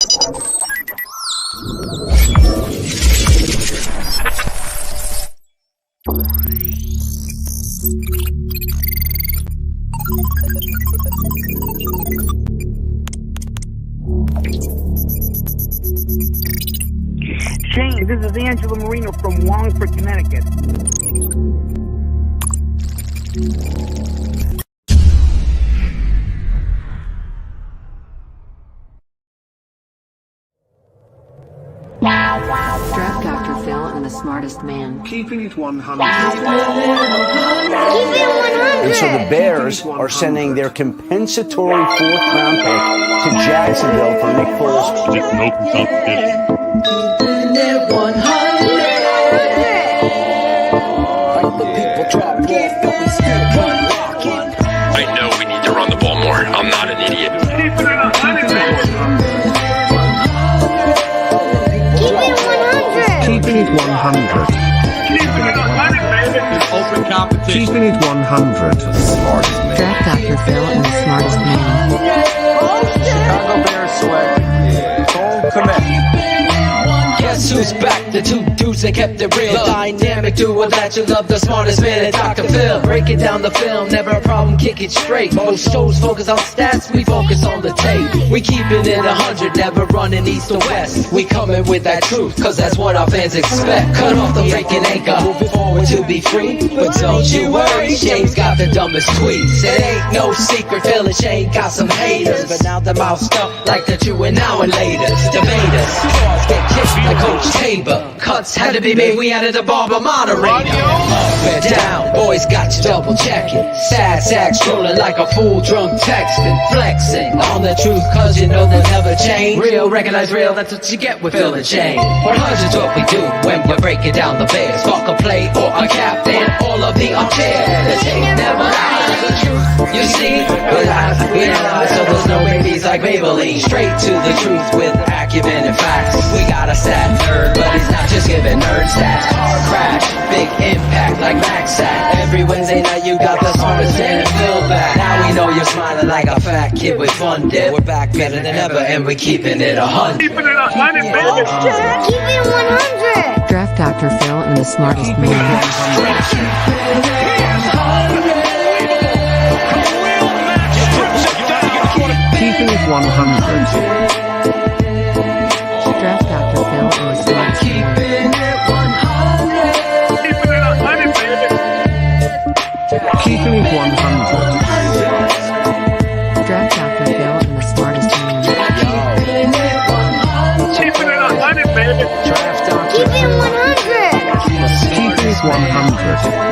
Shayne, this is Angela Marino from Wallingford, Connecticut. Draft Dr. Phil and the Smartest Man. Keeping it 100. And so the Bears are sending their compensatory fourth-round pick to Jacksonville for Nick Foles. Keeping it 100. I know we need to run the ball more. I'm not an idiot. Keeping it 100. Keeping it 100. Keeping it 100, baby. Open competition. Keeping it 100. Draft Dr. Phil and the Smartest Man. Chicago Bears select Cole Kmet. Guess who's back? The two dudes that kept it real. Dynamic duo that you love, the Smartest Man and Dr. Phil. Breaking down the film, never a problem, kick it straight. Most shows focus on stats, we focus on the tape. We keeping it 100, never running east or west. We coming with that truth, cause that's what our fans expect. Cut off the freaking anchor, moving forward to be free. But don't you worry, Shayne's got the dumbest tweets. It ain't no secret, Phil and Shayne got some haters. But now the mouth stuck like the true and now and laters. Debaters, claws get kicked like Coach Tabor. Cuts had to be made, we added a barber moderator. Up and down, boys got you double checking. Sad sack strolling like a fool drunk texting. Flexing on the truth cause you know they'll never change. Real, recognize real, that's what you get with Phil and Shayne. 100's what we do when we're breaking down the Bears. Fuck a play or a captain, all of the upstairs. The tape never lies, the truth you see. With eyes, we analyze so there's no babies like Maybelline. Straight to the truth with acumen and facts. We got a sad nerd, but he's not just giving nerd stats. Car crash, big impact like Max Sack. Every Wednesday night you got the Smartest Man and Phil back. Now we know you're smiling like a fat kid with fun dip. We're back better than ever and we're keeping it 100. Keeping it 100, baby. Keep it 100. Draft Dr. Phil and the Smartest Man. Keeping it 100. Draft Dr. Phil and the Smartest Man. Keeping it 100, baby. Keeping it 100. Draft Dr. Phil and the Smartest Man. Keeping it 100, baby. Keep it 100. Keeping it 100.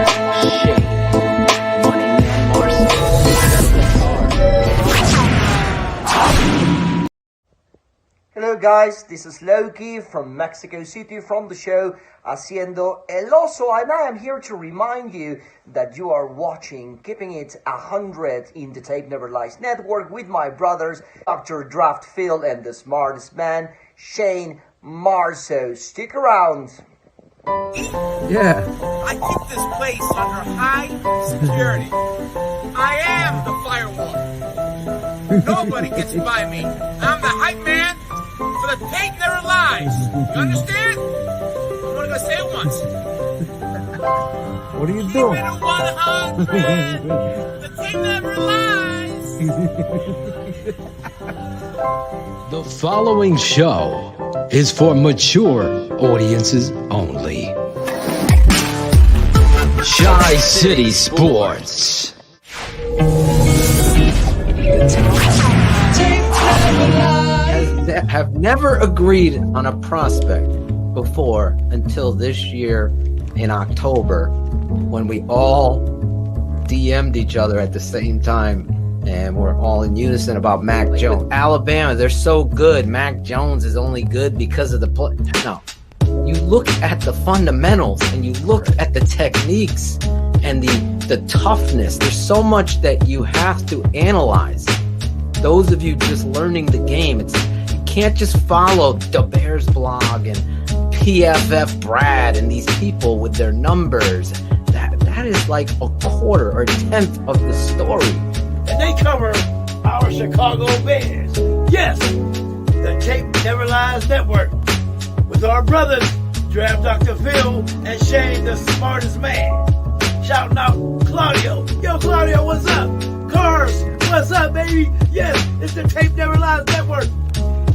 Hello guys, this is Loki from Mexico City from the show Haciendo El Oso, and I am here to remind you that you are watching Keeping It 100 in the Tape Never Lies Network with my brothers, Dr. Draft Phil and the Smartest Man, Shayne Marceau. Stick around. Yeah. I keep this place under high security. I am the firewall. Nobody gets by me. I'm the hype man for the tape never lies. You understand? I'm only gonna say it once. What are you Keep doing? it 100. The tape never lies. The following show is for mature audiences only. Shy City Sports. Have never agreed on a prospect before until this year in October when we all DM'd each other at the same time and we're all in unison about Mac Jones. Alabama, they're so good. Mac Jones is only good because of the play. No. You look at the fundamentals and you look at the techniques and the toughness. There's so much that you have to analyze. Those of you just learning the game, you can't just follow the Bears blog and PFF Brad and these people with their numbers. That is like a quarter or a tenth of the story. And they cover our Chicago Bears. Yes, the Tape Never Lies Network, with our brothers, Draft Dr. Phil and Shayne, the smartest man. Shouting out Claudio. Yo, Claudio, what's up? Cars, what's up, baby? Yes, it's the Tape Never Lies Network.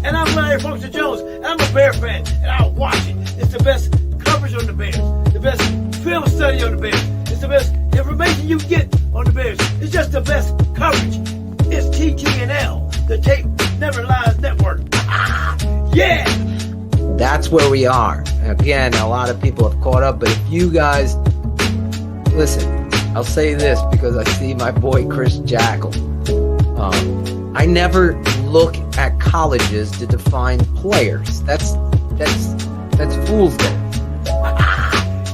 And I'm Larry Function Jones, and I'm a Bear fan, and I'll watch it. It's the best coverage on the Bears, the best film study on the Bears. It's the best information you get on the Bears. It's just the best coverage. It's TTNL, the Tape Never Lies Network. Yeah! That's where we are. Again, a lot of people have caught up, but if you guys listen, I'll say this because I see my boy Chris Jackal. I never look at colleges to define players. That's fool's gold.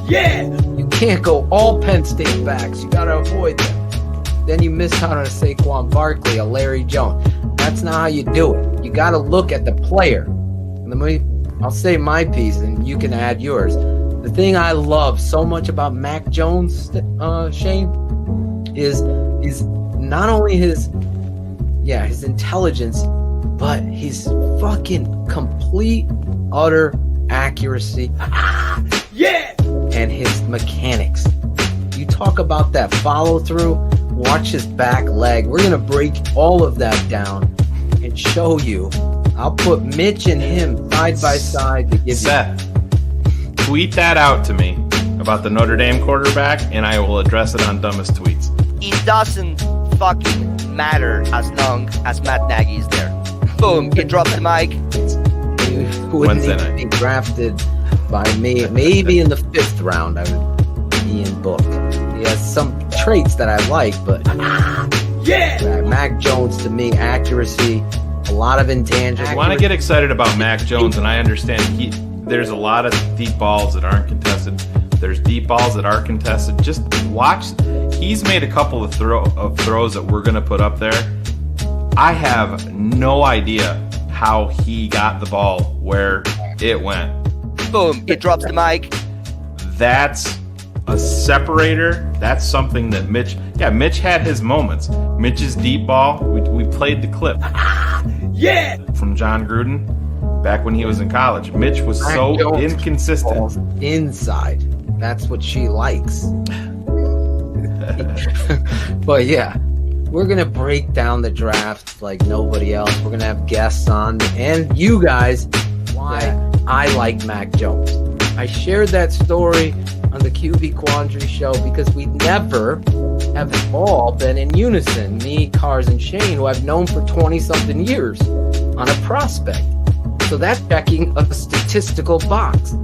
Yeah! You can't go all Penn State backs. You gotta avoid them. Then you miss out on a Saquon Barkley, a Larry Jones. That's not how you do it. You gotta look at the player. I'll say my piece, and you can add yours. The thing I love so much about Mac Jones, Shayne, is not only his intelligence, but his fucking complete, utter accuracy. Yeah! And his mechanics. You talk about that follow through, watch his back leg. We're gonna break all of that down and show you. I'll put Mitch and him side by side to give Seth, tweet that out to me about the Notre Dame quarterback, and I will address it on Dumbest Tweets. It doesn't fucking matter as long as Matt Nagy is there. Boom, he dropped the mic. He wouldn't even be drafted by me. Maybe in the 5th round, I would Ian Book. He has some traits that I like, but Mac Jones, to me, accuracy, a lot of intangibles. I want to get excited about Mac Jones, and I understand there's a lot of deep balls that aren't contested. There's deep balls that are contested. Just watch. He's made a couple of throws that we're going to put up there. I have no idea how he got the ball where it went. Boom, he drops the mic. That's a separator. That's something that Mitch had his moments. Mitch's deep ball, we played the clip. Yeah! From John Gruden back when he was in college. Mitch was so inconsistent. Inside. That's what she likes. But yeah, we're going to break down the draft like nobody else. We're going to have guests on, and you guys, why I like Mac Jones. I shared that story on the QB Quandary show because we never have all been in unison, me, Cars, and Shayne, who I've known for 20-something years, on a prospect. So that's checking a statistical box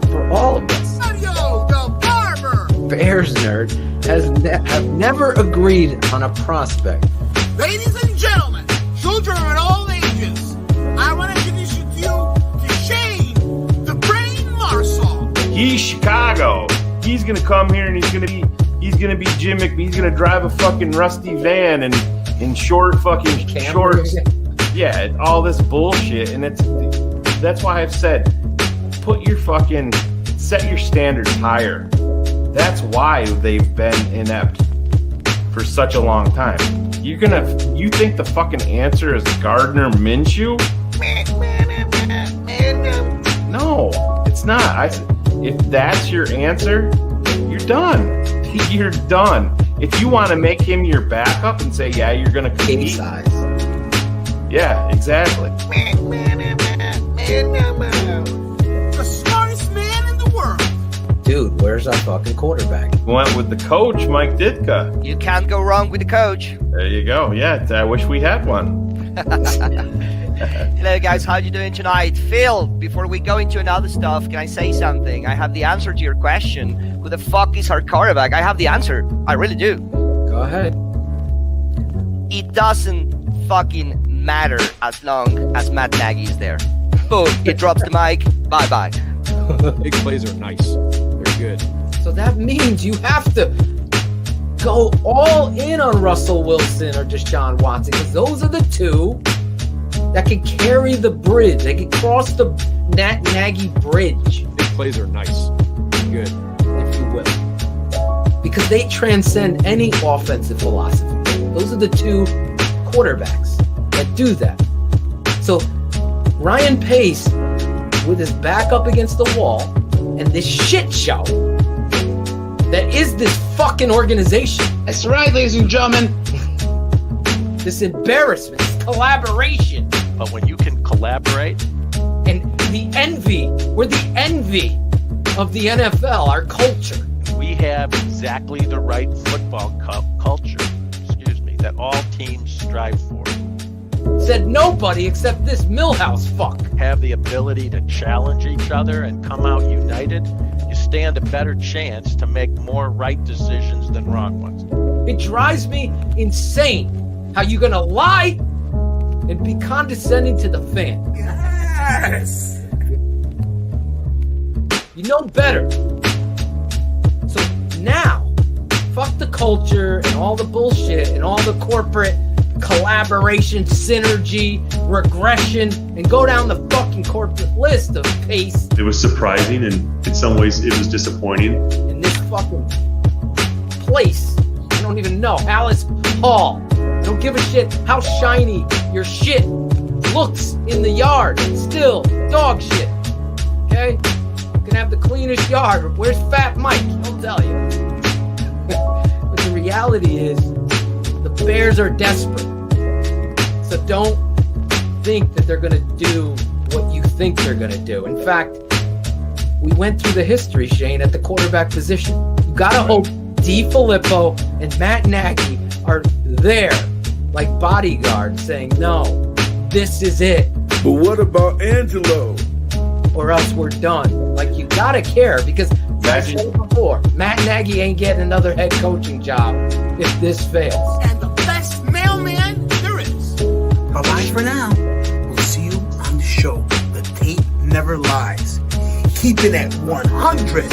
for all of us. Yo, the barber! Bears nerd have never agreed on a prospect. Ladies and gentlemen, children of all ages, I want to introduce you to Shayne, the Brain Marshall. He's Chicago. He's gonna come here and he's gonna be Jim McMahon. He's gonna drive a fucking rusty van and in short fucking shorts. Yeah, all this bullshit, and that's why I've said set your standards higher. That's why they've been inept for such a long time. You think the fucking answer is Gardner Minshew? No, it's not. If that's your answer, you're done. You're done. If you want to make him your backup and say, yeah, you're going to compete. Size. Yeah, exactly. The smartest man in the world. Dude, where's our fucking quarterback? Went with the coach, Mike Ditka. You can't go wrong with the coach. There you go. Yeah, I wish we had one. Hello guys, how you doing tonight? Phil, before we go into another stuff, can I say something? I have the answer to your question. Who the fuck is our quarterback? I have the answer. I really do. Go ahead. It doesn't fucking matter as long as Matt Nagy is there. Boom, he drops the mic. Bye-bye. Big plays are nice. They're good. So that means you have to go all in on Russell Wilson or Deshaun Watson, because those are the two that can carry the bridge. They can cross the Nagy bridge. Big plays are nice. Good. If you will. Because they transcend any offensive philosophy. Those are the two quarterbacks that do that. So Ryan Pace with his back up against the wall and this shit show that is this fucking organization. That's right, ladies and gentlemen. This embarrassment, this collaboration. But when you can collaborate. And the envy, we're the envy of the NFL, our culture. We have exactly the right football culture, that all teams strive for. Said nobody except this Millhouse fuck. Have the ability to challenge each other and come out united, you stand a better chance to make more right decisions than wrong ones. It drives me insane how you gonna lie and be condescending to the fan. Yes! You know better. So now, fuck the culture and all the bullshit and all the corporate collaboration, synergy, regression, and go down the fucking corporate list of Pace. It was surprising, and in some ways it was disappointing. In this fucking place, I don't even know, Alice Hall. I don't give a shit how shiny your shit looks in the yard. It's still dog shit. Okay? You can have the cleanest yard. Where's Fat Mike? He'll tell you. But the reality is, the Bears are desperate. So don't think that they're going to do what you think they're going to do. In fact, we went through the history, Shayne, at the quarterback position. You got to hope DeFilippo and Matt Nagy are there like bodyguards saying, no, this is it. But what about Angelo? Or else we're done. Like, you got to care because, as I said before, Matt Nagy ain't getting another head coaching job if this fails. And the best mailman there is. Bye-bye for now. We'll see you on the show. The tape never lies. Keeping it 100.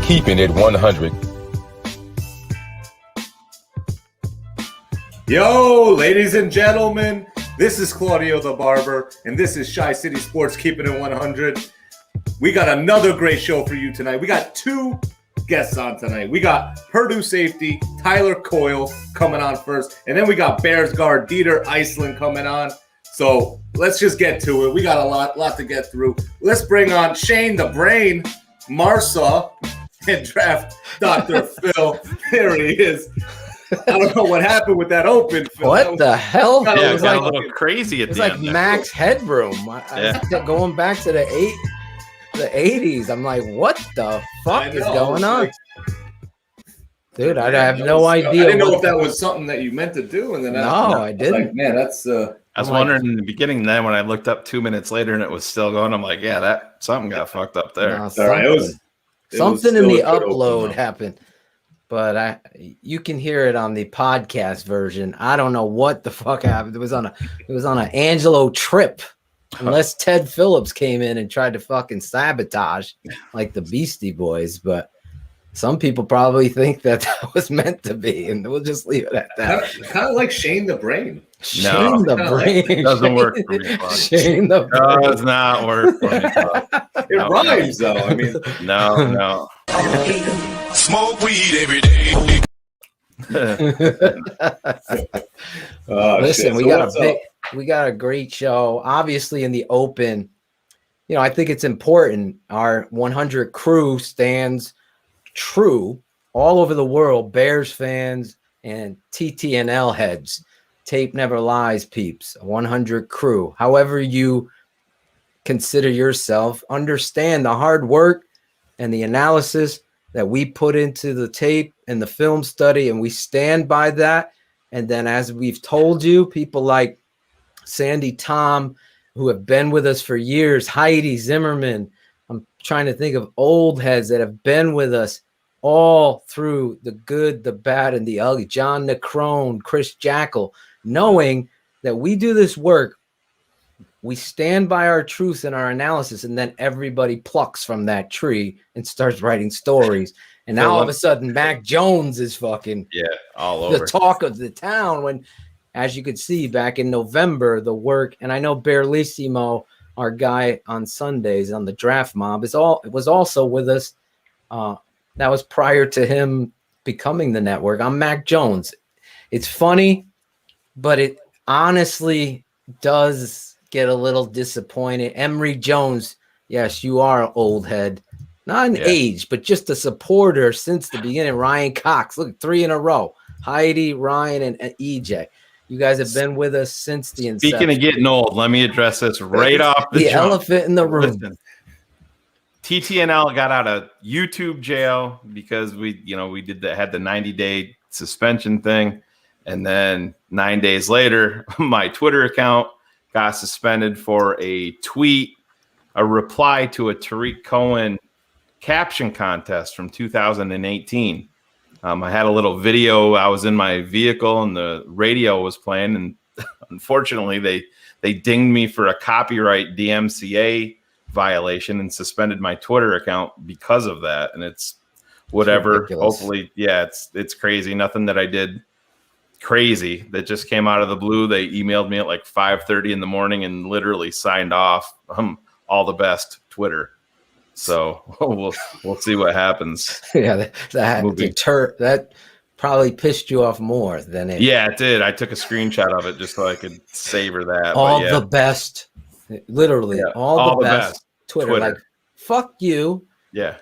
Keeping it 100. Yo, ladies and gentlemen, this is Claudio the Barber, and this is Shy City Sports Keeping It 100. We got another great show for you tonight. We got two guests on tonight. We got Purdue Safety Tyler Coyle coming on first, and then we got Bears guard Dieter Eiselen coming on. So let's just get to it. We got a lot to get through. Let's bring on Shayne the Brain, Marsa, and Draft Dr. Phil. There he is. I don't know what happened with that open, Phil. What the hell? Yeah, it was got like a little crazy at It's the like end. max headroom. Yeah. Going back to the 80s. I'm like, what the fuck is going on? Dude, I have no idea. I didn't know if that was something that you meant to do. And then I didn't. Like, man, that's I was wondering in the beginning. Then when I looked up 2 minutes later and it was still going, I'm like, yeah, that something got fucked up there. No, something in the upload happened, but you can hear it on the podcast version. I don't know what the fuck happened. It was on an Angelo trip. Unless Ted Phillips came in and tried to fucking sabotage like the Beastie Boys, but some people probably think that was meant to be, and we'll just leave it at that. Kind of like Shayne the Brain. Shayne the Brain. It doesn't work for me. Shayne the Brain. Does not work for me. It rhymes, though. I mean, no. Smoke weed every day. Listen, we got a great show. Obviously, in the open, I think it's important. Our 100 crew stands true all over the world. Bears fans and TTNL heads. Tape never lies, peeps. 100 crew. However you consider yourself, understand the hard work and the analysis that we put into the tape and the film study, and we stand by that. And then, as we've told you, people like Sandy Tom, who have been with us for years, Heidi Zimmerman, I'm trying to think of old heads that have been with us all through the good, the bad, and the ugly. John Necrone, Chris Jackal, knowing that we do this work, we stand by our truth and our analysis, and then everybody plucks from that tree and starts writing stories. And now all of a sudden, Mac Jones is fucking all over the talk of the town. When, as you could see back in November, the work, and I know Berlissimo, our guy on Sundays on the Draft Mob, was also with us. That was prior to him becoming the network. I'm Mac Jones. It's funny, but it honestly does get a little disappointed. Emery Jones, yes, you are an old head. Not in age, but just a supporter since the beginning. Ryan Cox, look, 3 in a row. Heidi, Ryan, and EJ. You guys have been with us since the inception. Speaking of getting old, let me address this right off the jump. Elephant in the room. Listen, TTNL got out of YouTube jail because we had the 90-day suspension thing, and then 9 days later, my Twitter account got suspended for a tweet, a reply to a Tariq Cohen caption contest from 2018. I had a little video. I was in my vehicle and the radio was playing, and unfortunately they dinged me for a copyright DMCA violation and suspended my Twitter account because of that. And it's whatever. Hopefully, it's crazy. Nothing that I did crazy that just came out of the blue. They emailed me at like 5:30 in the morning and literally signed off. All the best, Twitter. So we'll see what happens. Yeah, that probably pissed you off more than it. Yeah, it did. I took a screenshot of it just so I could savor that. All the best, literally, all the best. Twitter, like fuck you. Yeah.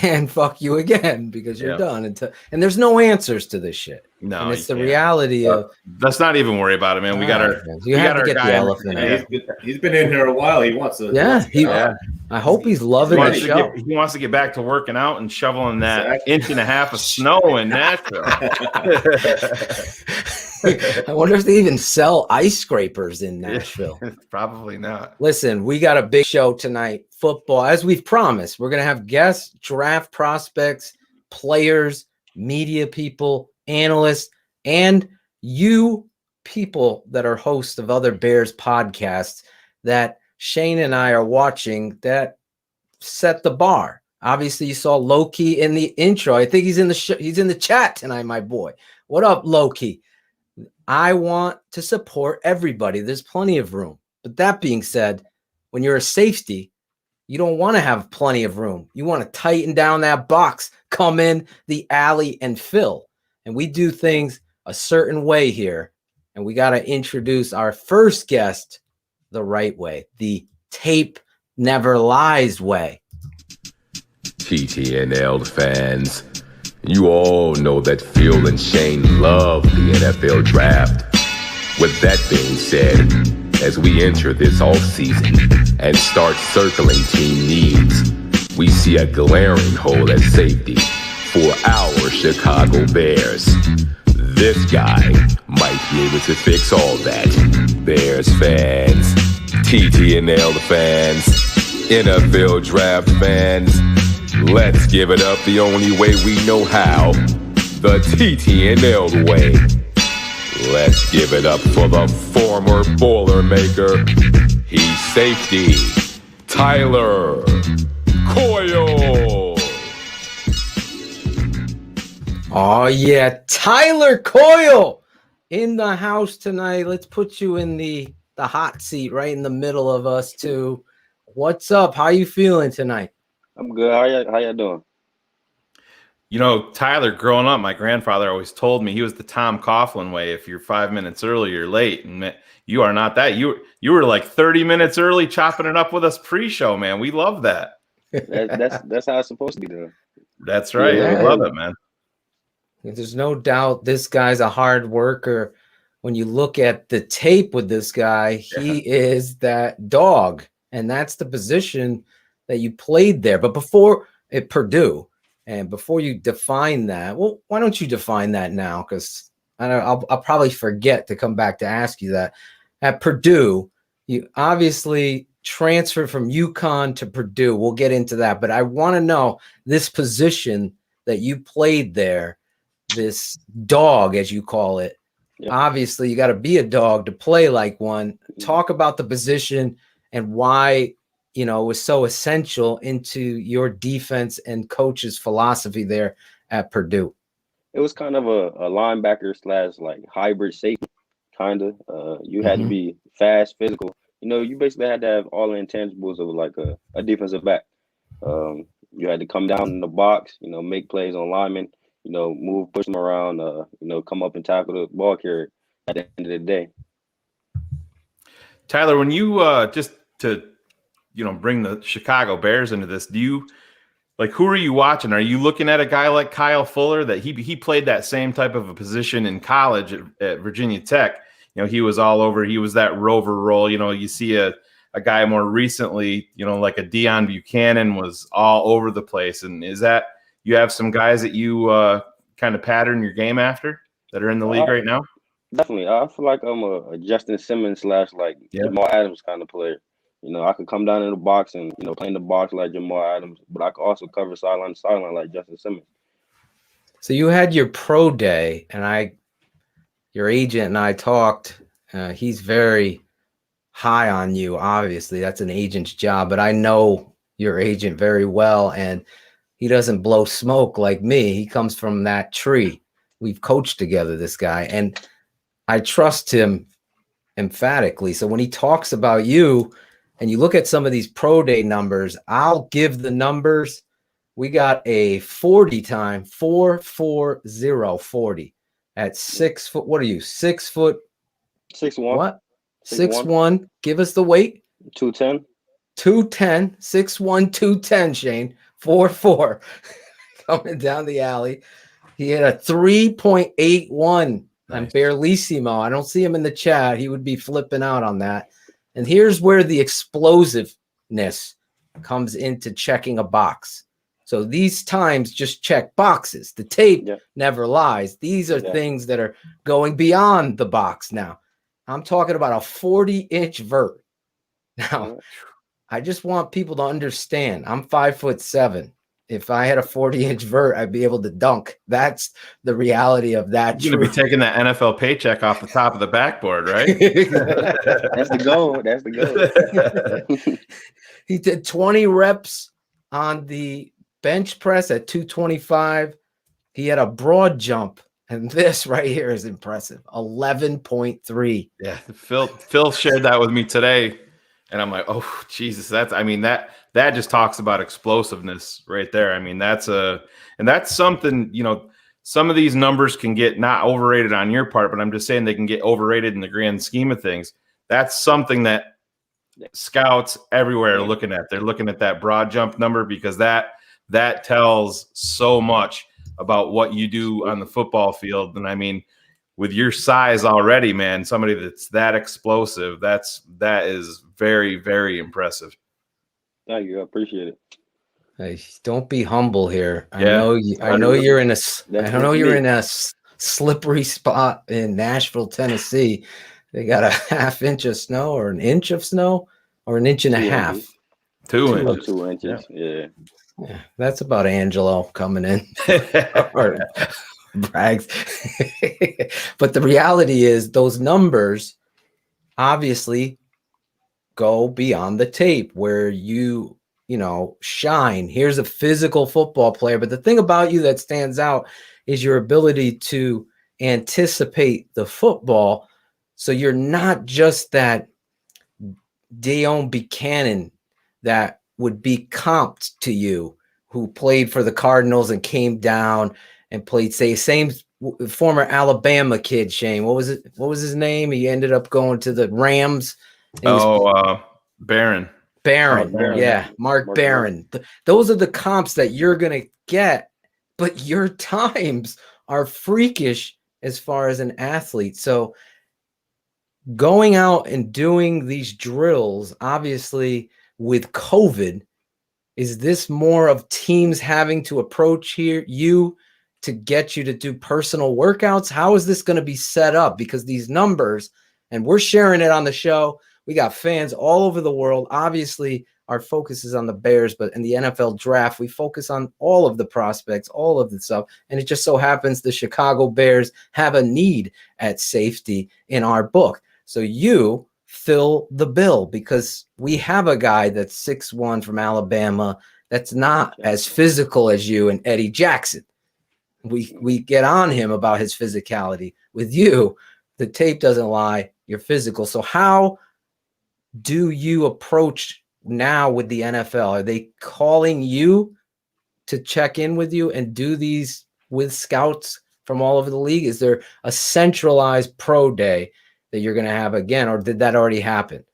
And fuck you again because you're done. And there's no answers to this shit. No, and it's the reality of. Let's not even worry about it, man. We got our. You have to get the elephant out. He's been in here a while. He wants to. Yeah, I hope he's loving the show. He wants to get back to working out and shoveling that 1.5 inches of snow in Nashville. I wonder if they even sell ice scrapers in Nashville. Probably not. Listen, we got a big show tonight. Football, as we've promised, we're going to have guests, draft prospects, players, media people, analysts, and you people that are hosts of other Bears podcasts that Shayne and I are watching that set the bar. Obviously, you saw Loki in the intro. I think he's in the he's in the chat tonight, my boy. What up, Loki? I want to support everybody. There's plenty of room. But that being said, when you're a safety, you don't want to have plenty of room. You want to tighten down that box, come in the alley and fill. And we do things a certain way here. And we got to introduce our first guest the right way, the tape never lies way. TTNL fans, you all know that Phil and Shayne love the NFL draft. With that being said, as we enter this offseason and start circling team needs, we see a glaring hole at safety for our Chicago Bears. This guy might be able to fix all that. Bears fans, TTNL fans, NFL draft fans, let's give it up the only way we know how, the TTNL way. Let's give it up for the former Boilermaker. He's safety, Tyler Coyle. Oh, yeah. Tyler Coyle in the house tonight. Let's put you in the hot seat right in the middle of us two. What's up? How you feeling tonight? I'm good. How y'all doing? You know, Tyler, growing up, my grandfather always told me he was the Tom Coughlin way. If you're 5 minutes early, you're late. And you are not that. You were like 30 minutes early chopping it up with us pre-show, man. We love that. That's how it's supposed to be done. That's right. Yeah. We love it, man. There's no doubt this guy's a hard worker. When you look at the tape with this guy, he is that dog. And that's the position that you played there. But before at Purdue, and before you define that, well, why don't you define that now? Because I'll probably forget to come back to ask you that. At Purdue, you obviously transferred from UConn to Purdue. We'll get into that. But I want to know this position that you played there, this dog, as you call it. Yeah. Obviously, you got to be a dog to play like one. Talk about the position and why it was so essential into your defense and coach's philosophy there at Purdue. It was kind of a linebacker / like hybrid safety, kind of. You had to be fast, physical. You basically had to have all the intangibles of like a defensive back. You had to come down in the box, make plays on linemen. push them around, come up and tackle the ball carrier at the end of the day. Tyler, when you just to bring the Chicago Bears into this, who are you watching? Are you looking at a guy like Kyle Fuller that he played that same type of a position in college at Virginia Tech? He was all over. He was that rover role. You see a guy more recently, like a Deion Buchanan was all over the place. And is that you have some guys that you kind of pattern your game after that are in the league right now? Definitely. I feel like I'm a Justin Simmons / Jamal Adams kind of player. I could come down in the box and, play in the box like Jamal Adams, but I could also cover sideline to sideline like Justin Simmons. So you had your pro day, and your agent and I talked. He's very high on you, obviously. That's an agent's job, but I know your agent very well, and he doesn't blow smoke like me. He comes from that tree. We've coached together, this guy, and I trust him emphatically. So when he talks about you and you look at some of these pro day numbers, I'll give the numbers. We got a 40 time, 4-4-0-40 at 6 foot. What are you? 6 foot? 6'1". What? 6'1". Give us the weight. 210. 210. 6'1", 210, Shayne. 4'4". Coming down the alley. He had a 3.81 on Barlissimo. I don't see him in the chat. He would be flipping out on that. And here's where the explosiveness comes into checking a box. So these times just check boxes. The tape never lies. These are things that are going beyond the box now. I'm talking about a 40-inch vert. Now, I just want people to understand I'm 5'7". If I had a 40-inch vert, I'd be able to dunk. That's the reality of that. You're going to be taking that NFL paycheck off the top of the backboard, right? That's the goal. That's the goal. He did 20 reps on the bench press at 225. He had a broad jump, and this right here is impressive. 11.3. Yeah, Phil shared that with me today, and I'm like, oh Jesus, that just talks about explosiveness right there. That's something, some of these numbers can get not overrated on your part, but I'm just saying they can get overrated in the grand scheme of things. That's something that scouts everywhere are looking at. They're looking at that broad jump number because that tells so much about what you do on the football field. And with your size already, man, somebody that's that explosive, that is very, very impressive. Thank you. I appreciate it. Hey, don't be humble here. I know you're in a slippery spot in Nashville, Tennessee. They got a half inch of snow or an inch of snow or an inch and a half. 2 inches. 2 inches. Yeah. That's about Angelo coming in. Or brags. But the reality is those numbers obviously go beyond the tape where you shine. Here's a physical football player. But the thing about you that stands out is your ability to anticipate the football. So you're not just that Deion Buchanan that would be comped to you, who played for the Cardinals and came down and played, say, same former Alabama kid, Shayne. What was his name? He ended up going to the Rams. Barron. Barron. Yeah, Mark Barron. Those are the comps that you're going to get, but your times are freakish as far as an athlete. So going out and doing these drills, obviously with COVID, is this more of teams having to approach you to get you to do personal workouts? How is this going to be set up? Because these numbers, and we're sharing it on the show, we got fans all over the world. Obviously, our focus is on the Bears, but in the NFL draft, we focus on all of the prospects, all of the stuff. And it just so happens the Chicago Bears have a need at safety in our book. So you fill the bill because we have a guy that's 6'1" from Alabama that's not as physical as you and Eddie Jackson. We get on him about his physicality. With you, the tape doesn't lie. You're physical. So how do you approach now with the NFL? Are they calling you to check in with you and do these with scouts from all over the league? Is there a centralized pro day that you're going to have again, or did that already happen?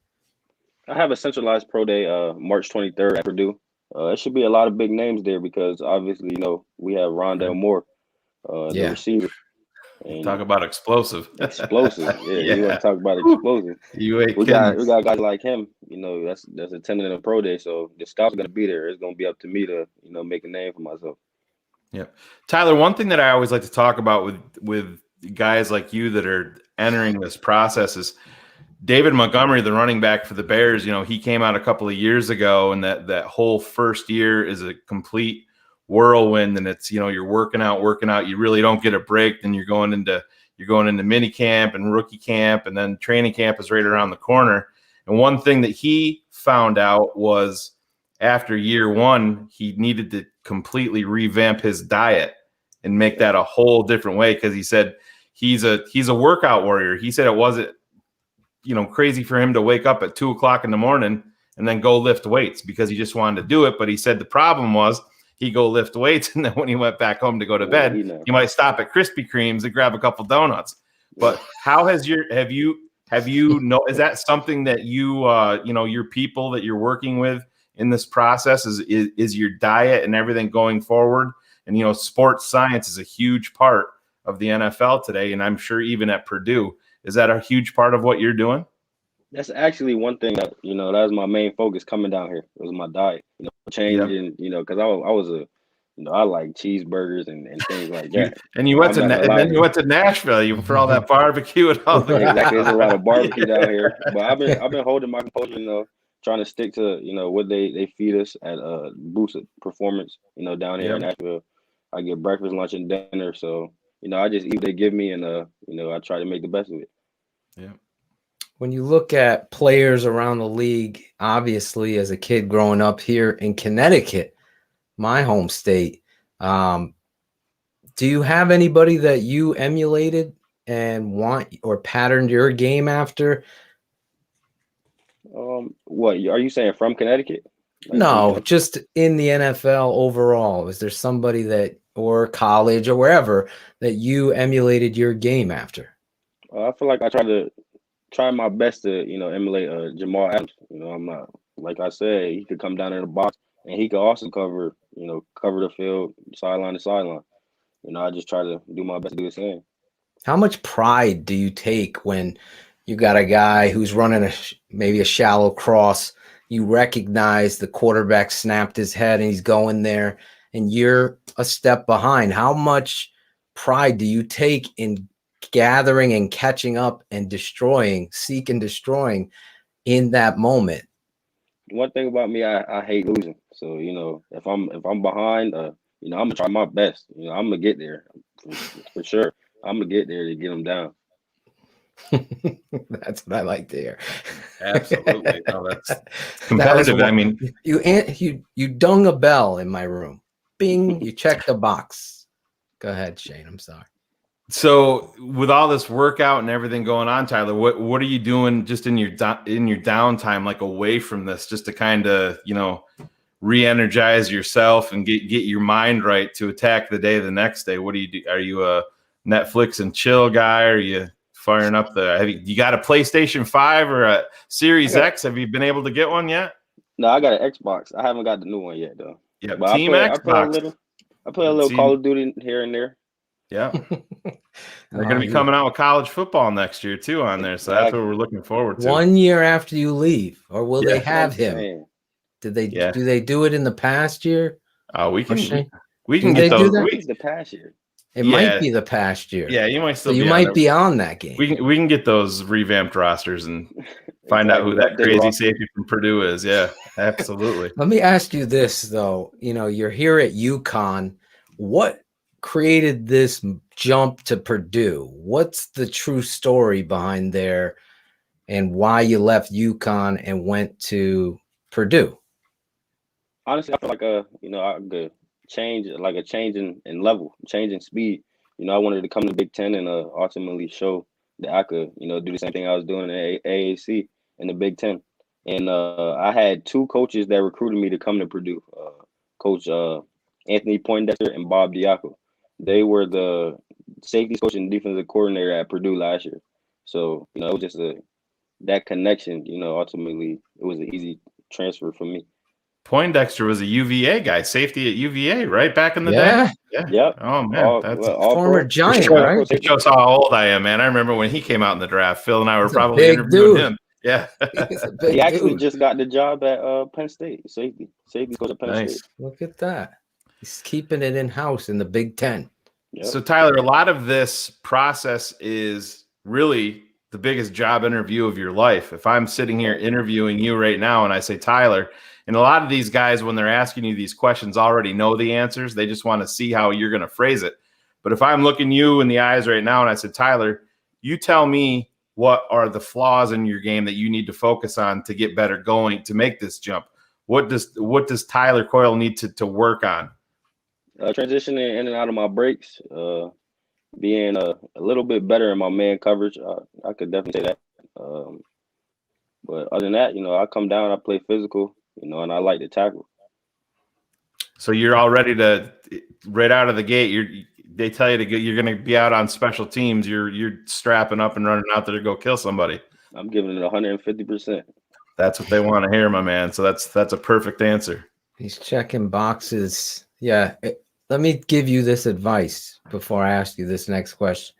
I have a centralized pro day, March 23rd at Purdue. It should be a lot of big names there because obviously, we have Rondell Moore, the receiver. And talk about explosive. Explosive. Yeah, you want to talk about explosive. You ain't we kidding. got guys like him, that's attending a pro day. So the scouts are gonna be there. It's gonna be up to me to, make a name for myself. Yep. Tyler, one thing that I always like to talk about with guys like you that are entering this process is David Montgomery, the running back for the Bears. He came out a couple of years ago, and that whole first year is a complete whirlwind, and it's you're working out, you really don't get a break. Then you're going into mini camp and rookie camp, and then training camp is right around the corner. And one thing that he found out was after year one, he needed to completely revamp his diet and make that a whole different way, because he said he's a workout warrior. He said it wasn't crazy for him to wake up at 2:00 in the morning and then go lift weights because he just wanted to do it. But he said the problem was he go lift weights, and then when he went back home to go to bed, he might stop at Krispy Kremes and grab a couple donuts. But how has is that something that your people that you're working with in this process is your diet and everything going forward? And sports science is a huge part of the NFL today, and I'm sure even at Purdue, is that a huge part of what you're doing? That's actually one thing that that was my main focus coming down here. It was my diet, changing, because I was I like cheeseburgers and things like that. And you went to Nashville for all that barbecue and all that. Exactly, there's a lot of barbecue down here. But I've been holding my composure, trying to stick to what they feed us at Boost Performance, down here in Nashville. I get breakfast, lunch, and dinner. So I just eat what they give me, and I try to make the best of it. Yeah. When you look at players around the league, obviously, as a kid growing up here in Connecticut, my home state, do you have anybody that you emulated and want or patterned your game after? What are you saying, from Connecticut? No, just in the NFL overall. Is there somebody that, or college or wherever, that you emulated your game after? I feel like I try my best to emulate Jamal Adams. I'm not, like I said, he could come down in the box, and he could also cover the field sideline to sideline. I just try to do my best to do the same. How much pride do you take when you got a guy who's running maybe a shallow cross? You recognize the quarterback snapped his head and he's going there, and you're a step behind. How much pride do you take in gathering and catching up and destroying in that moment? One thing about me, I hate losing. So if I'm behind, I'm gonna try my best. I'm gonna get there for sure. I'm gonna get there to get them down. That's what I like to hear. Absolutely. No, that's competitive. I mean, you dung a bell in my room. Bing, you check the box. Go ahead, Shayne. I'm sorry. So with all this workout and everything going on, Tyler, what are you doing just in your downtime, like away from this, just to kind of, re-energize yourself and get your mind right to attack the day the next day? What do you do? Are you a Netflix and chill guy? Are you firing up you got a PlayStation 5 or a Series X? Have you been able to get one yet? No, I got an Xbox. I haven't got the new one yet, though. Yeah, but Team Xbox. I play a little Call of Duty here and there. Yeah. They're going to be coming out with college football next year, too, on there. So that's what we're looking forward to. 1 year after you leave, or will they have him? Man. Do they do it in the past year? We can get those. It's the past year. It might be the past year. Yeah, you might still. So you might be on that game. We can get those revamped rosters and find out who that crazy safety from Purdue is. Yeah, absolutely. Let me ask you this though. You're here at UConn. What created this jump to Purdue? What's the true story behind there, and why you left UConn and went to Purdue? Honestly, I feel like a change in level, change in speed. I wanted to come to Big Ten and ultimately show that I could, do the same thing I was doing in AAC in the Big Ten. And I had two coaches that recruited me to come to Purdue, Coach Anthony Poindexter and Bob Diaco. They were the safety coach and defensive coordinator at Purdue last year. So, it was just that connection, ultimately it was an easy transfer for me. Poindexter was a UVA guy, safety at UVA, right? Back in the Yeah. day? Yeah. Yep. Oh, man. That's former Giant, right? It shows how old I am, man. I remember when he came out in the draft. Phil and I were He's a probably big interviewing dude. him. Yeah. He actually just got the job at Penn State, safety coach at Penn Nice. State. Look at that. He's keeping it in-house in the Big Ten. Yep. So, Tyler, a lot of this process is really the biggest job interview of your life. If I'm sitting here interviewing you right now and I say, Tyler, and a lot of these guys, when they're asking you these questions, already know the answers. They just want to see how you're going to phrase it. But if I'm looking you in the eyes right now and I said, Tyler, you tell me what are the flaws in your game that you need to focus on to get better going, to make this jump. What does Tyler Coyle need to work on? Transitioning in and out of my breaks, being a little bit better in my man coverage. I could definitely say that. But other than that, I come down, I play physical, and I like to tackle. So you're all ready to, right out of the gate, they tell you you're going to be out on special teams. You're strapping up and running out there to go kill somebody. I'm giving it 150%. That's what they want to hear, my man. So that's a perfect answer. He's checking boxes. Yeah. Let me give you this advice before I ask you this next question.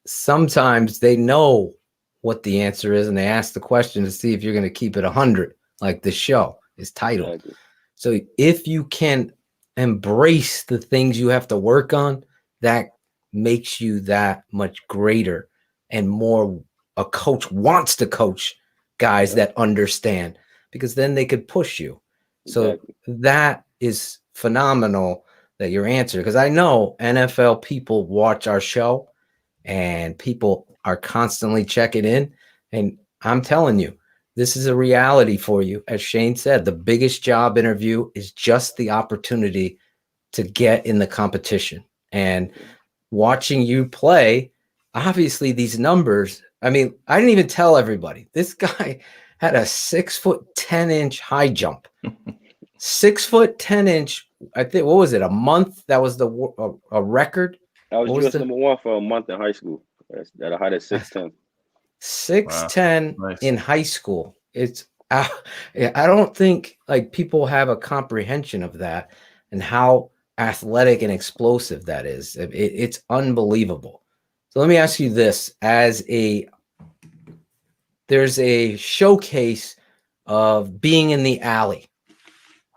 Sometimes they know what the answer is and they ask the question to see if you're going to keep it 100, like the show is titled. Exactly. So if you can embrace the things you have to work on, that makes you that much greater and more. A coach wants to coach guys that understand, because then they could push you. So that is phenomenal that your answer, because I know NFL people watch our show and people are constantly checking in. And I'm telling you, this is a reality for you. As Shayne said, the biggest job interview is just the opportunity to get in the competition. And watching you play, obviously these numbers, I mean, I didn't even tell everybody. This guy had a 6'10" high jump. 6'10". I think, what was it? A month? That was a record. I was US number 1 for a month in high school. At a height of 6'10". 6'10" Wow. Nice. in high school. It's I don't think like people have a comprehension of that and how athletic and explosive that is. It's unbelievable. So let me ask you this: there's a showcase of being in the alley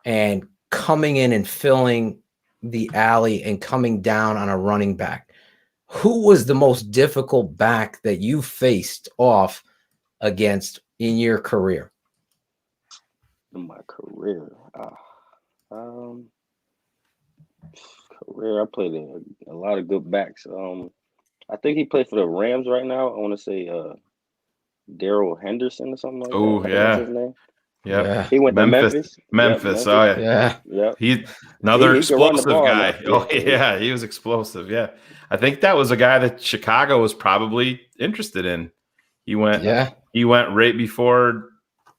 and coming in and filling the alley and coming down on a running back. Who was the most difficult back that you faced off against in your career? In my career, I played a lot of good backs. I think he played for the Rams right now. I want to say Daryl Henderson or something like that. Oh, yeah. That's his name. Yep. Yeah. He went to Memphis. Memphis. Yep, Oh, Yeah. Yep. He another He could run the explosive ball, guy. man. Oh, yeah, he was explosive. Yeah. I think that was a guy that Chicago was probably interested in. He went right before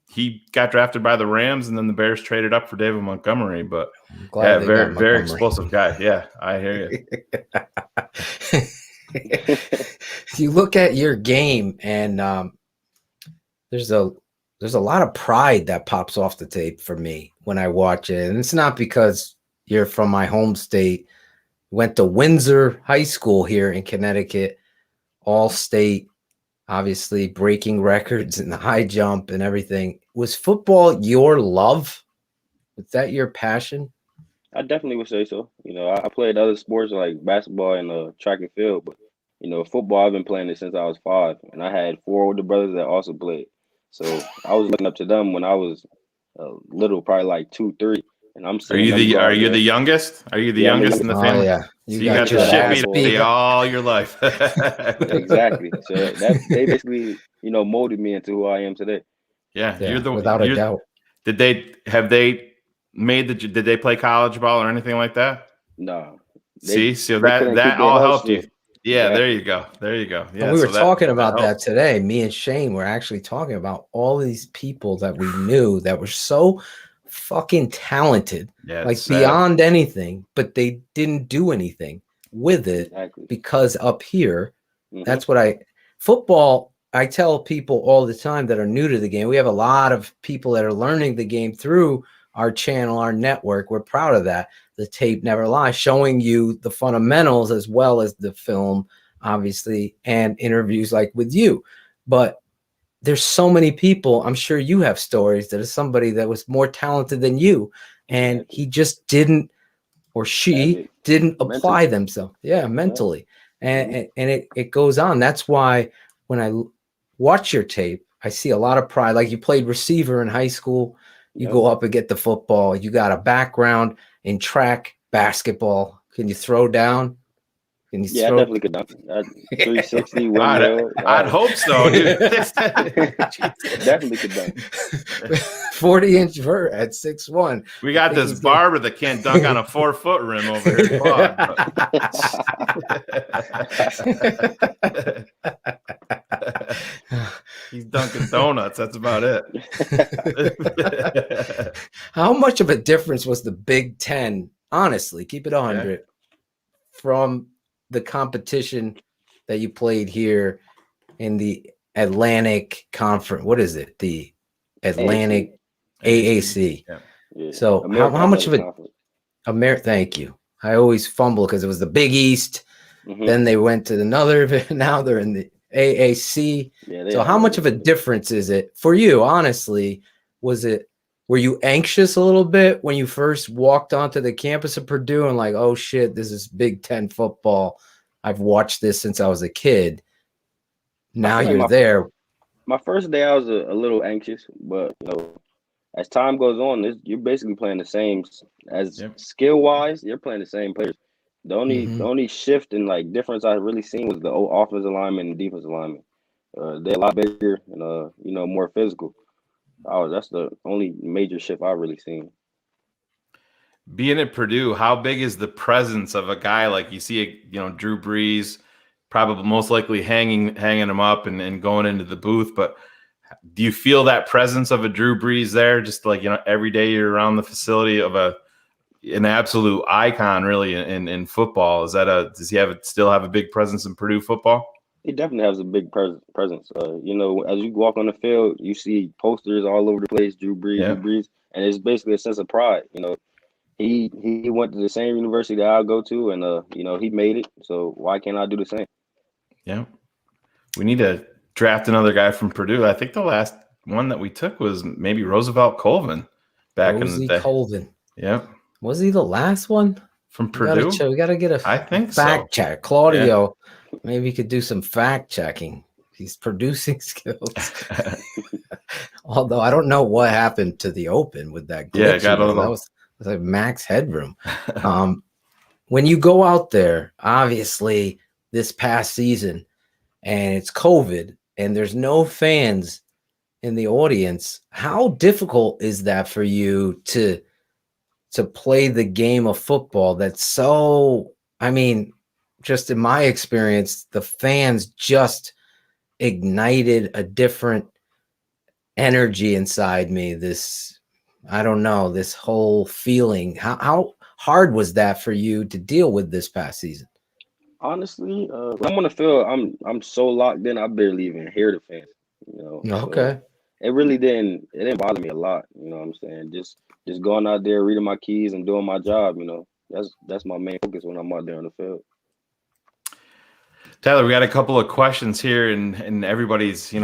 he got drafted by the Rams, and then the Bears traded up for David Montgomery. But yeah, very explosive guy. Yeah, I hear you. You look at your game, and there's a lot of pride that pops off the tape for me when I watch it. And it's not because you're from my home state. Went to Windsor High School here in Connecticut, all state, obviously breaking records in the high jump and everything. Was football your love? Was that your passion? I definitely would say so. I played other sports like basketball and track and field, but football, I've been playing it since I was 5, and I had 4 older brothers that also played. So I was looking up to them when I was little, probably like 2, 3. And I'm Are you the youngest? Are you the youngest in the family? Oh, yeah. You got the shit beat all your life. Exactly. So they basically, molded me into who I am today. Yeah, without a doubt. Did they play college ball or anything like that? No. So that all helped you. Yeah, there you go. Yeah, and we were talking about that today. Me and Shayne were actually talking about all these people that we knew that were so fucking talented, like beyond anything, but they didn't do anything. with it Exactly. because up here, that's what football, I tell people all the time that are new to the game. We have a lot of people that are learning the game through our channel, our network. We're proud of that. The Tape Never Lies, showing you the fundamentals as well as the film, obviously, and interviews like with you. But there's so many people. I'm sure you have stories that is somebody that was more talented than you, and he just didn't, or she didn't apply themselves. Yeah, mentally. And it goes on. That's why when I watch your tape, I see a lot of pride. Like you played receiver in high school. You go up and get the football. You got a background in track, basketball. Can you throw down? Can you I definitely could dunk. 360 windmill. I'd hope so, dude. Definitely could dunk. 40-inch vert at 6'1". We got this barber that can't dunk on a 4-foot rim over here. He's dunking donuts. That's about it. How much of a difference was the Big Ten? Honestly, keep it 100 from the competition that you played here in the Atlantic Conference. What is it? The Atlantic AAC. Yeah. So how much of it? Thank you. I always fumble because it was the Big East. Then they went to another. Now they're in the AAC. So how much of a difference is it for you? Honestly, were you anxious a little bit when you first walked onto the campus of Purdue and like, oh shit, this is Big Ten football. I've watched this since I was a kid. Now you're there. My first day, I was a little anxious, but as time goes on, you're basically playing the same skill wise. You're playing the same players. The only shift and like difference I really seen was the offensive lineman and defensive lineman. They're a lot bigger and more physical. That's the only major shift I've really seen. Being at Purdue, how big is the presence of a guy like you see, Drew Brees, probably most likely hanging him up and going into the booth. But do you feel that presence of a Drew Brees there? Just like, every day you're around the facility of an absolute icon really in football. Does he still have a big presence in Purdue football? He definitely has a big presence. As you walk on the field, you see posters all over the place, Drew Brees, and it's basically a sense of pride. He went to the same university that I'll go to, and he made it. So why can't I do the same? Yeah, we need to draft another guy from Purdue. I think the last one that we took was maybe Roosevelt Colvin back in the day. Colvin. Yeah, was he the last one from Purdue? We got to get a fact check. Claudio. Yeah. Maybe he could do some fact checking. He's producing skills. Although I don't know what happened to the Open with that glitch. Yeah, got a little. That was like max headroom. When you go out there, obviously this past season, and it's COVID, and there's no fans in the audience, how difficult is that for you to play the game of football that's so, just in my experience, the fans just ignited a different energy inside me. This whole feeling. How hard was that for you to deal with this past season? Honestly, when I'm on the field, I'm so locked in, I barely even hear the fans. Okay. So it really didn't bother me a lot. You know what I'm saying? Just going out there, reading my keys and doing my job. That's my main focus when I'm out there on the field. Tyler, we got a couple of questions here, and everybody's,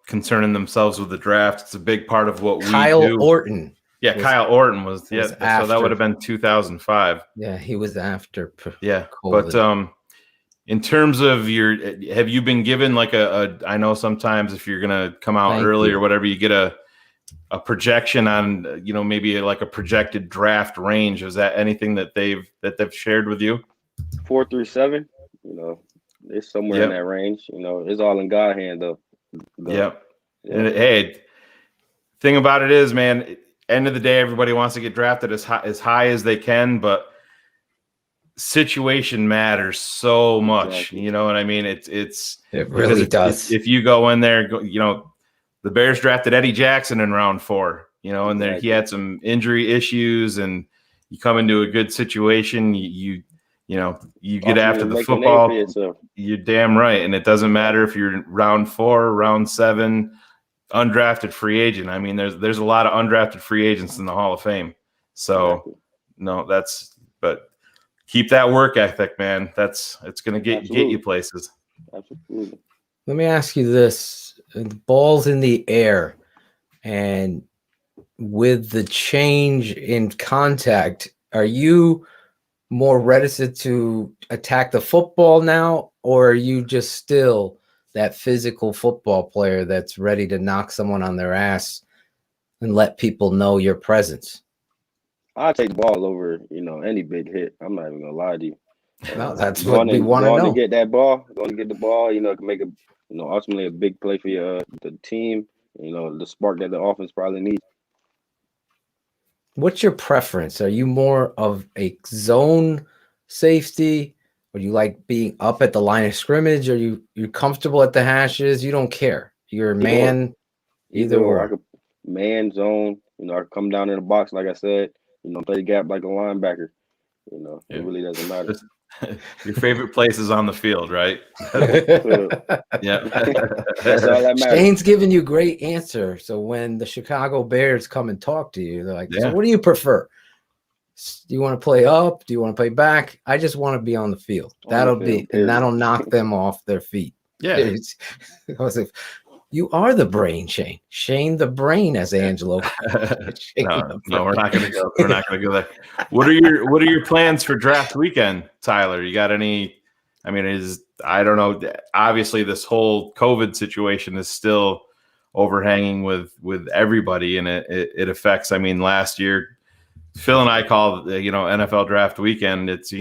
concerning themselves with the draft. It's a big part of what we do. Kyle Orton. Yeah, Kyle Orton was so that would have been 2005. Yeah, he was after. Yeah, COVID. But in terms of have you been given like I know sometimes if you're gonna come out early or whatever, you get a projection on maybe like a projected draft range. Is that anything that they've shared with you? 4 through 7. It's somewhere in that range. It's all in God's hand, though. Yep. And hey, thing about it is, man, end of the day, everybody wants to get drafted as high as they can, but situation matters so much. Exactly. You know what I mean? It really does. If you go in there, the Bears drafted Eddie Jackson in round 4. And then he had some injury issues, and you come into a good situation, you you get Ultimately after the make a name football. for yourself. You're damn right, and it doesn't matter if you're round 4, round 7, undrafted free agent. I mean, there's a lot of undrafted free agents in the Hall of Fame. So but keep that work ethic, man. It's going to get you places. Absolutely. Let me ask you this: the ball's in the air, and with the change in contact, are you more reticent to attack the football now, or are you just still that physical football player that's ready to knock someone on their ass and let people know your presence? I'll take the ball over, any big hit. I'm not even gonna lie to you. No, that's what we want to know. To get that ball, going to get the ball, it can make ultimately a big play for the team. The spark that the offense probably needs. What's your preference? Are you more of a zone safety, or do you like being up at the line of scrimmage? Are you comfortable at the hashes? You don't care. You're a man. Either or. I could man zone. I could come down in the box, like I said. Play the gap like a linebacker. It really doesn't matter. Your favorite place is on the field, right? Yeah. That's all that matters. Shayne's giving you great answer. So when the Chicago Bears come and talk to you, they're like, so what do you prefer? Do you want to play up? Do you want to play back? I just want to be on the field. And that'll knock them off their feet. Yeah. You are the brain, Shayne. Shayne the brain, as Angelo. No, we're not going to go. We're not going to go there. What are your plans for draft weekend, Tyler? You got any? I mean, I don't know. Obviously, this whole COVID situation is still overhanging with everybody, and it affects. I mean, last year, Phil and I called NFL draft weekend. It's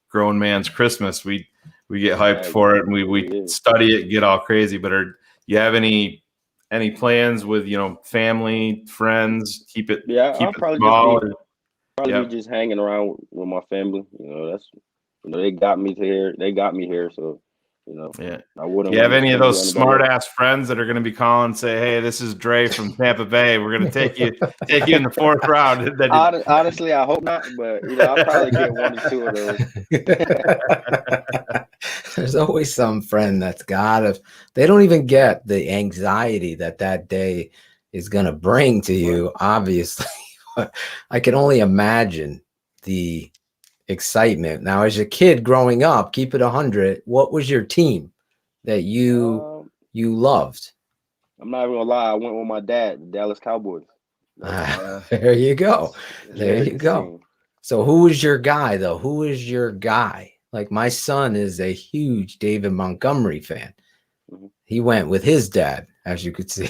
grown man's Christmas. We get hyped for it, and we study it, get all crazy. But you have any plans with family, friends? Keep it I'll probably small. Be just hanging around with my family. That's they got me here. They got me here, so I wouldn't. You have any of those smart ass friends that are going to be calling and say, "Hey, this is Dre from Tampa Bay. We're going to take you in the 4th round." Honestly, I hope not, but I'll probably get 1 or 2 of those. There's always some friend that's they don't even get the anxiety that day is going to bring to you, obviously. I can only imagine the excitement. Now, as a kid growing up, Keep It 100, what was your team that you loved? I'm not even gonna lie, I went with my dad, the Dallas Cowboys. There you go. There you go. So who is your guy, though? Who is your guy? Like, my son is a huge David Montgomery fan. Mm-hmm. He went with his dad, as you could see.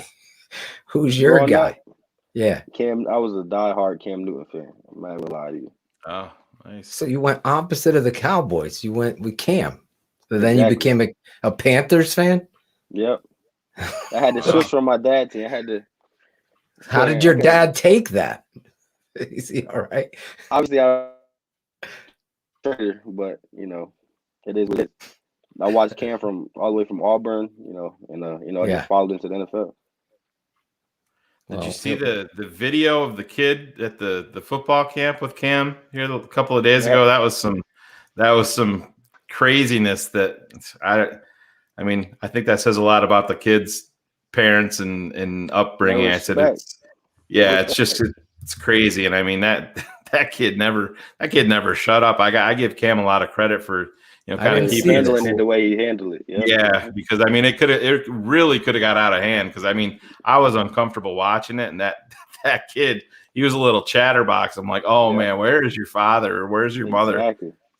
Who's your guy? Yeah. Cam. I was a diehard Cam Newton fan. I'm not gonna lie to you. Oh, nice. So you went opposite of the Cowboys. You went with Cam. So then you became a Panthers fan? Yep. I had to switch from my dad's team. I had to. How did your dad take that? Is he all right? Obviously, I trader, but it is what it is. I watched Cam all the way from Auburn, and I just followed into the NFL. Did you see the video of the kid at the football camp with Cam here a couple of days ago? That was some craziness. I mean, I think that says a lot about the kid's parents and upbringing. I said, it's crazy. And I mean, that kid never shut up. I give Cam a lot of credit for, kind of keeping handling it the way he handled it. Yep. Yeah, because I mean, it really could have got out of hand. Because I mean, I was uncomfortable watching it, and that kid, he was a little chatterbox. I'm like, oh man, where is your father or where's your mother?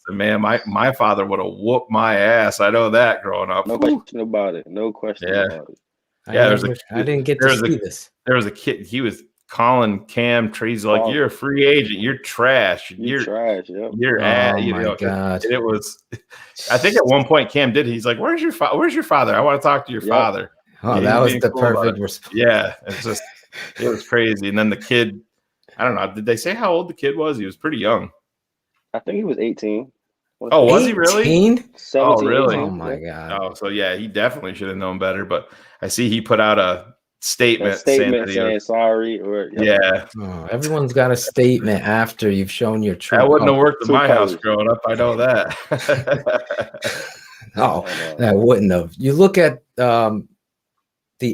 So man, my father would have whooped my ass. I know that growing up. No question about it. No question about it. Yeah, I didn't get to see this. There was a kid. He was calling Cam Trees like, you're a free agent, you're trash, you're trash. Yep. You're God. It was. I think at one point Cam did. He's like, "Where's your father? I want to talk to your father." Oh, that was the perfect response. Yeah, it was crazy. And then the kid, I don't know. Did they say how old the kid was? He was pretty young. I think he was 18. Oh, was he really? 17, oh, really? 18. Oh my God. Oh, so yeah, he definitely should have known better. But I see he put out statement saying sorry, or yeah. Oh, everyone's got a statement after you've shown your true. That wouldn't have worked in True my house colors. growing up. I know that. Oh, that wouldn't have. You look at the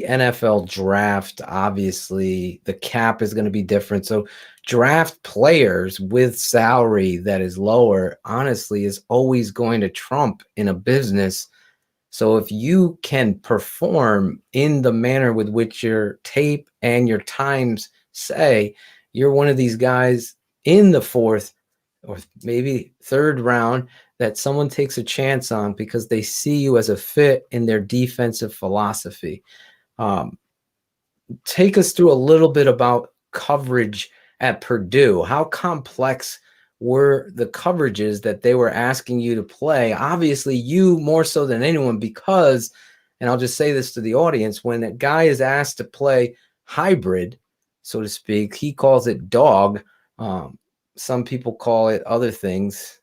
NFL draft, obviously the cap is going to be different. So draft players with salary that is lower, honestly, is always going to trump in a business. So if you can perform in the manner with which your tape and your times say, you're one of these guys in the fourth or maybe third round that someone takes a chance on because they see you as a fit in their defensive philosophy. Take us through a little bit about coverage at Purdue. How complex were the coverages that they were asking you to play? Obviously, you more so than anyone, because, and I'll just say this to the audience, when a guy is asked to play hybrid, so to speak, he calls it dog. Some people call it other things.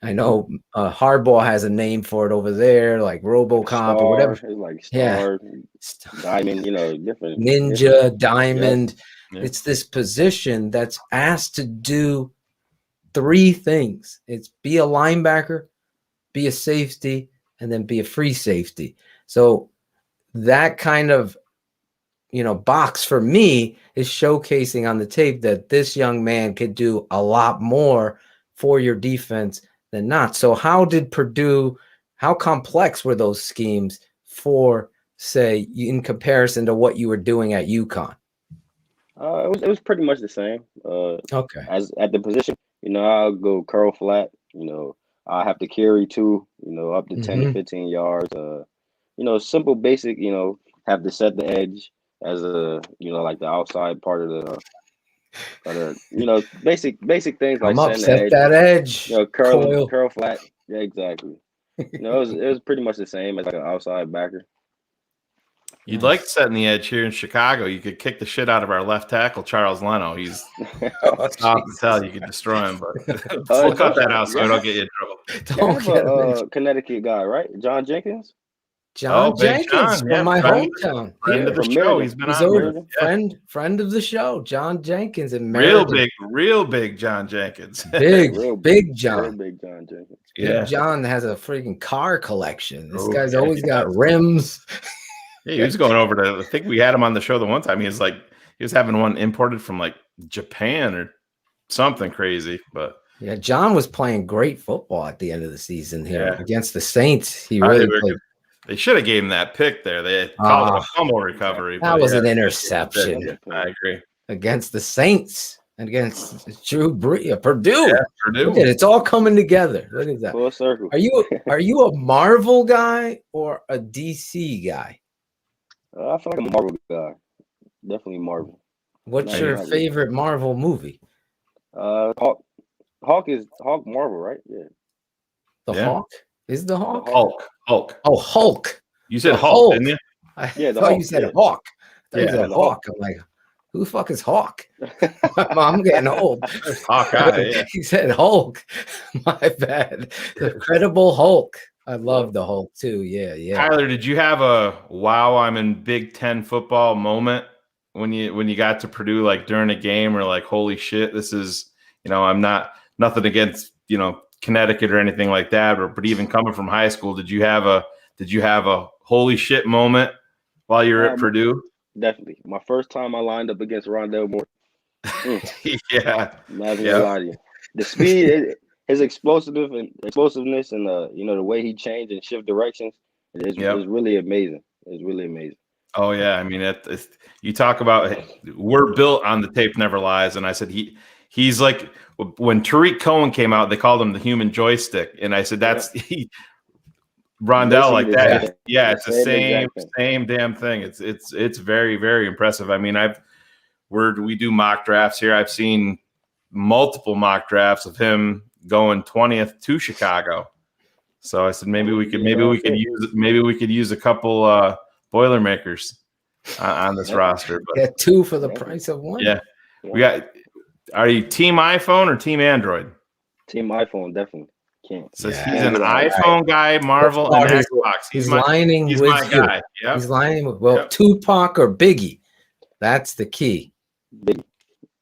I know Hardball has a name for it over there, like RoboCop or whatever. Like Star, Diamond, different. Ninja, Diamond. Yep. It's this position that's asked to do three things. It's be a linebacker, be a safety, and then be a free safety. So that kind of, box for me is showcasing on the tape that this young man could do a lot more for your defense than not. So how complex were those schemes for, say, in comparison to what you were doing at UConn? It was pretty much the same. Okay. As at the position, I'll go curl flat. I have to carry two. Up to 10 to 15 yards. Simple, basic. Have to set the edge as a like the outside part of the. Basic things like setting that edge. Curl flat. Yeah, exactly. It was pretty much the same as like an outside backer. You'd like to set in the edge here in Chicago. You could kick the shit out of our left tackle, Charles Leno. He's tough to tell. You could destroy him, but we'll cut that out so we don't get you in trouble. Don't get a Connecticut guy, right? John Jenkins. John Jenkins from my hometown. Friend of the show. He's been on. Friend of the show, John Jenkins. And real big John Jenkins. Big John. Real big John Jenkins. Yeah. John has a freaking car collection. This guy's always got rims. Yeah, he was going over to, I think we had him on the show the one time. He was having one imported from like Japan or something crazy. But yeah, John was playing great football at the end of the season here against the Saints. He really played. They should have gave him that pick there. They called it a fumble recovery. That was an interception. I agree. Against the Saints and against Drew Brees, Purdue. Yeah, Purdue. Look at it, it's all coming together. Look at that. Full circle. Are you a Marvel guy or a DC guy? I feel like I'm a Marvel guy. Definitely Marvel. What's your favorite Marvel movie? Hawk Marvel, right? Yeah. Hawk? Is the Hawk? Hulk. Oh, Hulk. You said Hulk, didn't you? I thought you said Hawk. I thought you said Hawk. I'm like, who the fuck is Hawk? I'm getting old. Hawkeye, yeah. He said Hulk. My bad. The Incredible Hulk. I love the Hulk too. Yeah. Tyler, did you have a wow, I'm in Big Ten football moment when you got to Purdue, like during a game, or like, holy shit, this is, I'm nothing against, Connecticut or anything like that, but even coming from high school, did you have a holy shit moment while you were at Purdue? Definitely. My first time I lined up against Rondell Moore. Yeah. I'm not gonna lie to you. The speed, his explosiveness and the way he changed and shift directions is really amazing. It's really amazing. Oh yeah, I mean, you talk about we're built on the tape never lies, and I said he's like, when Tariq Cohen came out, they called him the human joystick, and I said that's Rondell like that. Yeah, it's the same damn thing. It's very, very impressive. I mean, we do mock drafts here. I've seen multiple mock drafts of him going 20th to Chicago. So I said maybe we could use a couple Boilermakers on this roster. But get two for the price of one. Yeah, we got. Are you team iPhone or team Android? Team iPhone, definitely. Can't. So Yeah, he's an right. iPhone guy, Marvel, Oh, and he's- Xbox. He's lining he's with my you. guy. Yep. He's lining with Yep. Tupac or Biggie. That's the key. Biggie.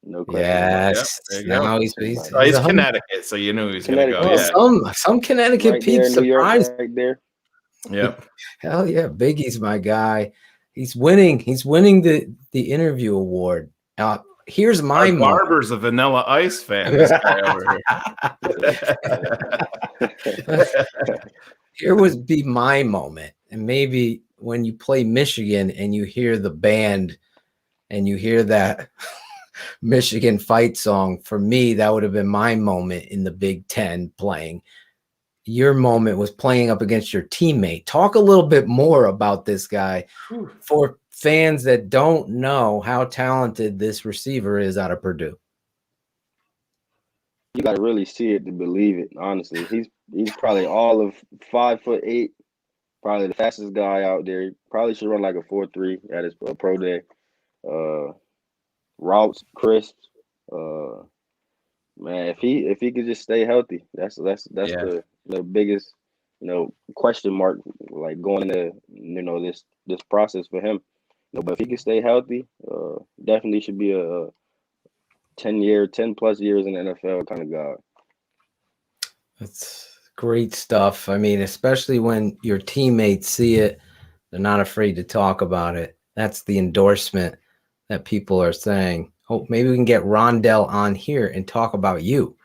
No question. Yes. There you Now go. he's He's 100. Connecticut, so you knew he was going to go. Connecticut. Yeah. Some Connecticut Right there peeps in New York, surprised. right there. Yep. Hell yeah, Biggie's my guy. He's winning. He's winning the interview award. Here's my moment. Barber's a Vanilla Ice fan. This guy over here. Here would be my moment, and maybe when you play Michigan and you hear the band and you hear that Michigan fight song, for me that would have been my moment in the Big Ten playing. Your moment was playing up against your teammate. Talk a little bit more about this guy for fans that don't know how talented this receiver is out of Purdue. You got to really see it to believe it. Honestly, he's probably all of 5'8", probably the fastest guy out there. Probably should run like a 4.3 at his pro day. Routes crisp. Man, if he could just stay healthy, that's the biggest question mark, like going into this process for him. But if he can stay healthy, definitely should be a 10 plus years in the NFL kind of guy. That's great stuff. I mean, especially when your teammates see it, they're not afraid to talk about it. That's the endorsement that people are saying. Oh, maybe we can get Rondell on here and talk about you.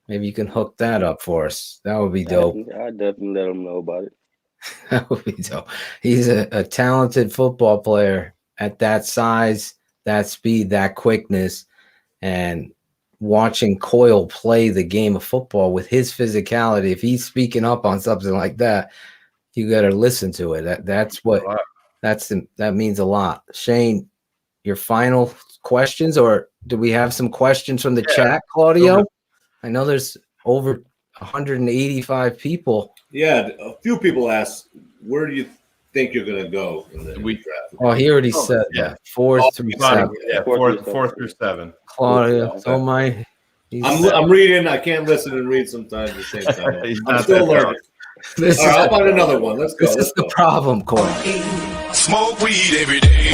Maybe you can hook that up for us. That would be dope. I definitely let him know about it. That would be dope. He's a talented football player at that size, that speed, that quickness, and watching Coyle play the game of football with his physicality. If he's speaking up on something like that, you got to listen to it. That means a lot. Shayne, your final questions, or do we have some questions from the chat, Claudio? I know there's over 185 people. Yeah, a few people asked, where do you think you're going to go in the draft? Oh, he already said that. 4 through 7. Yeah, 4 through 7. Claudio, oh my. I'm reading. I can't listen and read sometimes at the same time. I'm still learning. All right, I'll find another one. Let's go. This is the problem, Corey. Smoke weed every day.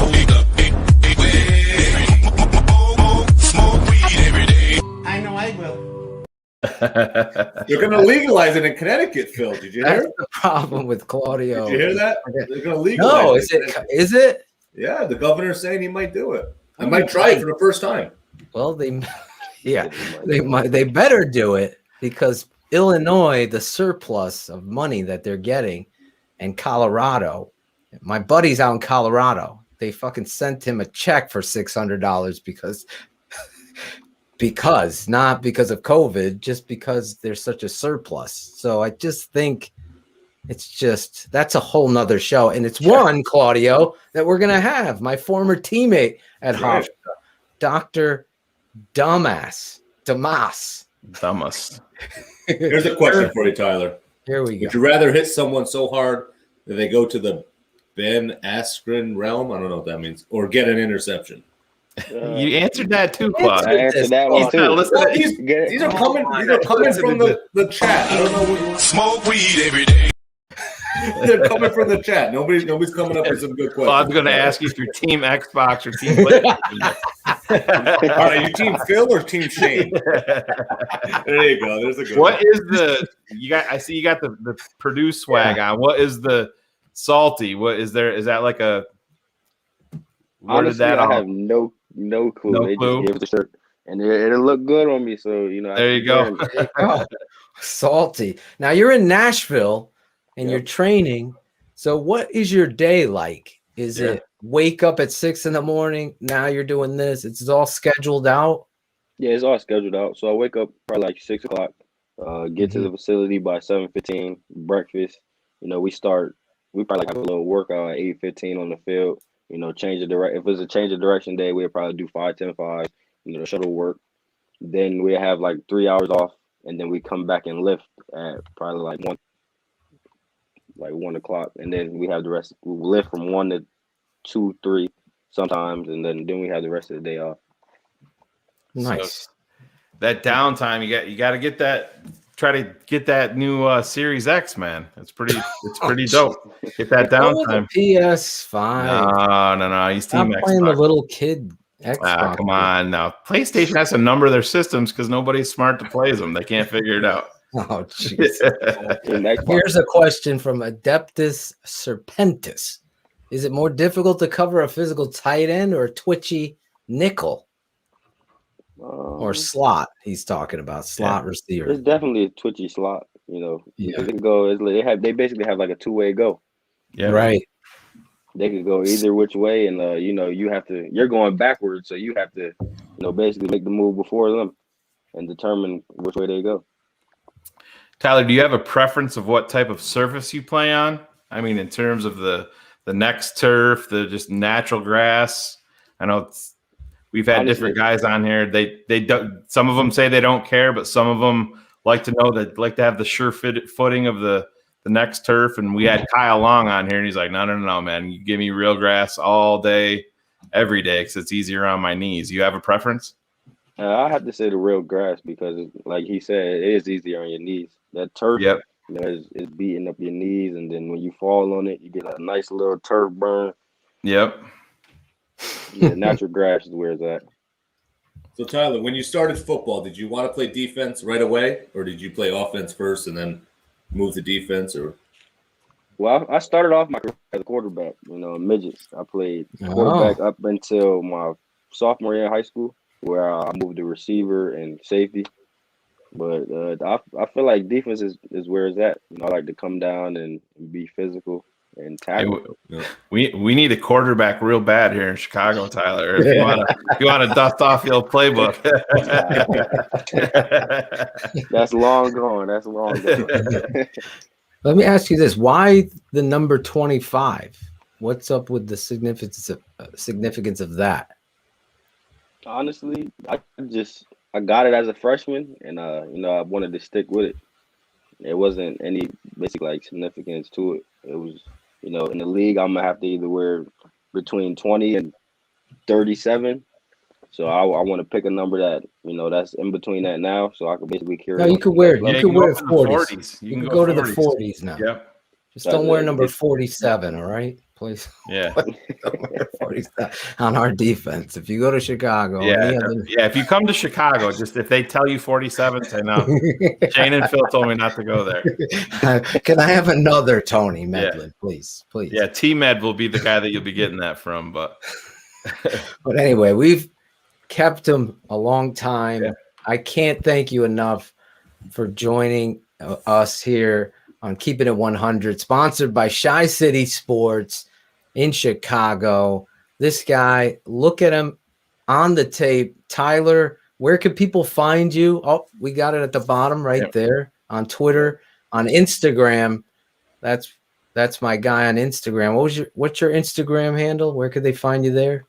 Smoke weed every day. I know I will. They're going to legalize it in Connecticut, Phil. Did you hear? That's the problem with Claudio. Did you hear that? They're going to legalize it. No, is it? Yeah, the governor's saying he might do it. I might try it for the first time. Well, they better do it, because Illinois, the surplus of money that they're getting, and Colorado, my buddy's out in Colorado. They fucking sent him a check for $600 because not because of COVID, just because there's such a surplus. So I just think that's a whole nother show. And it's one, Claudio, that we're going to have. My former teammate at Hofstra, Dr. Damas. Here's a question for you, Tyler. Here we go. Would you rather hit someone so hard that they go to the Ben Askren realm? I don't know what that means. Or get an interception? You answered that too, Claude. I answered that one too. These are coming from the chat. I don't know what Smoke weed every day. They're coming from the chat. Nobody's coming up with some good questions. Well, I'm going to ask you if you're Team Xbox or Team PlayStation. All right, you Team Phil or Team Shayne? There you go. There's a good What one. is the you got? I see you got the Purdue swag on. What is the salty? What is there? Is that like a? Where Honestly, did that? I have no clue. No They clue? just gave us the shirt, and it'll look good on me. So There you go. Salty. Now you're in Nashville and you're training. So what is your day like? Is it wake up at 6 a.m? Now you're doing this. It's all scheduled out. Yeah, it's all scheduled out. So I wake up probably like 6 o'clock. Get to the facility by 7:15. Breakfast. We probably have a little workout at 8:15 on the field. Change the direction. If it's a change of direction day, we'll probably do 5, 10, 5. The shuttle work. Then we have like 3 hours off, and then we come back and lift at probably like 1 o'clock, and then we have the rest. We lift from 1 to 2, 3 sometimes, and then we have the rest of the day off. Nice. So that downtime, you got to get that try to get that new Series X, man. It's pretty dope. Get that downtime. PS5. No. He's Stop Team playing Xbox. the little kid Xbox. Come on now. PlayStation has to number their systems because nobody's smart to play them. They can't figure it out. Oh, jeez. Here's a question from Adeptus Serpentis. Is it more difficult to cover a physical tight end or a twitchy nickel? Or slot, he's talking about slot receiver. It's definitely a twitchy slot, you know. Yeah. They can go. They basically have like a two-way go. Yeah, right. They could go either which way, and you know, you're going backwards, so you have to, you know, basically make the move before them and determine which way they go. Tyler, do you have a preference of what type of surface you play on? I mean, in terms of the next turf, the just natural grass. I know we've had different guys on here. They don't. Some of them say they don't care, but some of them like to know that like to have the sure footing of the next turf. And we had Kyle Long on here, and he's like, no, man, you give me real grass all day, every day, because it's easier on my knees. You have a preference? I have to say the real grass because, like he said, it is easier on your knees. That turf, you know, is beating up your knees, and then when you fall on it, you get a nice little turf burn. Yep. Yeah, natural grass is where it's at. So, Tyler, when you started football, did you want to play defense right away, or did you play offense first and then move to defense? Or well, I started off my career as a quarterback. You know, midgets. I played quarterback up until my sophomore year in high school, where I moved to receiver and safety. But I feel like defense is where it's at. You know, I like to come down and be physical and tackle. We need a quarterback real bad here in Chicago, Tyler. If you want to dust off your playbook. That's long gone. That's long gone. Let me ask you this: why the number 25? What's up with the significance of that? Honestly, I got it as a freshman, and you know, I wanted to stick with it. There wasn't any basic like significance to it. It was, you know, in the league, I'm gonna have to either wear between 20 and 37. So I want to pick a number that, you know, that's in between that now, so I could basically carry. No, you could wear 40s. You can go to the 40s now. Yep. Just don't wear number 47, all right? Please. Yeah. Don't wear 47 on our defense. If you go to Chicago, if you come to Chicago, just if they tell you 47, say no. Shayne and Phil told me not to go there. Can I have another Tony Medlin, please? Yeah, T-Med will be the guy that you'll be getting that from, but anyway, we've kept him a long time. Yeah. I can't thank you enough for joining us here on Keepin It 100, sponsored by Shy City Sports in Chicago. This guy, look at him on the tape. Tyler, where can people find you? Oh, we got it at the bottom right there on Twitter, on Instagram. That's my guy on Instagram. What's your Instagram handle? Where could they find you there?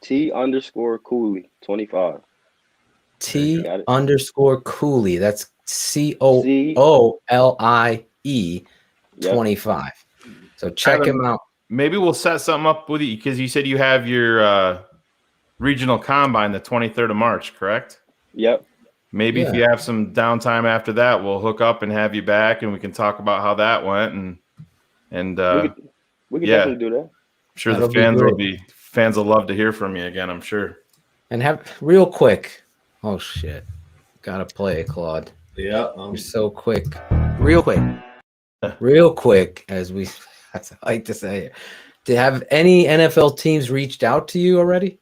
T_Cooley 25. T_Cooley. That's COOLIE 25. So check him out. Maybe we'll set something up with you because you said you have your regional combine the 23rd of March, correct? Yep. Maybe if you have some downtime after that, we'll hook up and have you back, and we can talk about how that went. And we can definitely do that. I'm sure That'll the fans will love to hear from you again, I'm sure. And have real quick. Oh shit. Gotta play it, Claude. Yeah. You're so quick. Real quick, as I like to say. Have any NFL teams reached out to you already?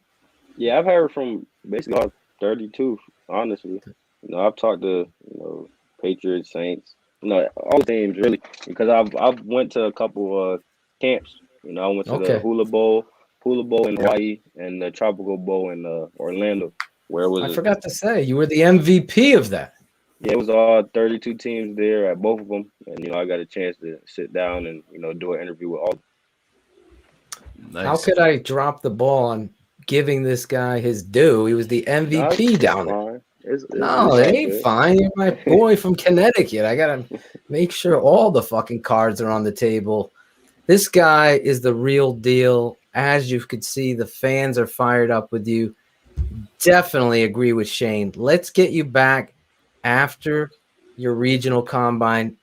Yeah, I've heard from basically all 32, honestly. You know, I've talked to, you know, Patriots, Saints, you know, all the teams really, because I've went to a couple camps. You know, I went to the Hula Bowl in Hawaii and the Tropical Bowl in Orlando, where it was. I forgot to say you were the MVP of that. Yeah, it was all 32 teams there at both of them, and you know, I got a chance to sit down and, you know, do an interview with all. Nice. How could I drop the ball on giving this guy his due? He was the MVP down there. No, it ain't fine. You're my boy from Connecticut. I gotta make sure all the fucking cards are on the table. This guy is the real deal. As you could see, the fans are fired up with you. Definitely agree with Shayne. Let's get you back after your regional combine.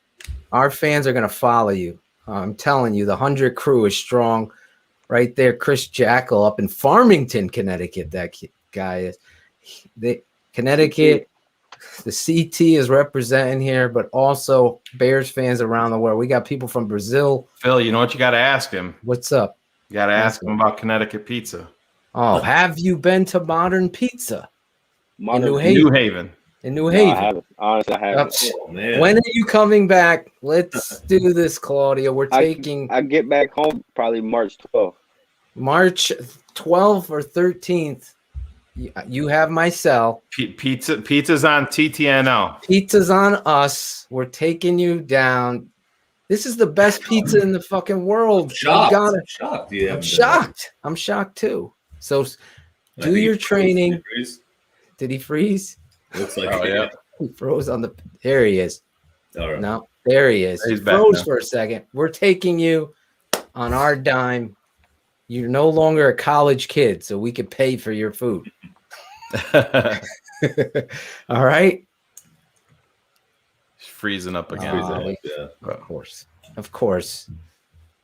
Our fans are going to follow you. I'm telling you, the 100 crew is strong right there. Chris Jackal up in Farmington, Connecticut. That guy is. Connecticut, the CT is representing here, but also Bears fans around the world. We got people from Brazil. Phil, you know what you got to ask him? What's up? You got to ask him about Connecticut pizza. Oh, have you been to Modern Pizza in New Haven? In New Haven. I haven't. Honestly, I haven't. Oh, man. When are you coming back? Let's do this, Claudia. We're taking. I get back home probably March 12th. March 12th or 13th. You have my cell. Pizza's on TTNL. Pizza's on us. We're taking you down. This is the best pizza in the fucking world. I'm shocked. I'm shocked. I'm shocked too. So do your training. Did he freeze? Looks like He froze on the. There he is. All right. No, there he is. He's He back froze now. for a second. We're taking you on our dime. You're no longer a college kid, so we could pay for your food. All right. He's freezing up again. Of course.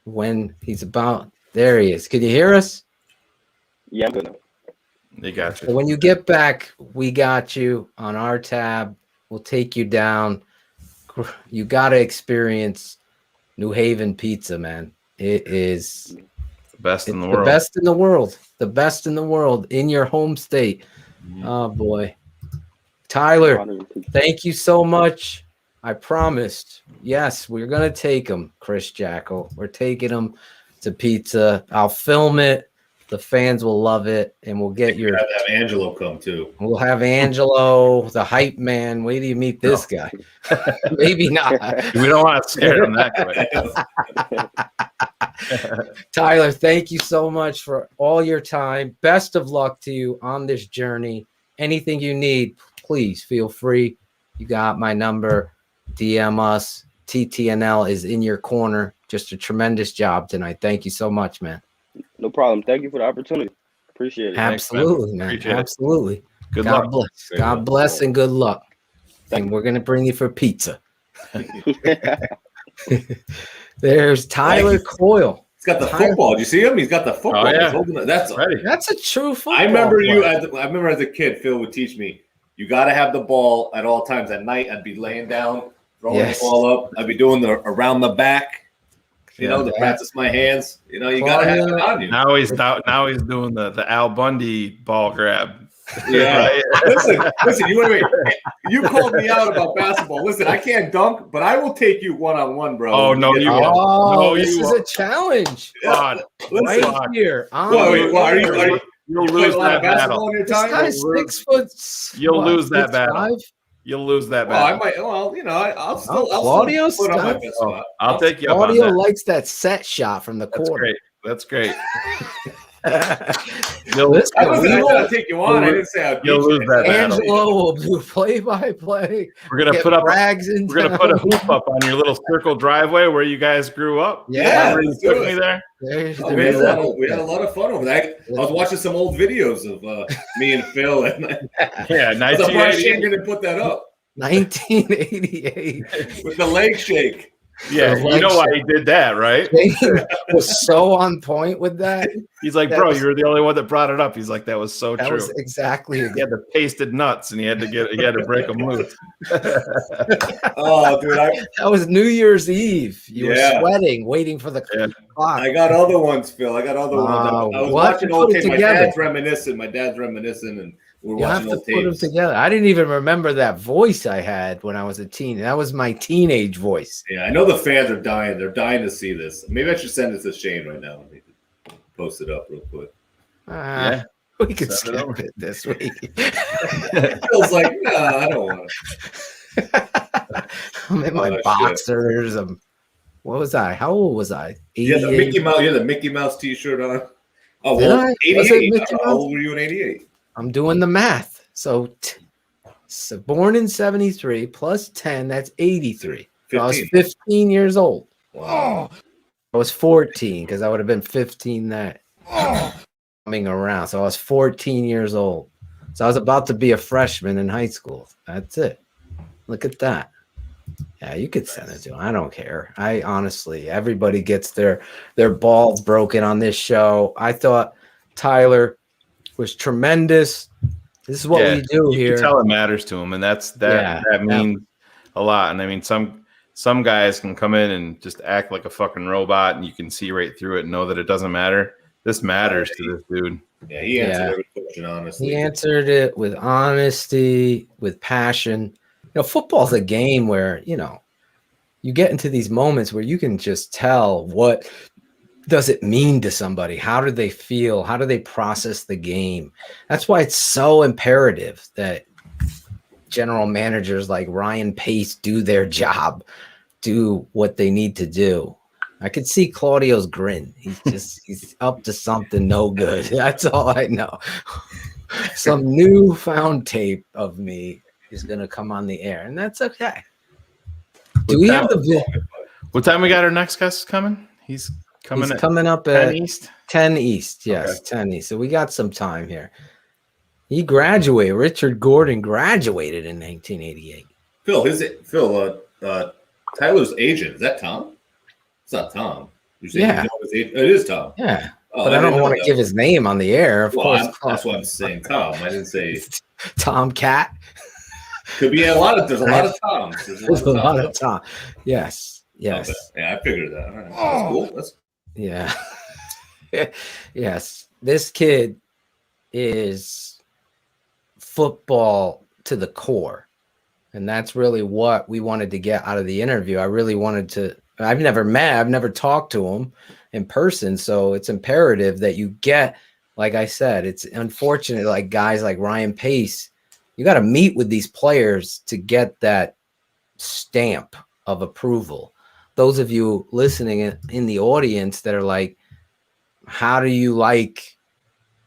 When he's about, there he is. Can you hear us? Yeah, I'm good now. They got you. So when you get back, we got you on our tab. We'll take you down. You got to experience New Haven pizza, man. It is the best in the world. world. The best in the world. The best in the world in your home state. Oh, boy. Tyler, thank you so much. I promised. Yes, we're going to take him, Chris Jackal. We're taking him to pizza. I'll film it. The fans will love it, and we'll get your. Have Angelo come too. We'll have Angelo, the hype man. Wait till you meet this guy. Maybe not. We don't want to scare him that quick. Tyler, thank you so much for all your time. Best of luck to you on this journey. Anything you need, please feel free. You got my number. DM us. TTNL is in your corner. Just a tremendous job tonight. Thank you so much, man. No problem. Thank you for the opportunity. Appreciate it. Absolutely, man. Appreciate it. Absolutely. Good God luck. bless. God bless and good luck. And we're gonna bring you for pizza. There's Tyler Coyle. He's got the football. Do you see him? He's got the football. Oh, yeah. He's holding it. That's a true football. I remember player. I remember as a kid, Phil would teach me. You got to have the ball at all times. At night, I'd be laying down, throwing the ball up. I'd be doing the around the back. You know, to practice my hands. You know, you got to have it on you. Now he's doing the Al Bundy ball grab. Yeah. Right? Listen. You called me out about basketball. Listen, I can't dunk, but I will take you one-on-one, bro. Oh no, you won't. Oh, No, this you is won't. a challenge. God, Right God. here. You'll lose that battle. This guy's 6 foot. You'll what, lose that 6'5"? battle. You'll lose that Well, I battle. might. Well, you know, I'll still. Claudio's put on my got- best spot. I'll take you up on Claudio that. likes that set shot from the That's quarter. great. That's great. Listen, I wasn't we going will- to take you on. I didn't say I'd beat You'll lose you. that battle. Angelo will do play-by-play. We're gonna Get put up. Brags in We're gonna town. put a hoop up on your little circle driveway where you guys grew up. Yeah, Remember you let's do took it. me there. Oh, we had a lot of fun over there. I was watching some old videos of me and Phil, and Yeah, I'm surprised Shayne 1988. didn't put that up 1988. with the leg shake. Yeah, you know why he did that, right? Shayne was so on point with that. He's like, That bro, was- you were the only one that brought it up. He's like, that was so That true. was exactly. He had the pasted nuts, and he had to break them loose. Oh, dude, That was New Year's Eve. You Yeah. were sweating, waiting for the clock. I got other ones, Phil. I got other ones. I was what? watching Put old it tapes. My together. dad's reminiscing. and we're You have watching to old put them tapes. together. I didn't even remember that voice I had when I was a teen. That was my teenage voice. Yeah, I know the fans are dying. They're dying to see this. Maybe I should send it to Shayne right now. Maybe post it up real quick. Yeah. We could Send it skip over. it this week. Phil's like, nah, I don't want to. I'm in my Oh, shit. boxers. What was I? How old was I? You had the 88? Mickey Mouse T-shirt on. Oh, Did well, I? Was it 88. Mickey How Mouse? old were you in 88? I'm doing the math. So born in 73 plus 10, that's 83. So I was 15 years old. Wow. I was 14 because I would have been 15 that coming around. So I was 14 years old. So I was about to be a freshman in high school. That's it. Look at that. Yeah, you could send it to him. I don't care. I honestly, everybody gets their balls broken on this show. I thought Tyler was tremendous. This is what we do you here. can tell it matters to him, and that means a lot. And I mean, some guys can come in and just act like a fucking robot, and you can see right through it and know that it doesn't matter. This matters to this dude. Yeah, he answered every question honestly. He answered it with honesty, with passion. You know, football's a game where, you know, you get into these moments where you can just tell what does it mean to somebody? How do they feel? How do they process the game? That's why it's so imperative that general managers like Ryan Pace do their job, do what they need to do. I could see Claudio's grin. He's up to something no good. That's all I know. Some newfound tape of me is going to come on the air, and that's okay. Do we have what time we got our next guest coming? He's coming up at 10 East. 10 East, yes, okay. 10 East. So we got some time here. He graduated. Richard Gordon graduated in 1988. Tyler's agent, is that Tom? It's not Tom. You're saying yeah, it is Tom. Yeah, but I don't want to give his name on the air. Of course, that's why I'm saying Tom. I didn't say Tom Cat. Could be there's a lot of Toms. There's a lot of Tom. Yes. Okay. Yeah, I figured that. All right. That's cool. Yeah. Yes. This kid is football to the core. And that's really what we wanted to get out of the interview. I've never talked to him in person. So it's imperative that you get, like I said, it's unfortunate, like guys like Ryan Pace, you got to meet with these players to get that stamp of approval. Those of you listening in the audience that are like, how do you like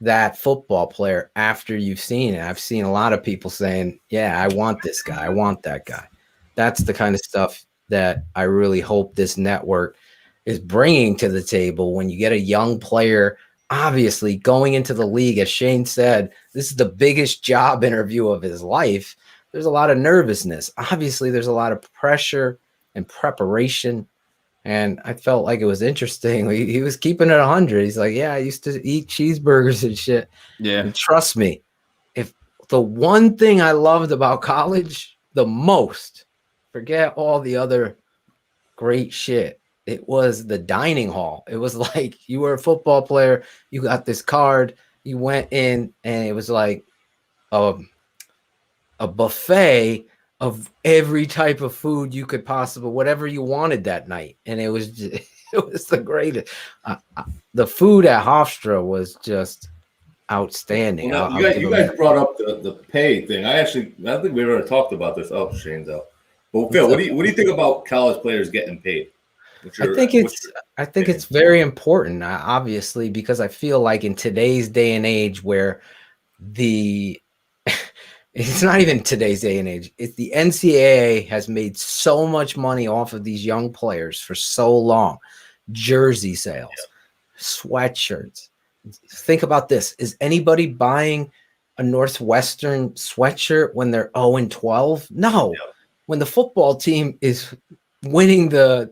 that football player after you've seen it? I've seen a lot of people saying, yeah, I want this guy. I want that guy. That's the kind of stuff that I really hope this network is bringing to the table when you get a young player, obviously going into the league. As Shayne said, this is the biggest job interview of his life. There's a lot of nervousness. Obviously, there's a lot of pressure and preparation. And I felt like it was interesting. He was keeping it 100. He's like, yeah, I used to eat cheeseburgers and shit. Yeah. And trust me, if the one thing I loved about college the most, forget all the other great shit, it was the dining hall. It was like you were a football player, you got this card, you went in, and it was like a buffet of every type of food you could possibly, whatever you wanted that night. And it was the greatest. The food at Hofstra was just outstanding. Well, you guys brought up the pay thing. I think we ever talked about this. Oh, Shayne's out. Well, Phil, what do you think about college players getting paid? I think it's very important, obviously, because I feel like in today's day and age where it's not even today's day and age. It's the NCAA has made so much money off of these young players for so long. Jersey sales, sweatshirts. Think about this. Is anybody buying a Northwestern sweatshirt when they're 0-12? No. When the football team is winning the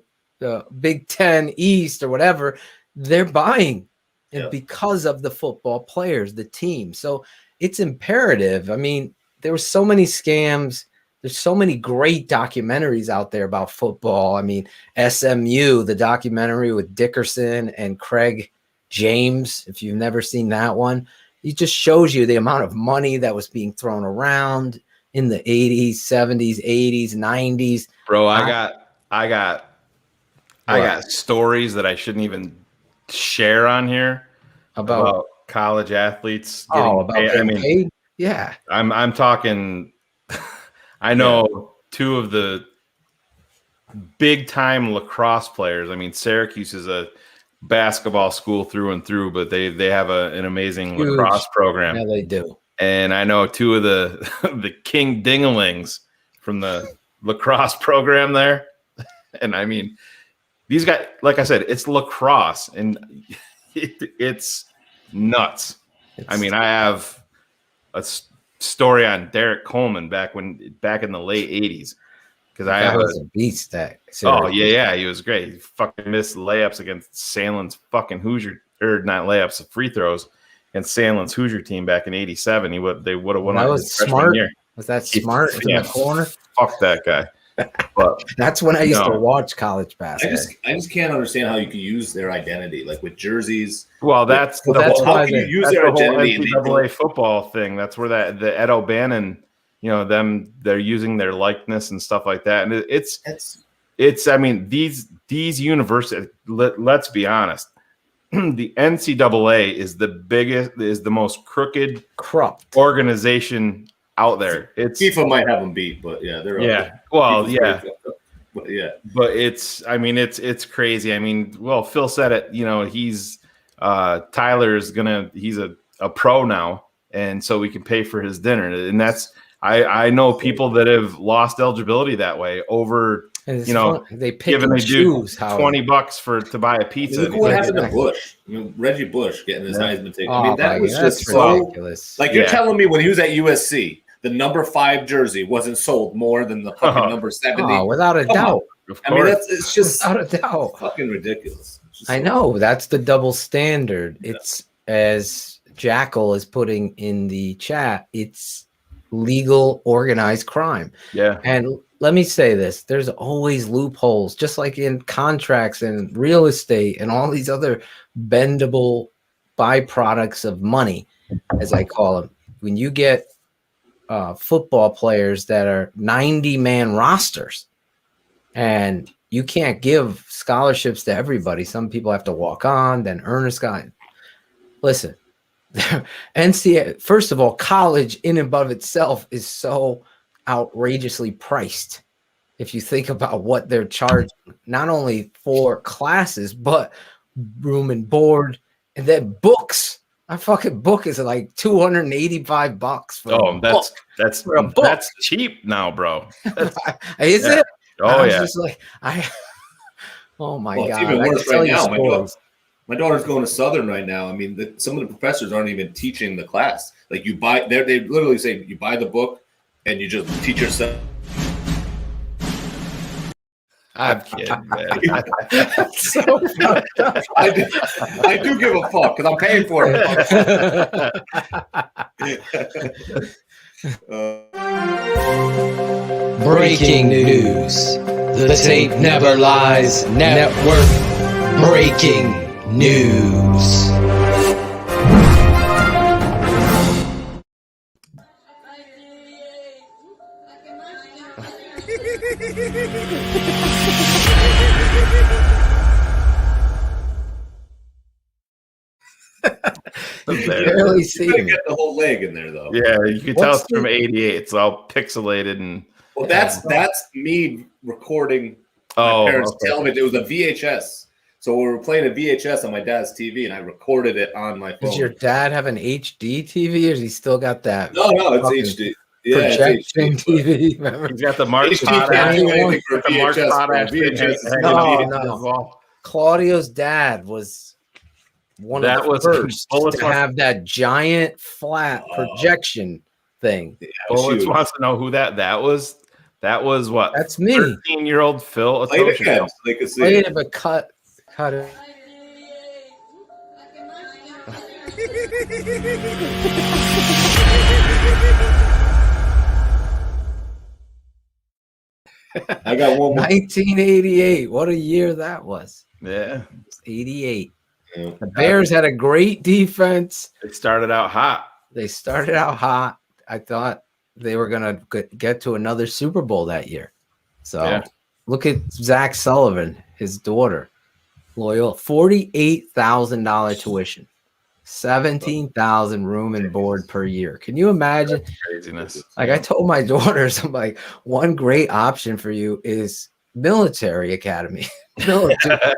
Big Ten East or whatever, they're buying. And because of the football players, the team. So it's imperative. I mean, there were so many scams. There's so many great documentaries out there about football. I mean, SMU, the documentary with Dickerson and Craig James, if you've never seen that one, it just shows you the amount of money that was being thrown around in the 80s, 70s, 80s, 90s. Bro, I got stories that I shouldn't even share on here about college athletes getting paid. Yeah. I'm talking I know two of the big time lacrosse players. I mean, Syracuse is a basketball school through and through, but they have an amazing lacrosse program. Yeah, they do. And I know two of the King Dinglings from the lacrosse program there. And I mean, these guys, like I said, it's lacrosse and it's nuts. I mean, I have a story on Derek Coleman back in the late 80s. because I That have was a beast. That Oh yeah, he was great. He fucking missed layups against Salen's fucking Hoosier, or not layups, free throws against Salen's Hoosier team back in '87. They would have won. That on was his freshman smart. year. Was that smart in Yeah, the corner? Fuck that guy. But That's when I used to watch college basketball. I just can't understand how you can use their identity, like with jerseys. Well, that's how can you use their identity in NCAA football thing. That's where the Ed O'Bannon, they're using their likeness and stuff like that, and it's. I mean, these universities. Let's be honest. The NCAA is the most corrupt organization out there. FIFA might have them beat, but yeah, they're but it's crazy. I mean, well, Phil said it. He's he's a pro now, and so we can pay for his dinner, and that's I know people that have lost eligibility that way over. They pick giving and a dude choose $20 to buy a pizza. Look what happened to Bush. Reggie Bush getting his Heisman taken. I mean, that was that's just so ridiculous. Like you're telling me when he was at USC, the number 5 jersey wasn't sold more than the fucking number 70. Oh, without a doubt. I mean, it's just without a doubt. Fucking ridiculous. I know that's the double standard. It's as Jackal is putting in the chat. It's legal organized crime. Yeah. And let me say this, there's always loopholes, just like in contracts and real estate and all these other bendable byproducts of money, as I call them. When you get football players that are 90-man rosters and you can't give scholarships to everybody. Some people have to walk on, then earn a scholarship. Listen, NCAA, first of all, college in and of itself is so outrageously priced. If you think about what they're charging, not only for classes, but room and board, and then books. A fucking book is like $285 for that's for a book. That's cheap now, bro. Is it? Oh I'm yeah. just like oh my It's god! even I worse can tell right you now. stories. My daughter's going to Southern right now. I mean, some of the professors aren't even teaching the class. Like you buy, they literally say you buy the book and you just teach yourself. I'm kidding, man. So fucked up. I do give a fuck because I'm paying for it. Breaking news. The Tape Never Lies Network. Breaking news. Barely see You gotta me. get the whole leg in there though. Yeah, you can tell it's from '88. It's all pixelated and. Well, that's me recording. My parents television. It was a VHS. So we were playing a VHS on my dad's TV, and I recorded it on my phone. Does your dad have an HD TV, or has he still got that? No, it's HD. Yeah, projection it's TV. Remember? He's got the Mark HD Potash. can't do anything for The Mark VHS, Potash bro. VHS is No. Claudio's dad was one of the first to have that giant flat projection thing. Bullets wants to know who that was. That was what? That's me. 13-year-old Phil. Play it again so they can see Play it. it, but cut it. I got one more. 1988. What a year that was. Yeah. 88. Yeah. The Bears had a great defense. They started out hot. I thought they were going to get to another Super Bowl that year. So look at Zach Sullivan, his daughter. Loyal, $48,000 tuition. 17,000 room and board per year. Can you imagine? That's craziness. Like I told my daughters, I'm like, one great option for you is military academy,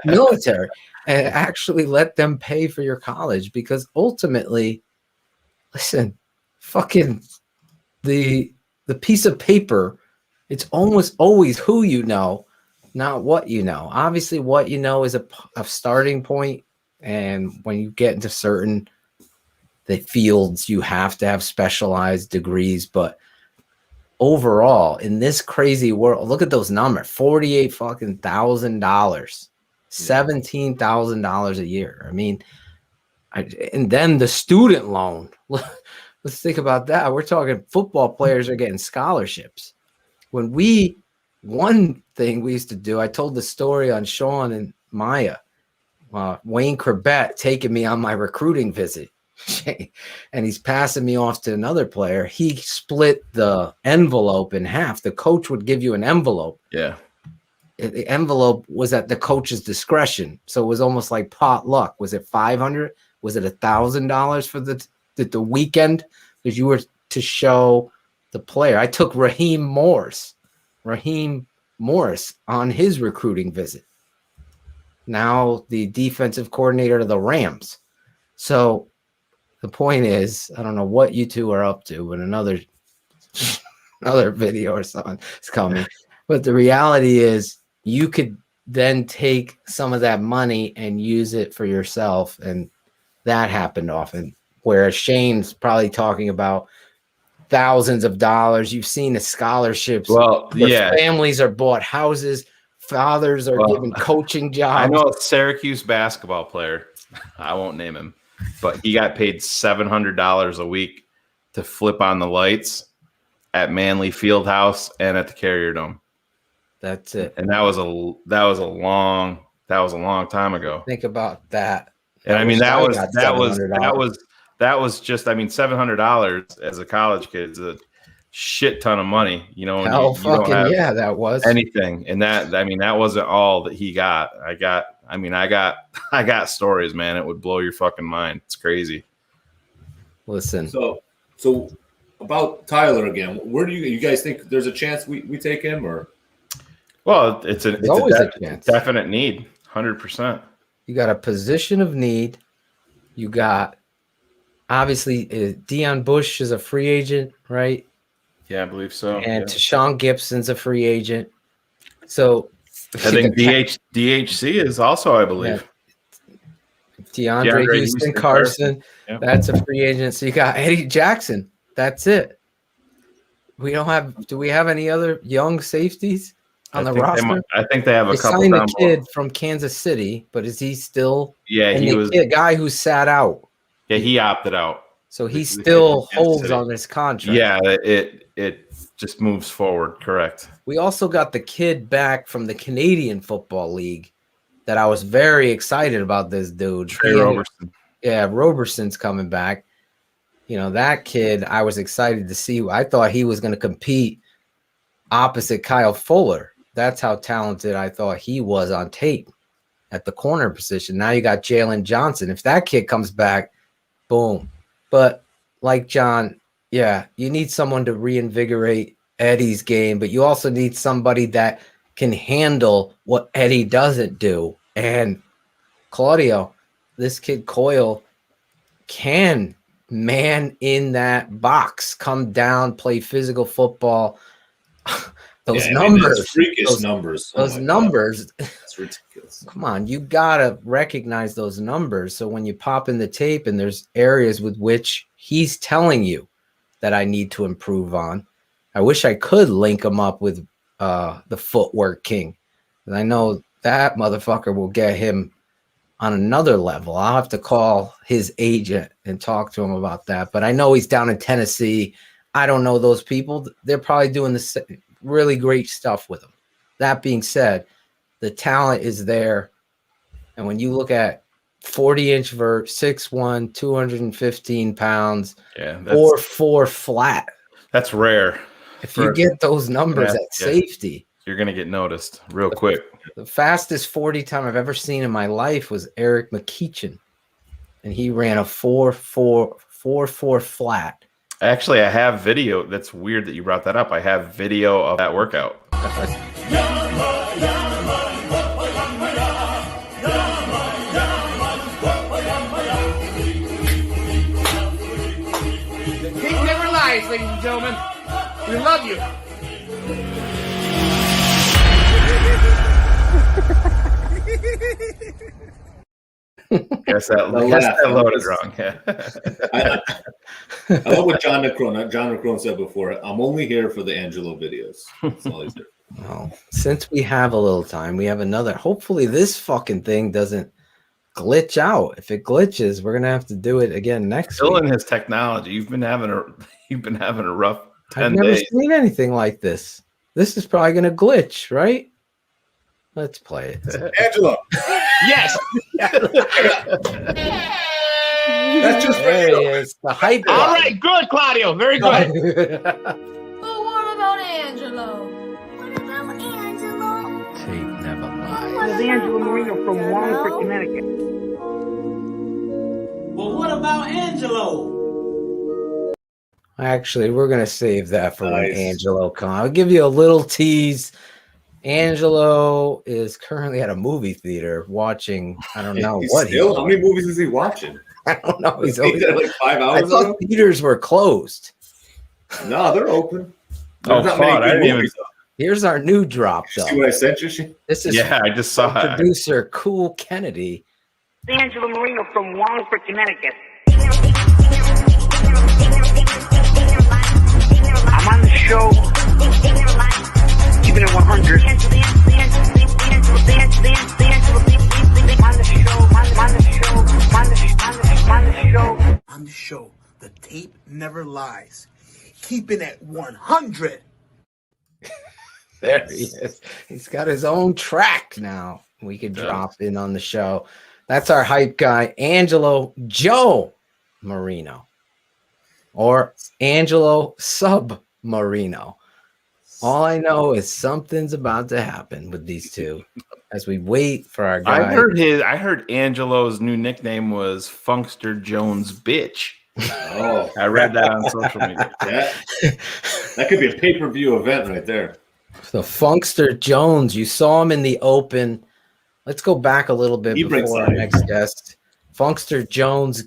military, and actually let them pay for your college because ultimately, listen, fucking the piece of paper, it's almost always who you know, not what you know. Obviously, what you know is a starting point. And when you get into the fields, you have to have specialized degrees. But overall in this crazy world, look at those numbers: $48,000, $17,000 a year. I mean, and then the student loan. Let's think about that. We're talking football players are getting scholarships. One thing we used to do, I told the story on Sean and Maya, Wayne Corbett taking me on my recruiting visit. And he's passing me off to another player. He split the envelope in half. The coach would give you an envelope. Yeah. The envelope was at the coach's discretion. So it was almost like potluck. Was it $500? Was it $1,000 for the weekend? Because you were to show the player. I took Raheem Morris on his recruiting visit. Now the defensive coordinator of the Rams. So the point is, I don't know what you two are up to, but another video or something is coming. But the reality is you could then take some of that money and use it for yourself. And that happened often. Whereas Shayne's probably talking about thousands of dollars. You've seen the scholarships. Well, yeah. Families are bought houses. Fathers are given coaching jobs. I know a Syracuse basketball player. I won't name him, but he got paid $700 a week to flip on the lights at Manley Fieldhouse and at the Carrier Dome. That's it. And that was a long time ago. Think about that. And I mean that was just, I mean, $700 as a college kid is a shit ton of money, you know. Hell, fucking yeah, that was anything. And that, I mean, that wasn't all that he got. I got stories, man. It would blow your fucking mind. It's crazy. Listen. So about Tyler again, where do you guys think there's a chance we take him, or? Well, it's always a chance. Definite need, 100%. You got a position of need. You got obviously Deion Bush is a free agent, right? Yeah, I believe so. And Tashawn Gibson's a free agent. So I think DHC is also, I believe. Yeah. DeAndre Houston Carson. Yep. That's a free agent. So you got Eddie Jackson. That's it. Do we have any other young safeties on the roster? I think they have a couple. Signed a kid from Kansas City, but is he still? Yeah, he was a guy who sat out. Yeah, he opted out. So he still holds on his contract. Yeah, it just moves forward. Correct. We also got the kid back from the Canadian Football League that I was very excited about. This dude, Trey Roberson. Yeah, Roberson's coming back. You know, that kid, I was excited to see. I thought he was going to compete opposite Kyle Fuller. That's how talented I thought he was on tape at the corner position. Now you got Jalen Johnson. If that kid comes back, boom. But like John, yeah, you need someone to reinvigorate Eddie's game, but you also need somebody that can handle what Eddie doesn't do. And Claudio, this kid Coyle can man in that box, come down, play physical football. Those numbers, freakish numbers. Those numbers. That's ridiculous. Come on, you gotta recognize those numbers. So when you pop in the tape and there's areas with which he's telling you that I need to improve on, I wish I could link him up with the footwork king. And I know that motherfucker will get him on another level. I'll have to call his agent and talk to him about that. But I know he's down in Tennessee. I don't know those people. They're probably doing the really great stuff with him. That being said, the talent is there. And when you look at 40-inch vert, 6'1", 215 pounds, 4'4" flat. That's rare. If you get those numbers at safety, you're going to get noticed real quick. The fastest 40 time I've ever seen in my life was Eric McKeechin, and he ran a 4'4" flat. Actually, I have video. That's weird that you brought that up. I have video of that workout. The king never lies, ladies and gentlemen. We love you. Guess that loaded wrong. Yeah. I love what John McCrone said before. I'm only here for the Angelo videos. That's all he's here. Well, since we have a little time, we have another. Hopefully, this fucking thing doesn't glitch out. If it glitches, we're gonna have to do it again next Still week. in his technology. You've been having a rough 10 I've never days. seen anything like this. This is probably gonna glitch, right? Let's play it. Angelo. Yes. That's just there he is. The hype. All right, good, Claudio. Very good. But what about Angelo? What about Angelo? Tape never lies. This is Angelo Marino from Wallingford, Connecticut. Well, what about Angelo? Actually, we're gonna save that for when Nice. Angelo comes. I'll give you a little tease. Angelo is currently at a movie theater watching. I don't know He's what still, he's how many movies is he watching? I don't know. He's He did like 5 I hours thought ago? theaters were closed. No, they're open. Oh, There's not Claude, I many didn't good even. movies. Here's our new drop, Did you though. see what I sent you? Shane? This is Yeah, I just saw it. producer Cool Kennedy. This is Angelo Marino from Wallingford, Connecticut. I'm on the show, keeping it 100. On the show, the tape never lies. Keeping it 100. There he is. He's got his own track now. We could drop in on the show. That's our hype guy, Angelo Joe Marino, or Angelo Submarino. All I know is something's about to happen with these two as we wait for our guy. I heard Angelo's new nickname was Funkster Jones Bitch. Oh, I read that on social media. That could be a pay-per-view event right there. So Funkster Jones, you saw him in the open. Let's go back a little bit before our next guest. Funkster Jones,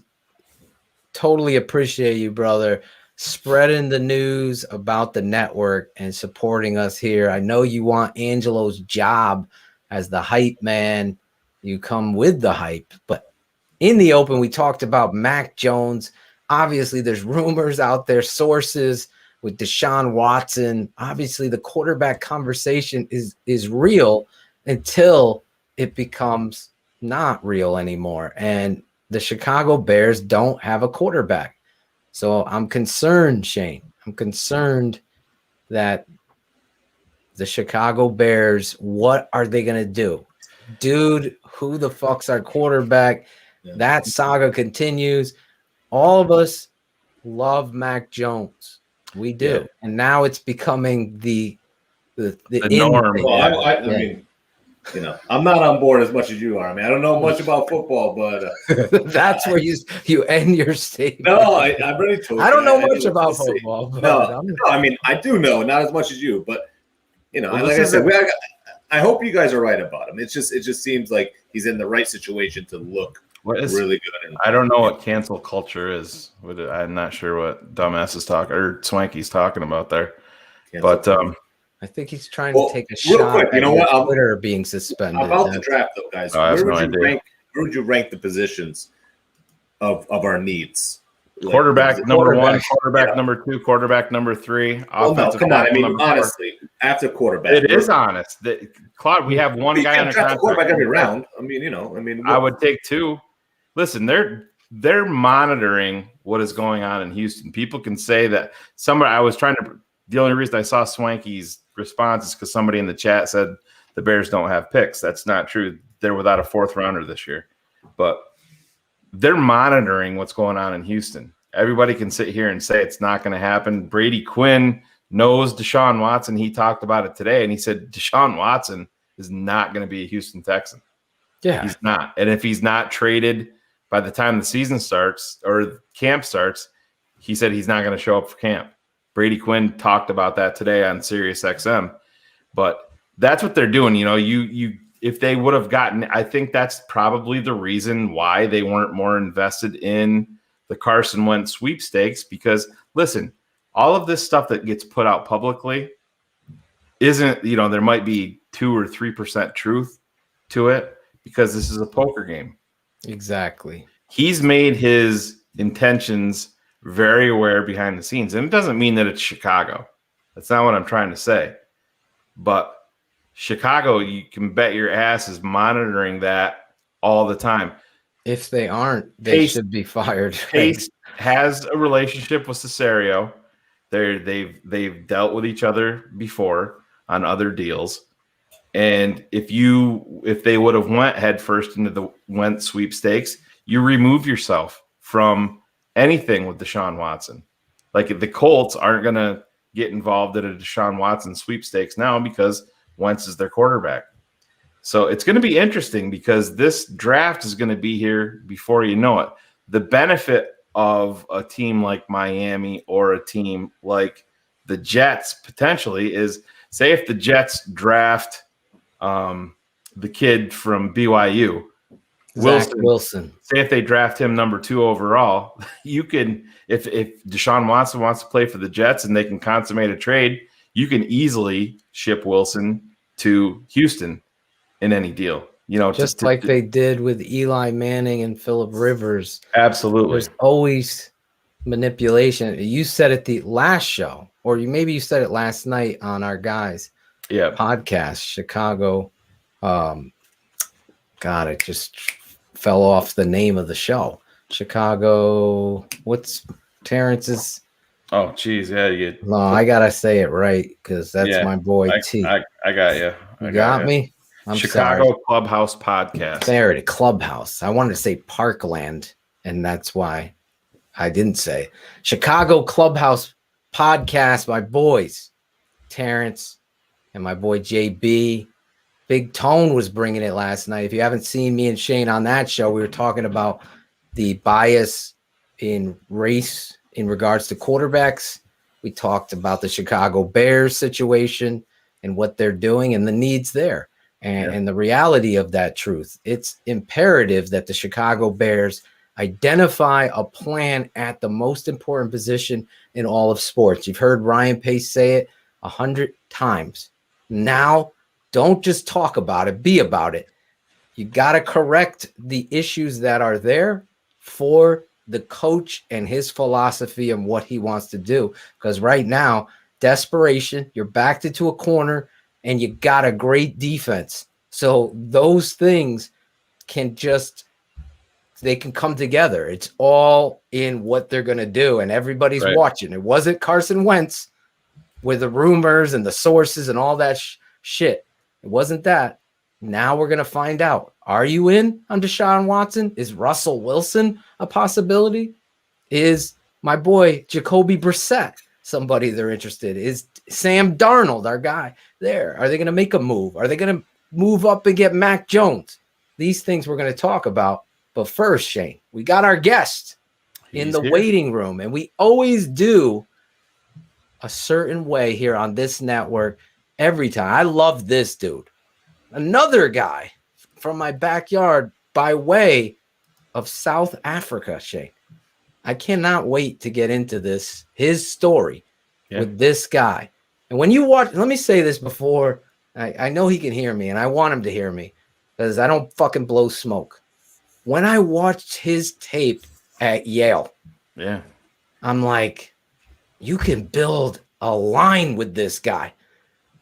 totally appreciate you, brother, spreading the news about the network and supporting us here. I know you want Angelo's job as the hype man. You come with the hype. But in the open, we talked about Mac Jones. Obviously, there's rumors out there, sources with Deshaun Watson. Obviously, the quarterback conversation is real until it becomes not real anymore. And the Chicago Bears don't have a quarterback. So I'm concerned, Shayne. I'm concerned that the Chicago Bears, what are they going to do? Dude, who the fuck's our quarterback? Yeah. That saga continues. All of us love Mac Jones. We do. Yeah. And now it's becoming the norm. Well, I mean, you know, I'm not on board as much as you are. I mean, I don't know much about football, but that's where you end your statement. No, I'm ready to. I don't know much about football. But no, I mean, I do know, not as much as you, but you know, like I said, I hope you guys are right about him. It just seems like he's in the right situation to look really good. I don't know what cancel culture is. I'm not sure what dumbass is talking or Swanky's talking about there, but I think he's trying to take a shot quick, you know what? Twitter being suspended. About the draft, though, guys. Where would you rank the positions of our needs? Quarterback number 1, quarterback number 2, quarterback number 3. Well, no, come on. I mean, honestly, after quarterback, it is honest. Claude, we have one guy on a contract. Quarterback every round. I mean, I would take 2. Listen, they're monitoring what is going on in Houston. People can say that somebody. The only reason I saw Swanky's response is because somebody in the chat said the Bears don't have picks. That's not true. They're without a 4th rounder this year, but they're monitoring what's going on in Houston. Everybody can sit here and say it's not going to happen. Brady Quinn knows Deshaun Watson. He talked about it today, and he said Deshaun Watson is not going to be a Houston Texan. Yeah, he's not. And if he's not traded by the time the season starts or camp starts, he said he's not going to show up for camp. Brady Quinn talked about that today on Sirius XM, but that's what they're doing. You know, if they would have gotten, I think that's probably the reason why they weren't more invested in the Carson Wentz sweepstakes, because listen, all of this stuff that gets put out publicly isn't, there might be 2 or 3% truth to it because this is a poker game. Exactly. He's made his intentions very aware behind the scenes. And it doesn't mean that it's Chicago. That's not what I'm trying to say. But Chicago, you can bet your ass, is monitoring that all the time. If they aren't, they should be fired. Pace has a relationship with Cesario. They've dealt with each other before on other deals. And if they would have went headfirst into the Wentz sweepstakes, you remove yourself from anything with Deshaun Watson. Like, the Colts aren't going to get involved in a Deshaun Watson sweepstakes now because Wentz is their quarterback. So it's going to be interesting because this draft is going to be here before you know it. The benefit of a team like Miami or a team like the Jets potentially is, say if the Jets draft the kid from BYU, Wilson. Say if they draft him number 2 overall, you can, if Deshaun Watson wants to play for the Jets and they can consummate a trade, you can easily ship Wilson to Houston in any deal. You know, just like they did with Eli Manning and Phillip Rivers. Absolutely. There's always manipulation. You said it the last show, or maybe you said it last night on our guys' podcast, Chicago. God, it just fell off the name of the show. Chicago. What's Terrence's? Oh, geez, yeah. No, I gotta say it right because that's my boy T. I got you. You got me. I'm Chicago sorry. Clubhouse Podcast. There it is, Clubhouse. I wanted to say Parkland, and that's why I didn't say Chicago Clubhouse Podcast. My boys, Terrence and my boy JB. Big Tone was bringing it last night. If you haven't seen me and Shayne on that show, we were talking about the bias in race in regards to quarterbacks. We talked about the Chicago Bears situation and what they're doing and the needs there. And the reality of that truth. It's imperative that the Chicago Bears identify a plan at the most important position in all of sports. You've heard Ryan Pace say it 100 times. Now, don't just talk about it, be about it. You got to correct the issues that are there for the coach and his philosophy and what he wants to do. Because right now, desperation, you're backed into a corner, and you got a great defense. So those things they can come together. It's all in what they're going to do, and everybody's watching. It wasn't Carson Wentz with the rumors and the sources and all that shit. It wasn't that. Now we're going to find out. Are you in on Deshaun Watson? Is Russell Wilson a possibility? Is my boy Jacoby Brissett somebody they're interested in? Is Sam Darnold, our guy, there? Are they going to make a move? Are they going to move up and get Mac Jones? These things we're going to talk about. But first, Shayne, we got our guest in the waiting room, and we always do a certain way here on this network every time. I love this dude. Another guy from my backyard by way of South Africa, Shayne. I cannot wait to get into his story with this guy. And when you watch, let me say this before, I know he can hear me, and I want him to hear me because I don't fucking blow smoke. When I watched his tape at Yale, I'm like, you can build a line with this guy.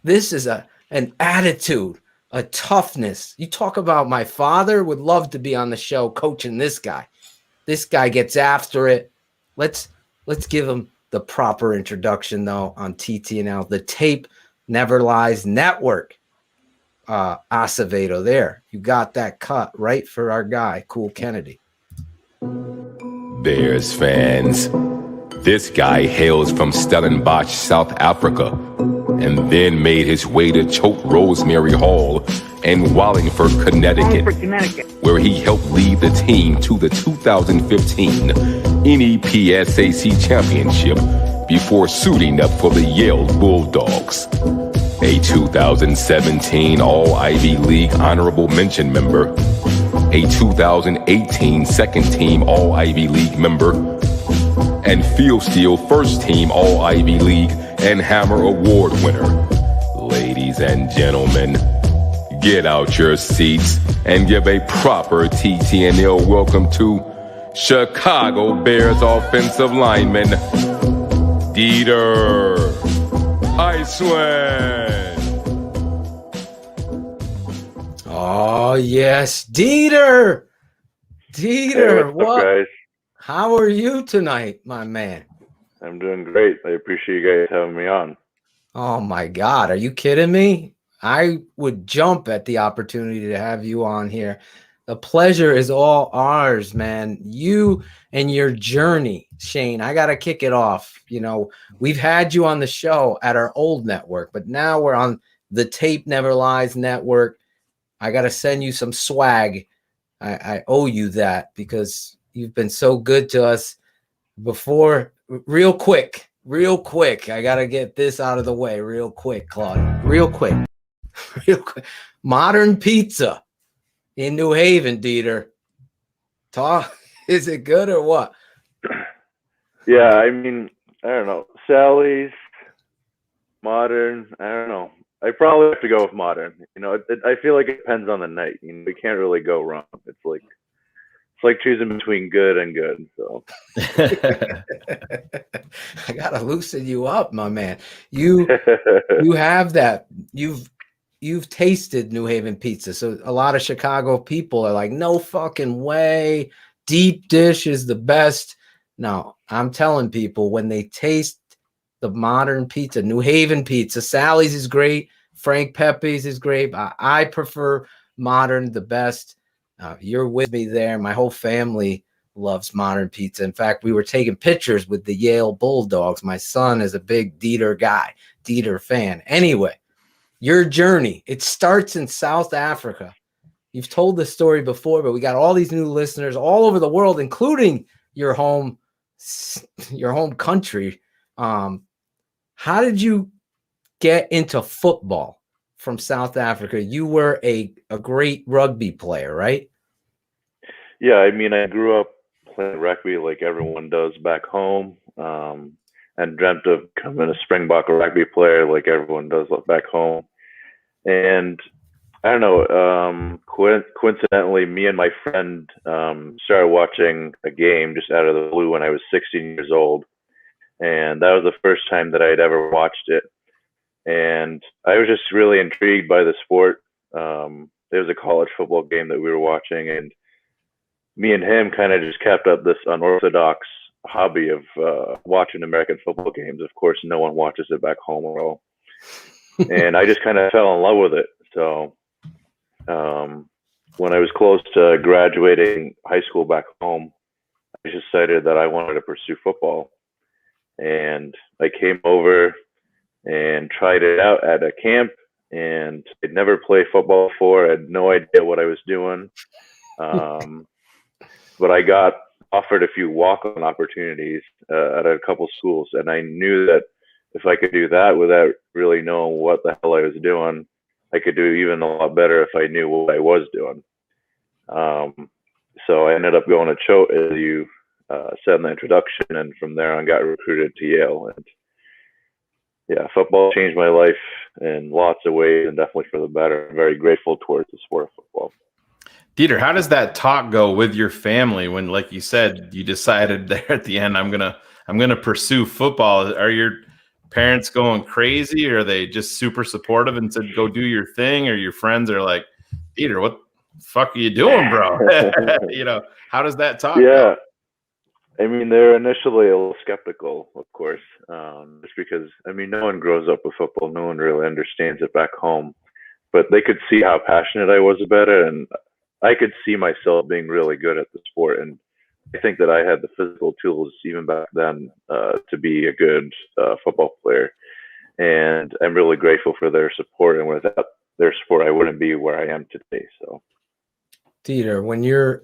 This is an attitude, a toughness. You talk about my father would love to be on the show coaching this guy. This guy gets after it. Let's give him the proper introduction, though, on TTNL. The Tape Never Lies Network. Acevedo there. You got that cut right for our guy, Cool Kennedy. Bears fans, this guy hails from Stellenbosch, South Africa, and then made his way to Choate Rosemary Hall in Wallingford, Connecticut, where he helped lead the team to the 2015 NEPSAC Championship before suiting up for the Yale Bulldogs. A 2017 All-Ivy League Honorable Mention member, a 2018 Second Team All-Ivy League member, and Field Steel First Team All-Ivy League and Hammer Award winner. Ladies and gentlemen, Get out your seats and give a proper TTNL welcome to Chicago Bears offensive lineman Dieter Eiselen. Oh yes, Dieter. Dieter, Hey, what's up, guys? How are you tonight, my man? I'm doing great. I appreciate you guys having me on. Oh my God, are you kidding me? I would jump at the opportunity to have you on here. The pleasure is all ours, man. You and your journey, Shayne. I got to kick it off. You know, we've had you on the show at our old network, but now we're on the Tape Never Lies network. I got to send you some swag. I owe you that because you've been so good to us before. Real quick. I got to get this out of the way real quick, Claude. Real quick. Modern Pizza in New Haven, Dieter. Is it good or what? Yeah, I mean, I don't know. Sally's, Modern, I don't know. I probably have to go with Modern. You know, I feel like it depends on the night. You know, we can't really go wrong. It's like choosing between good and good. So I gotta loosen you up, my man. You have that. You've tasted New Haven pizza. So a lot of Chicago people are like, no fucking way. Deep dish is the best. No, I'm telling people when they taste the Modern pizza, New Haven pizza, Sally's is great. Frank Pepe's is great. I prefer Modern the best. You're with me there. My whole family loves Modern pizza. In fact, we were taking pictures with the Yale Bulldogs. My son is a big Dieter guy, Dieter fan. Anyway, your journey, it starts in South Africa. You've told this story before, but we got all these new listeners all over the world, including your home country. How did you get into football from South Africa? You were a great rugby player, right? yeah, I mean, I grew up playing rugby like everyone does back home, and dreamt of becoming a Springbok rugby player like everyone does back home. And I don't know, coincidentally, me and my friend started watching a game just out of the blue when I was 16 years old. And that was the first time that I had ever watched it. And I was just really intrigued by the sport. There was a college football game that we were watching, and me and him kind of just kept up this unorthodox hobby of watching American football games. Of course, no one watches it back home at all. And I just kind of fell in love with it. So when I was close to graduating high school back home, I decided that I wanted to pursue football. And I came over and tried it out at a camp, and I'd never played football before. I had no idea what I was doing. But I got offered a few walk-on opportunities at a couple schools, and I knew that if I could do that without really knowing what the hell I was doing, I could do even a lot better if I knew what I was doing. So I ended up going to Choate, as you said in the introduction, and from there on got recruited to Yale. And yeah, football changed my life in lots of ways, and definitely for the better. I'm very grateful towards the sport of football. Dieter, how does that talk go with your family when, like you said, you decided there at the end, I'm gonna pursue football? Are your parents going crazy, or are they just super supportive and said, go do your thing? Or your friends are like, Dieter, what the fuck are you doing, bro? You know, how does that talk go? I mean, they're initially a little skeptical, of course, just because, I mean, no one grows up with football. No one really understands it back home. But they could see how passionate I was about it, and I could see myself being really good at the sport. And I think that I had the physical tools even back then to be a good football player. And I'm really grateful for their support. And without their support, I wouldn't be where I am today. So, Dieter, when you're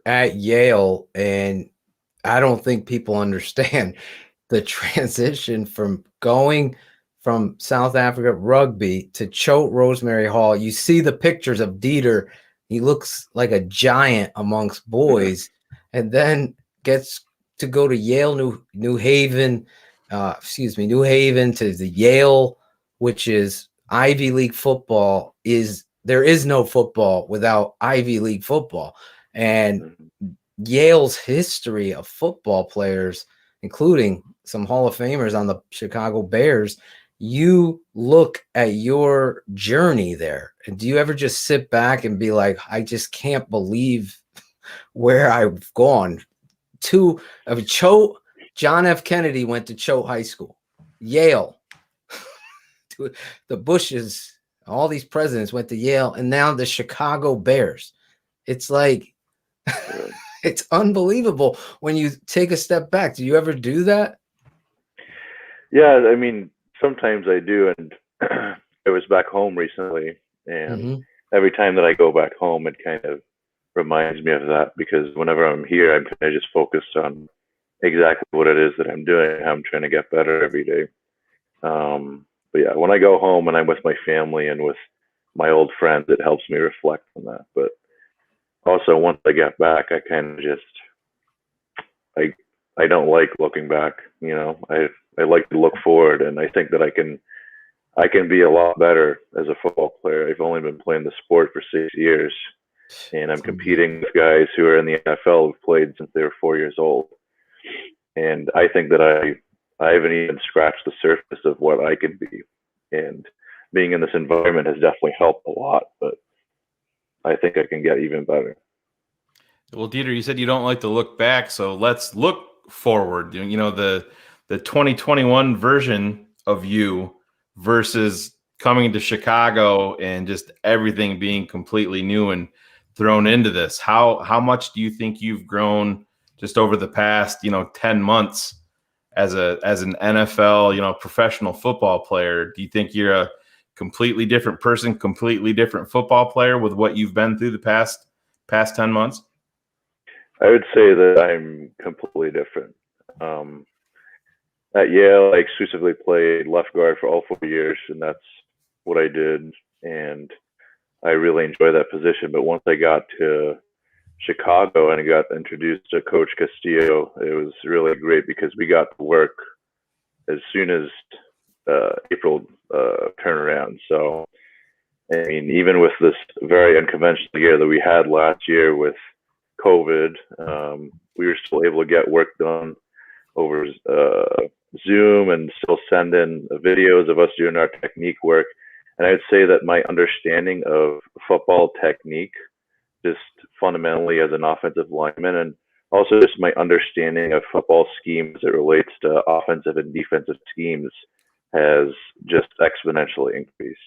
at Yale, and I don't think people understand the transition from going from South Africa rugby to Choate Rosemary Hall. You see the pictures of Dieter. He looks like a giant amongst boys, and then gets to go to Yale, New Haven to the Yale, which is Ivy League football, is there is no football without Ivy League football. And Yale's history of football players, including some Hall of Famers on the Chicago Bears, you look at your journey there. And do you ever just sit back and be like, I just can't believe where I've gone to? John F. Kennedy went to Choate High School. Yale, the Bushes, all these presidents went to Yale, and now the Chicago Bears. It's like, it's unbelievable when you take a step back. Do you ever do that? Yeah, I mean, sometimes I do, and I was back home recently, and every time that I go back home, it kind of reminds me of that, because whenever I'm here, I'm kind of just focused on exactly what it is that I'm doing, how I'm trying to get better every day. But yeah, when I go home and I'm with my family and with my old friends, it helps me reflect on that. But also, once I get back, I kind of just, I don't like looking back. You know, I like to look forward, and I think that I can be a lot better as a football player. I've only been playing the sport for 6 years, and I'm competing with guys who are in the NFL who've played since they were 4 years old. And I think that I haven't even scratched the surface of what I can be. And being in this environment has definitely helped a lot, but I think I can get even better. Well, Dieter, you said you don't like to look back, so let's look forward. You know, the 2021 version of you versus coming to Chicago and just everything being completely new and thrown into this. How much do you think you've grown just over the past, 10 months as an NFL, professional football player? Do you think you're a completely different person, completely different football player with what you've been through the past 10 months? I would say that I'm completely different. At Yale, I exclusively played left guard for all 4 years, and that's what I did. And I really enjoy that position. But once I got to Chicago and I got introduced to Coach Castillo, it was really great because we got to work as soon as April turnaround. So, I mean, even with this very unconventional year that we had last year with COVID, we were still able to get work done over Zoom and still send in videos of us doing our technique work. And I would say that my understanding of football technique, just fundamentally as an offensive lineman, and also just my understanding of football schemes as it relates to offensive and defensive schemes, has just exponentially increased.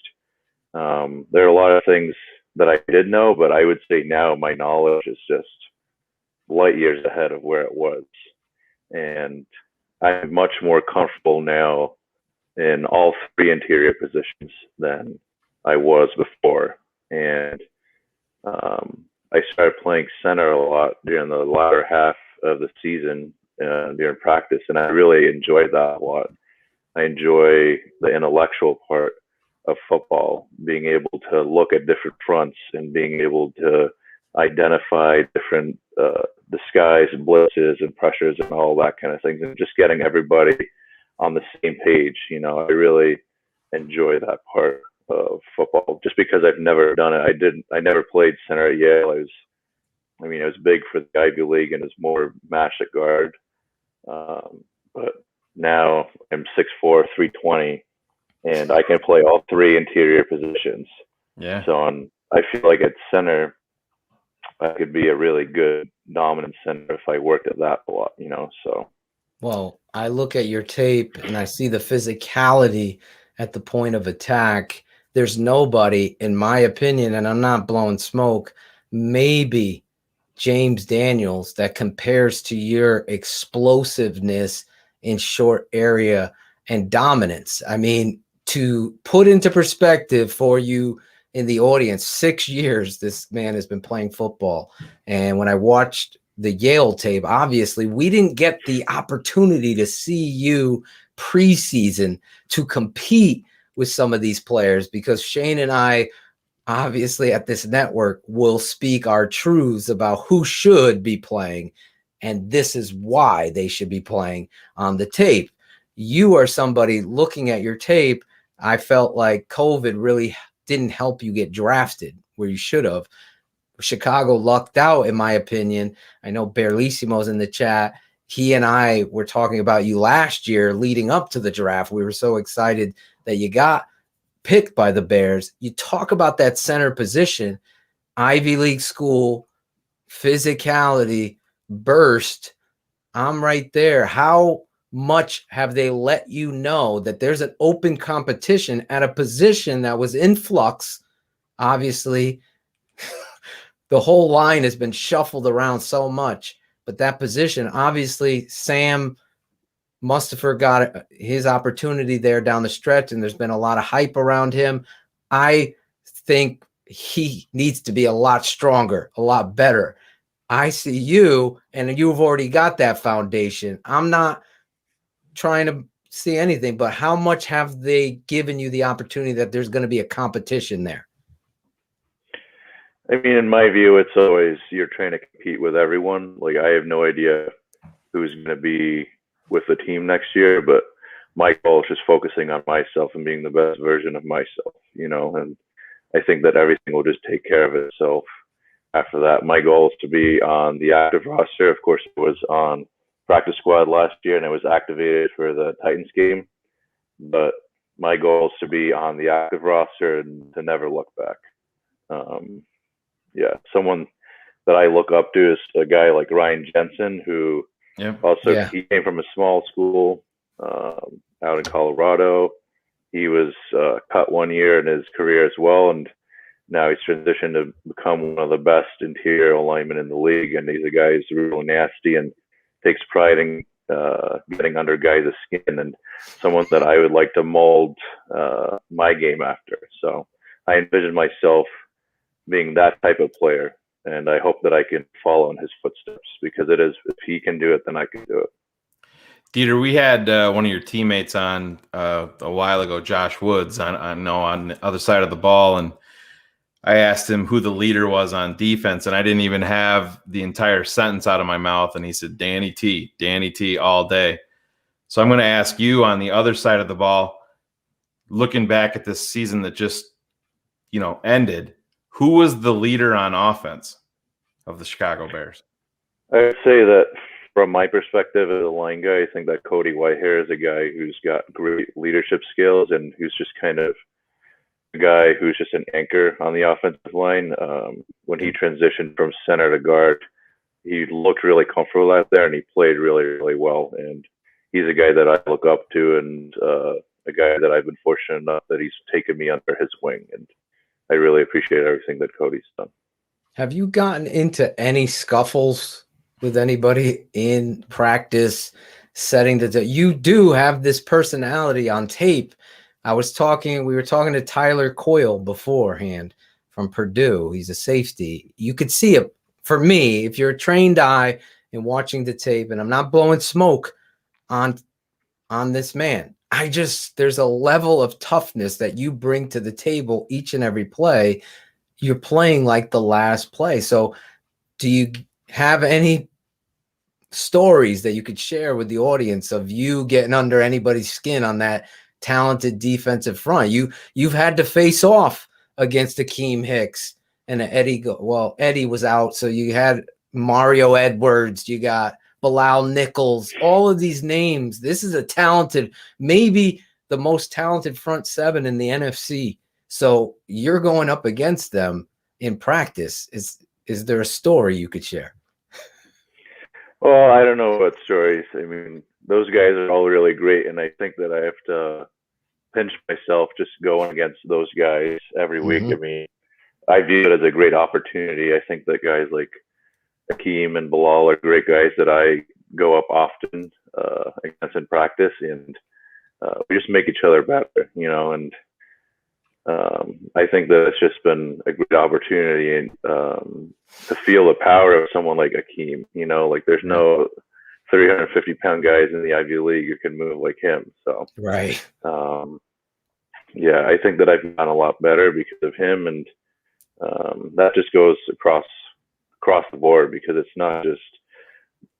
There are a lot of things that I did know, but I would say now my knowledge is just light years ahead of where it was. And I'm much more comfortable now in all three interior positions than I was before. And I started playing center a lot during the latter half of the season during practice, and I really enjoyed that a lot. I enjoy the intellectual part of football, being able to look at different fronts and being able to identify different disguise and blitzes and pressures and all that kind of things, and just getting everybody on the same page. I really enjoy that part of football just because I've never done it. I never played center at Yale. I was big for the Ivy League and was more matched at guard. But now I'm 6'4", 320, and I can play all three interior positions. Yeah. So I feel like at center, I could be a really good dominant center if I worked at that a lot, so. Well, I look at your tape and I see the physicality at the point of attack. There's nobody, in my opinion, and I'm not blowing smoke, maybe James Daniels, that compares to your explosiveness in short area and dominance. I mean, to put into perspective for you in the audience, 6 years this man has been playing football. And when I watched the Yale tape, obviously we didn't get the opportunity to see you preseason to compete with some of these players, because Shayne and I, obviously at this network, will speak our truths about who should be playing, and this is why they should be playing on the tape. You are somebody looking at your tape. I felt like COVID really didn't help you get drafted where you should have. Chicago lucked out, in my opinion. I know Berlissimo's in the chat. He and I were talking about you last year leading up to the draft. We were so excited that you got picked by the Bears. You talk about that center position, Ivy League school, physicality, burst. I'm right there. How much have they let you know that there's an open competition at a position that was in flux? Obviously, the whole line has been shuffled around so much, but that position, obviously, Sam Mustipher got his opportunity there down the stretch, and there's been a lot of hype around him. I think he needs to be a lot stronger, a lot better. I see you, and you've already got that foundation. I'm not trying to see anything, but how much have they given you the opportunity that there's going to be a competition there? I mean, in my view, it's always you're trying to compete with everyone. Like, I have no idea who's going to be with the team next year, but my goal is just focusing on myself and being the best version of myself, you know, and I think that everything will just take care of itself after that. My goal is to be on the active roster. Of course, it was on practice squad last year, and I was activated for the Titans game, but my goal is to be on the active roster and to never look back. Yeah, someone that I look up to is a guy like Ryan Jensen, who he came from a small school out in Colorado. He was cut one year in his career as well, and now he's transitioned to become one of the best interior linemen in the league. And he's a guy who's really nasty and takes pride in getting under guys' skin, and someone that I would like to mold my game after. So I envision myself being that type of player, and I hope that I can follow in his footsteps, because it is, if he can do it, then I can do it. Dieter, we had one of your teammates on a while ago, Josh Woods, on the other side of the ball, and I asked him who the leader was on defense, and I didn't even have the entire sentence out of my mouth, and he said Danny T all day. So I'm going to ask you on the other side of the ball, looking back at this season that just ended, who was the leader on offense of the Chicago Bears? I would say that from my perspective as a line guy, I think that Cody Whitehair is a guy who's got great leadership skills and who's just kind of a guy who's just an anchor on the offensive line. When he transitioned from center to guard, he looked really comfortable out there, and he played really, really well. And he's a guy that I look up to, and a guy that I've been fortunate enough that he's taken me under his wing. And I really appreciate everything that Cody's done. Have you gotten into any scuffles with anybody in practice setting that you do have this personality on tape? We were talking to Tyler Coyle beforehand from Purdue. He's a safety. You could see it. For me, if you're a trained eye and watching the tape, and I'm not blowing smoke on this man, there's a level of toughness that you bring to the table each and every play. You're playing like the last play. So do you have any stories that you could share with the audience of you getting under anybody's skin on that talented defensive front? You've had to face off against Akeem Hicks and Eddie. Well, Eddie was out, so you had Mario Edwards, you got Bilal Nichols, all of these names. This is a talented, maybe the most talented front seven in the NFC. So you're going up against them in practice. Is there a story you could share? Well, I don't know what stories. I mean, those guys are all really great, and I think that I have to pinch myself just going against those guys every week. I mean, I view it as a great opportunity. I think that guys like Akeem and Bilal are great guys that I go up often against in practice, and we just make each other better, and I think that it's just been a great opportunity and to feel the power of someone like Akeem. Like there's no 350-pound guys in the Ivy League who can move like him. So right. Yeah, I think that I've gotten a lot better because of him, and that just goes across the board, because it's not just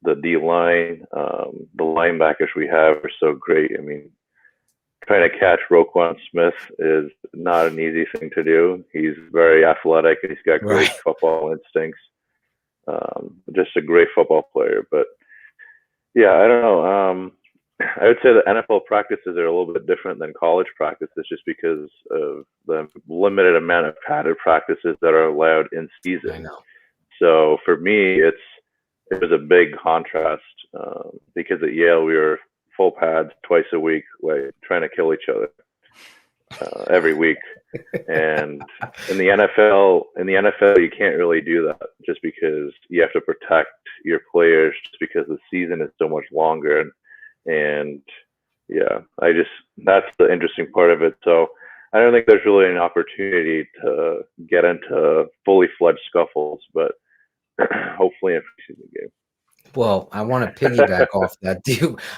the D line. The linebackers we have are so great. I mean, trying to catch Roquan Smith is not an easy thing to do. He's very athletic and he's got great football instincts. Just a great football player. But yeah, I don't know. I would say that NFL practices are a little bit different than college practices just because of the limited amount of padded practices that are allowed in season. I know. So for me, it was a big contrast because at Yale we were full pads twice a week, like trying to kill each other every week. And in the NFL, you can't really do that just because you have to protect your players just because the season is so much longer. And yeah, that's the interesting part of it. So I don't think there's really an opportunity to get into fully fledged scuffles, but hopefully in a preseason game. Well, I want to piggyback off that.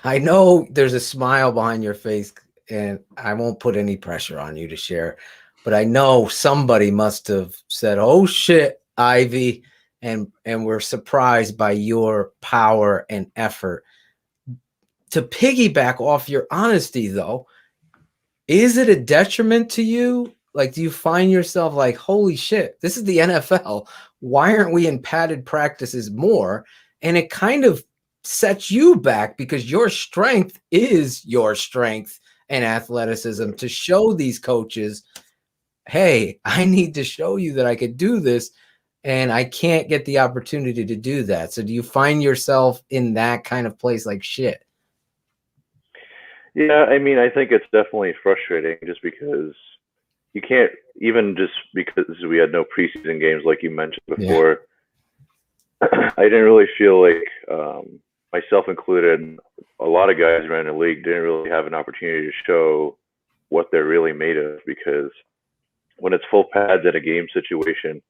I know there's a smile behind your face, and I won't put any pressure on you to share, but I know somebody must have said, "Oh shit, Ivy," and we're surprised by your power and effort. To piggyback off your honesty, though, is it a detriment to you? Like, do you find yourself like, holy shit, this is the NFL. Why aren't we in padded practices more? And it kind of sets you back because your strength is your strength and athleticism to show these coaches, hey, I need to show you that I could do this, and I can't get the opportunity to do that. So do you find yourself in that kind of place like shit? Yeah, I mean, I think it's definitely frustrating just because you can't, even just because we had no preseason games like you mentioned before. Yeah. I didn't really feel like, myself included, a lot of guys around the league didn't really have an opportunity to show what they're really made of, because when it's full pads at a game situation,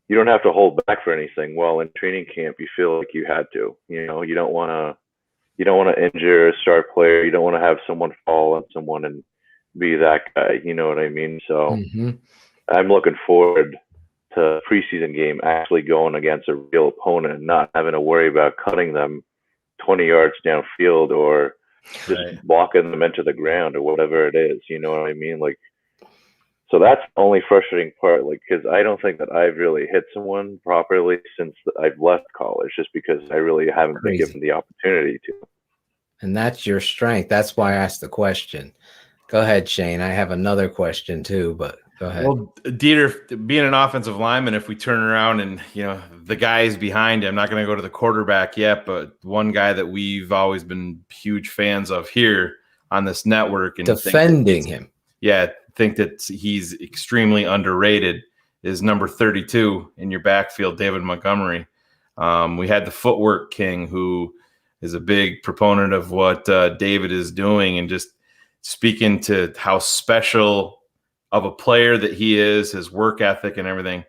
you don't have to hold back for anything. Well, in training camp, you feel like you had to. You know, you don't want to injure a star player. You don't want to have someone fall on someone and be that guy. You know what I mean? So I'm looking forward to preseason game actually going against a real opponent and not having to worry about cutting them 20 yards downfield or just blocking them into the ground or whatever it is. You know what I mean? Like, so that's the only frustrating part, like, because I don't think that I've really hit someone properly since I've left college, just because I really haven't been given the opportunity to. And that's your strength. That's why I asked the question. Go ahead, Shayne. I have another question too, but go ahead. Well, Dieter, being an offensive lineman, if we turn around and, you know, the guys behind you, I'm not going to go to the quarterback yet, but one guy that we've always been huge fans of here on this network and defending him. Yeah. Think that he's extremely underrated is number 32 in your backfield, David Montgomery. We had the footwork king, who is a big proponent of what David is doing, and just speaking to how special of a player that he is, his work ethic and everything.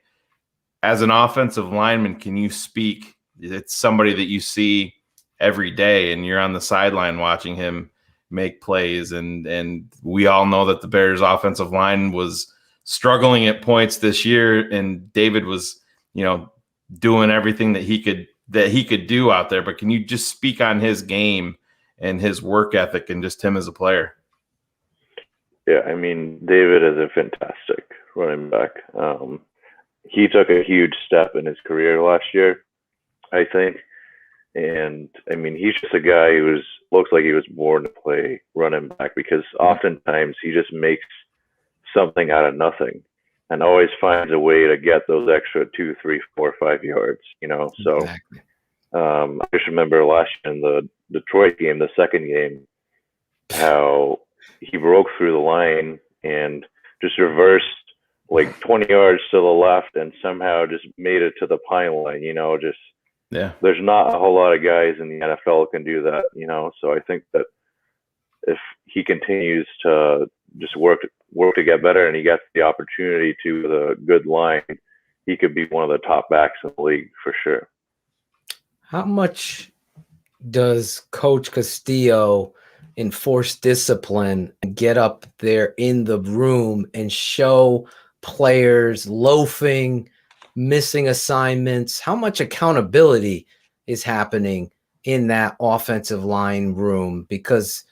As an offensive lineman, can you speak? It's somebody that you see every day, and you're on the sideline watching him make plays, and we all know that the Bears offensive line was struggling at points this year, and David was, you know, doing everything that he could do out there. But can you just speak on his game and his work ethic and just him as a player? Yeah, I mean, David is a fantastic running back. He took a huge step in his career last year, I think. And I mean, he's just a guy who looks like he was born to play running back, because oftentimes he just makes something out of nothing and always finds a way to get those extra 2, 3, 4, 5 yards, you know? So I just remember last year in the Detroit game, the second game, how he broke through the line and just reversed like 20 yards to the left and somehow just made it to the pine line, you know, just, yeah. There's not a whole lot of guys in the NFL who can do that, you know? So I think that if he continues to just work to get better and he gets the opportunity to the good line, he could be one of the top backs in the league for sure. How much does Coach Castillo enforce discipline and get up there in the room and show players loafing, missing assignments? How much accountability is happening in that offensive line room? Because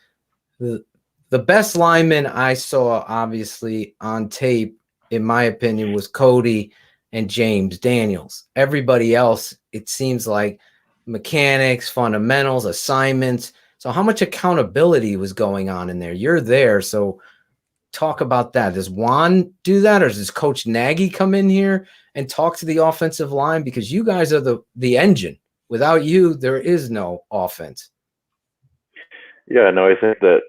The best lineman I saw, obviously, on tape, in my opinion, was Cody and James Daniels. Everybody else, it seems like mechanics, fundamentals, assignments. So how much accountability was going on in there? You're there, so talk about that. Does Juan do that, or does Coach Nagy come in here and talk to the offensive line? Because you guys are the engine. Without you, there is no offense. Yeah, no, I think that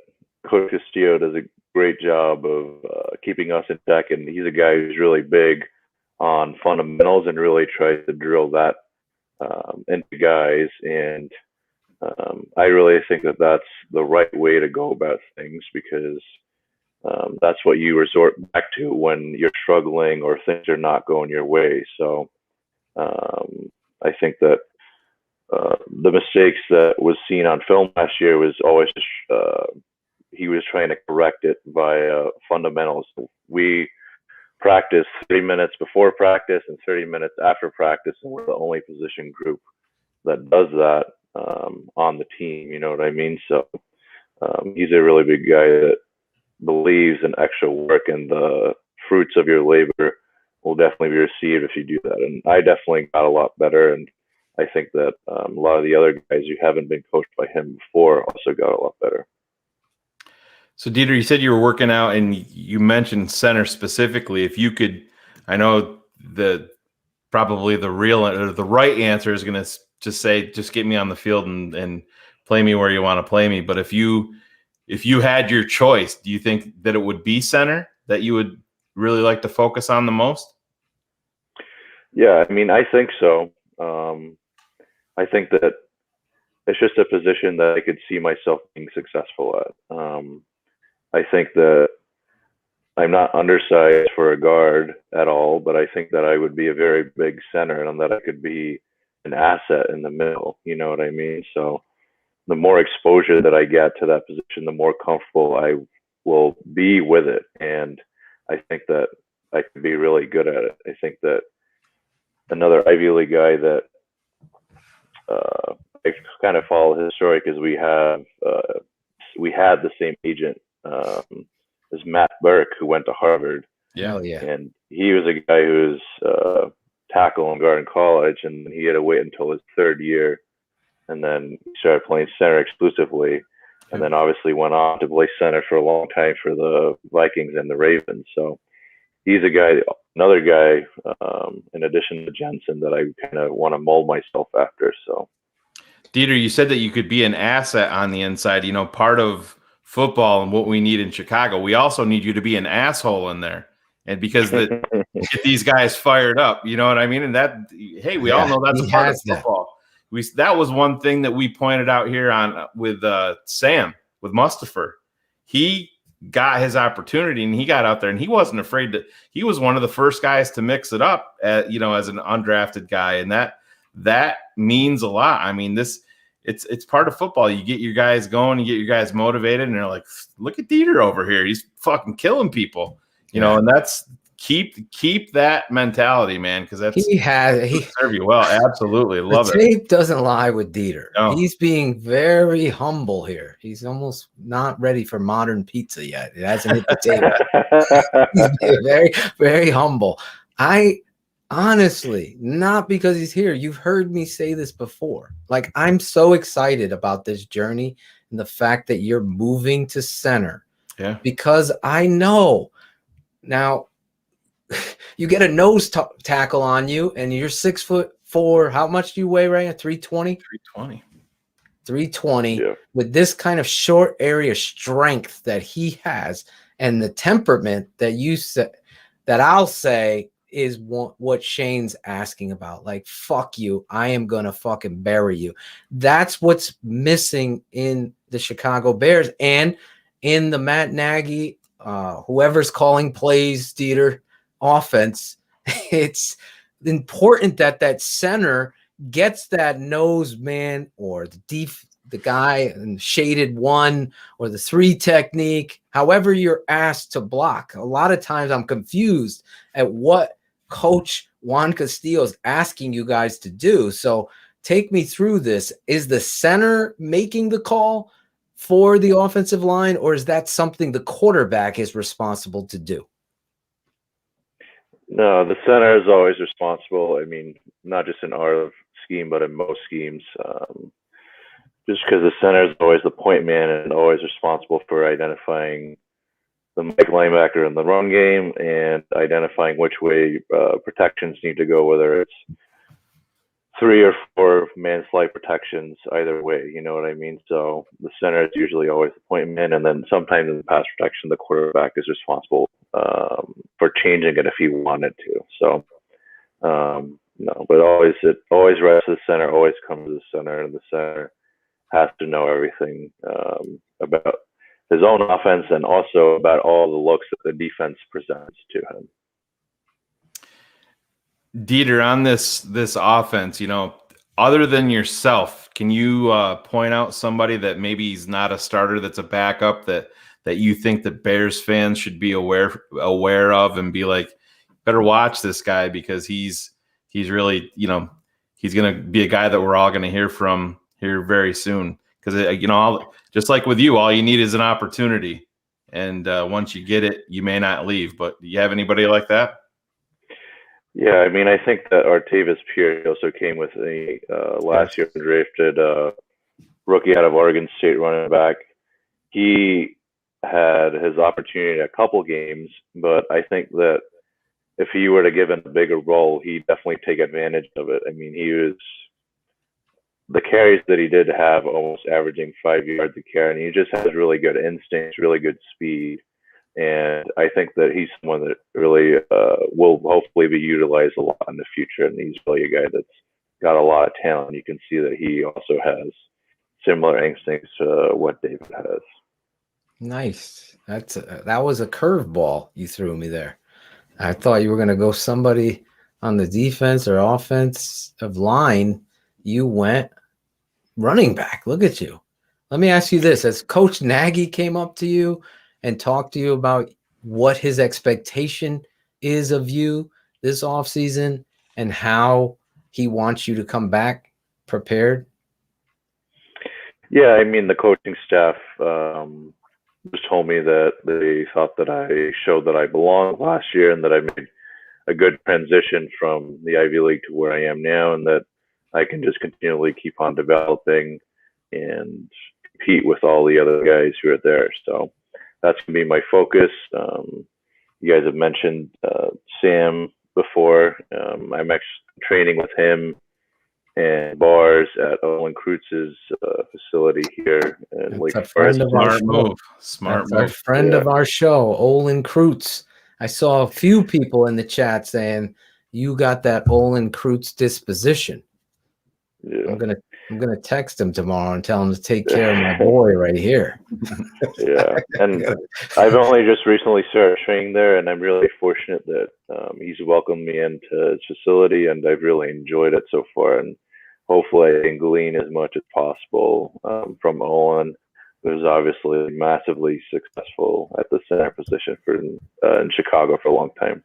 Coach Castillo does a great job of keeping us in check, and he's a guy who's really big on fundamentals and really tries to drill that into guys. And I really think that that's the right way to go about things, because that's what you resort back to when you're struggling or things are not going your way. So I think that the mistakes that was seen on film last year was always just, he was trying to correct it via fundamentals. We practice 30 minutes before practice and 30 minutes after practice, and we're the only position group that does that on the team. You know what I mean? So he's a really big guy that believes in extra work, and the fruits of your labor will definitely be received if you do that. And I definitely got a lot better, and I think that a lot of the other guys who haven't been coached by him before also got a lot better. So, Dieter, you said you were working out, and you mentioned center specifically. If you could, I know probably the right answer is going to just say, just get me on the field and play me where you want to play me. But if you had your choice, do you think that it would be center that you would really like to focus on the most? Yeah, I mean, I think so. I think that it's just a position that I could see myself being successful at. I think that I'm not undersized for a guard at all, but I think that I would be a very big center, and that I could be an asset in the middle. You know what I mean? So the more exposure that I get to that position, the more comfortable I will be with it. And I think that I could be really good at it. I think that another Ivy League guy that I kind of follow his story, because we had the same agent as Matt Burke, who went to Harvard. Yeah, yeah. And he was a guy who was tackle and guard in college, and he had to wait until his third year, and then he started playing center exclusively, and then obviously went on to play center for a long time for the Vikings and the Ravens. So he's another guy, in addition to Jensen, that I kind of want to mold myself after. So, Dieter, you said that you could be an asset on the inside. You know, part of football and what we need in Chicago, we also need you to be an asshole in there. And because get these guys fired up, you know what I mean? And that, hey, we all know that's a part of football. That was one thing that we pointed out here with Sam, with Mustafa. He got his opportunity, and he got out there, and he wasn't afraid to. He was one of the first guys to mix it up, as an undrafted guy, and that means a lot. I mean, it's part of football. You get your guys going, you get your guys motivated, and they're like, look at Dieter over here. He's fucking killing people, you know, and that's keep that mentality, man, because he serve you well. Absolutely. Love it. The tape doesn't lie with Dieter. No. He's being very humble here. He's almost not ready for modern pizza yet. It hasn't hit the table. He's being very, very humble. I honestly, not because he's here. You've heard me say this before. Like, I'm so excited about this journey and the fact that you're moving to center. Yeah. Because I know now you get a nose tackle on you, and you're 6'4". How much do you weigh right now? 320? 320. 320. Yeah. With this kind of short area strength that he has, and the temperament that I'll say is what Shayne's asking about. Like, fuck you. I am going to fucking bury you. That's what's missing in the Chicago Bears and in the Matt Nagy, whoever's calling plays, Dieter, offense. It's important that center gets that nose man, or the guy in shaded one, or the 3 technique, however you're asked to block. A lot of times I'm confused at what Coach Juan Castillo is asking you guys to do. So take me through this. Is the center making the call for the offensive line, or is that something the quarterback is responsible to do? No, the center is always responsible. I mean, not just in our scheme, but in most schemes. Just because the center is always the point man and always responsible for identifying the Mike linebacker in the run game and identifying which way protections need to go, whether it's 3 or 4 man slide protections, either way, you know what I mean? So the center is usually always the point man, and then sometimes in the pass protection, the quarterback is responsible for changing it if he wanted to. So, no, but it always rests the center, always comes to the center, and the center has to know everything about his own offense and also about all the looks that the defense presents to him. Dieter, on this offense, other than yourself, can you point out somebody that maybe he's not a starter, that's a backup, that you think that Bears fans should be aware of and be like, better watch this guy because he's really, he's going to be a guy that we're all going to hear from here very soon? Because, just like with you, all you need is an opportunity. And once you get it, you may not leave. But do you have anybody like that? Yeah, I mean, I think that Artavis Pierre also came with a last year drafted rookie out of Oregon State running back. He had his opportunity in a couple games, but I think that if he were to give him a bigger role, he'd definitely take advantage of it. I mean, the carries that he did have almost averaging 5 yards a carry, and he just has really good instincts, really good speed. And I think that he's someone that really will hopefully be utilized a lot in the future. And he's really a guy that's got a lot of talent. You can see that he also has similar instincts to what David has. Nice. That was a curveball you threw me there. I thought you were going to go somebody on the defense or offensive line. You went running back. Look at you. Let me ask you this. As Coach Nagy came up to you and talked to you about what his expectation is of you this offseason and how he wants you to come back prepared? Yeah, I mean, the coaching staff just told me that they thought that I showed that I belonged last year and that I made a good transition from the Ivy League to where I am now, and that I can just continually keep on developing and compete with all the other guys who are there. So that's going to be my focus. You guys have mentioned Sam before. I'm actually training with him and bars at Olin Krutz's facility here in Lake Forest. Smart move. A friend of our show, Olin Krutz. I saw a few people in the chat saying you got that Olin Krutz disposition. Yeah. I'm gonna text him tomorrow and tell him to take care of my boy right here. Yeah, and I've only just recently started training there, and I'm really fortunate that he's welcomed me into his facility, and I've really enjoyed it so far. And hopefully, I can glean as much as possible from Olin, who's obviously massively successful at the center position in Chicago for a long time.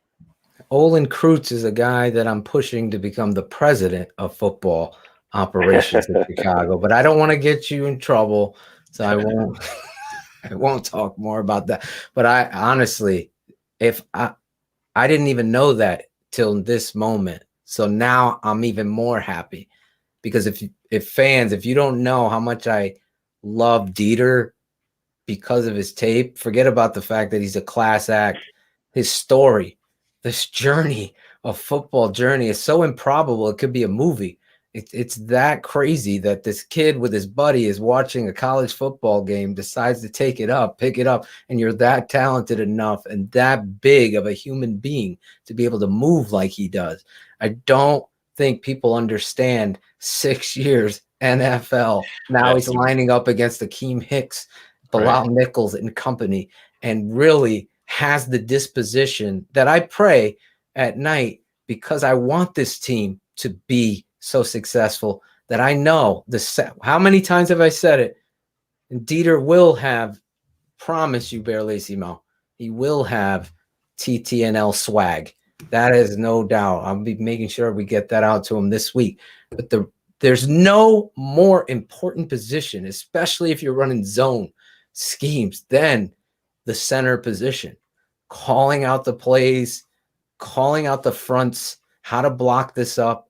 Olin Krutz is a guy that I'm pushing to become the president of football operations in Chicago, but I don't want to get you in trouble, so I won't talk more about that. But I honestly, if I didn't even know that till this moment, so now I'm even more happy, because if you don't know how much I love Dieter because of his tape, forget about the fact that he's a class act. His story, this journey of football journey, is so improbable it could be a movie. It's that crazy that this kid with his buddy is watching a college football game, decides to pick it up, and you're that talented enough and that big of a human being to be able to move like he does. I don't think people understand 6 years NFL. Now he's lining up against Akeem Hicks, Bilal Nichols and company, and really has the disposition that I pray at night, because I want this team to be so successful, that I know how many times have I said it, and Dieter will have, promise you, Barlacimo, he will have TTNL swag. That is no doubt. I'll be making sure we get that out to him this week. But the There's no more important position, especially if you're running zone schemes, than the center position. Calling out the plays, calling out the fronts, how to block this up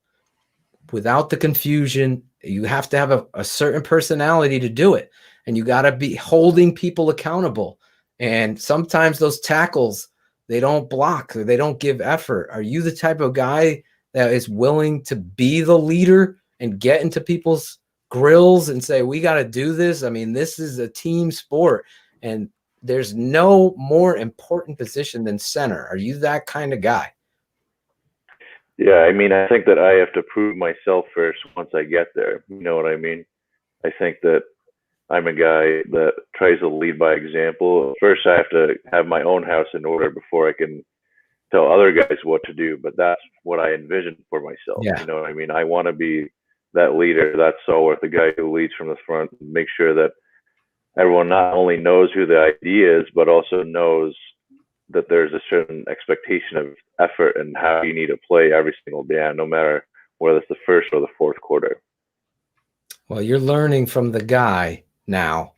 without the confusion. You have to have a certain personality to do it. And you got to be holding people accountable. And sometimes those tackles, they don't block or they don't give effort. Are you the type of guy that is willing to be the leader and get into people's grills and say, we got to do this? I mean, this is a team sport, and there's no more important position than center. Are you that kind of guy? Yeah, I mean, I think that I have to prove myself first once I get there. You know what I mean? I think that I'm a guy that tries to lead by example. First, I have to have my own house in order before I can tell other guys what to do. But that's what I envision for myself. Yeah. You know what I mean? I want to be that leader, that stalwart, the guy who leads from the front, and make sure that everyone not only knows who the idea is, but also knows that there's a certain expectation of effort and how you need to play every single day, no matter whether it's the first or the fourth quarter. Well, you're learning from the guy now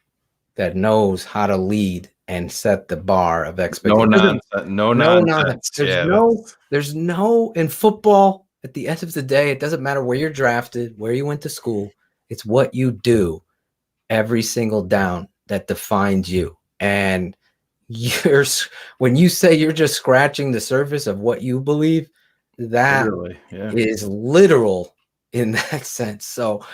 that knows how to lead and set the bar of expectation. No nonsense. There's no in football. At the end of the day, it doesn't matter where you're drafted, where you went to school. It's what you do every single down that defines you. And when you say you're just scratching the surface of what you believe, that is literal in that sense. So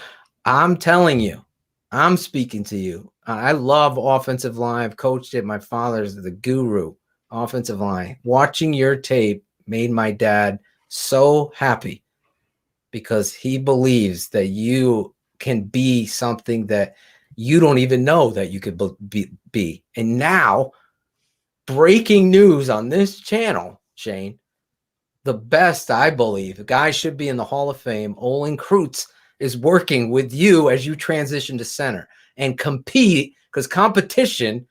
I'm telling you, I'm speaking to you. I love offensive line. I've coached it. My father's the guru, offensive line. Watching your tape made my dad so happy because he believes that you can be something that you don't even know that you could be. And now, breaking news on this channel, Shayne, the best, I believe, a guy should be in the Hall of Fame, Olin Kreutz, is working with you as you transition to center and compete, because competition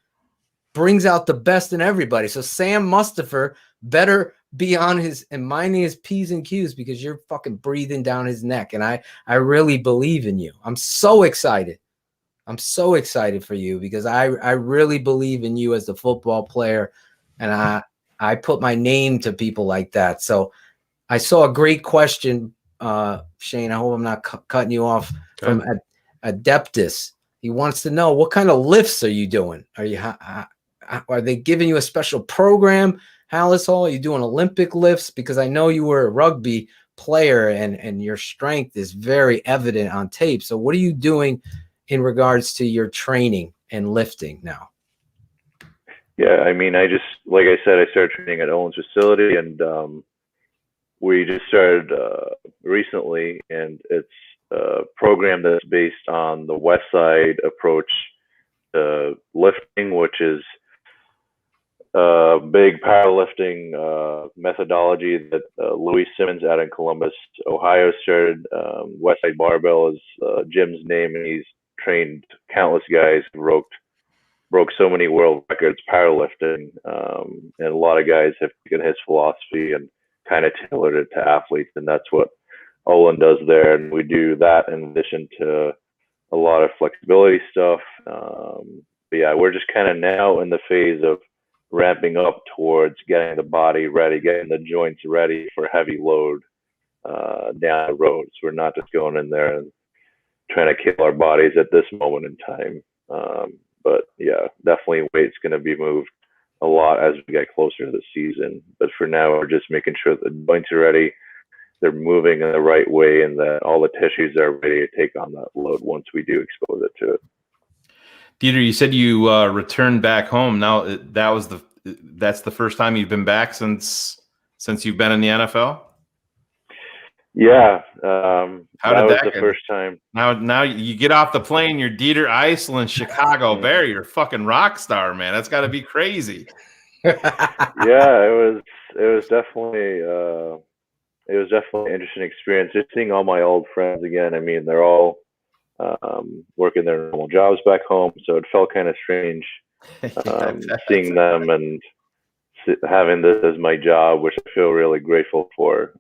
brings out the best in everybody. So Sam Mustipher better be on his and minding his P's and Q's, because you're fucking breathing down his neck. And I really believe in you. I'm so excited. I'm so excited for you because I really believe in you as a football player. And I put my name to people like that. So I saw a great question, Shayne. I hope I'm not cutting you off, from Adeptus. He wants to know, what kind of lifts are you doing? Are they giving you a special program, Hallis Hall? Are you doing Olympic lifts? Because I know you were a rugby player and your strength is very evident on tape. So what are you doing in regards to your training and lifting now? Yeah, I mean, like I said, I started training at Owen's facility, and we just started recently, and it's a program that's based on the West Side approach to lifting, which is a big powerlifting methodology that Louis Simmons out in Columbus, Ohio started. West Side Barbell is Jim's name, and he's trained countless guys who broke so many world records powerlifting, and a lot of guys have taken his philosophy and kind of tailored it to athletes, and that's what Olin does there. And we do that in addition to a lot of flexibility stuff. But yeah, we're just kind of now in the phase of ramping up towards getting the body ready, getting the joints ready for heavy load down the road. So we're not just going in there and trying to kill our bodies at this moment in time. But yeah, definitely weight's going to be moved a lot as we get closer to the season. But for now, we're just making sure the joints are ready, they're moving in the right way, and that all the tissues are ready to take on that load once we do expose it to it. Dieter, you said you returned back home. Now that's the first time you've been back since you've been in the NFL? Yeah. How did that was the first time. Now you get off the plane, you're Dieter Eiselen, Chicago Bear. You're a fucking rock star, man. That's got to be crazy. Yeah, it was definitely an interesting experience. Just seeing all my old friends again. I mean, they're all working their normal jobs back home, so it felt kind of strange seeing them and having this as my job, which I feel really grateful for.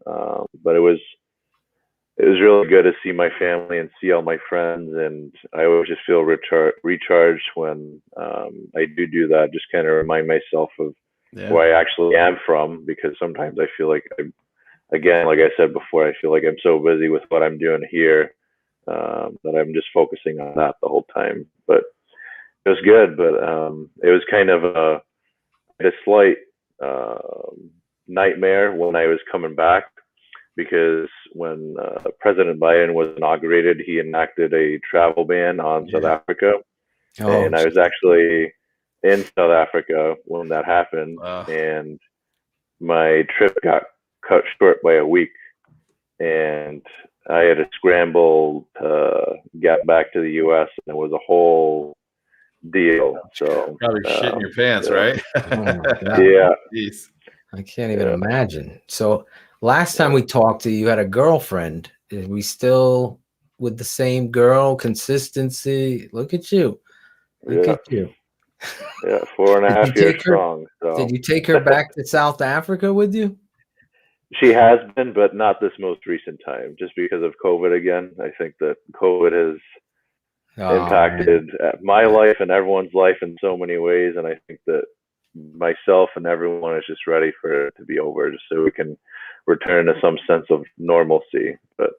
But it was it was really good to see my family and see all my friends, and I always just feel recharged when I do that. Just kind of remind myself of where I actually am from, because sometimes I feel like again, like I said before, I feel like I'm so busy with what I'm doing here that I'm just focusing on that the whole time. But it was good, but it was kind of a slight nightmare when I was coming back, because when President Biden was inaugurated, he enacted a travel ban on South Africa. And I was actually in South Africa when that happened, and my trip got cut short by a week, and I had to scramble to get back to the U.S., and it was a whole deal. So probably shitting your pants, right? Oh my God. Yeah. Jeez. I can't even imagine. So last time we talked to you, you had a girlfriend. Are we still with the same girl? Consistency? Look at you. Look at you. Yeah, 4.5 years strong. So. Did you take her back to South Africa with you? She has been, but not this most recent time, just because of COVID again. I think that COVID has impacted my life and everyone's life in so many ways, and I think that myself and everyone is just ready for it to be over, just so we can return to some sense of normalcy. But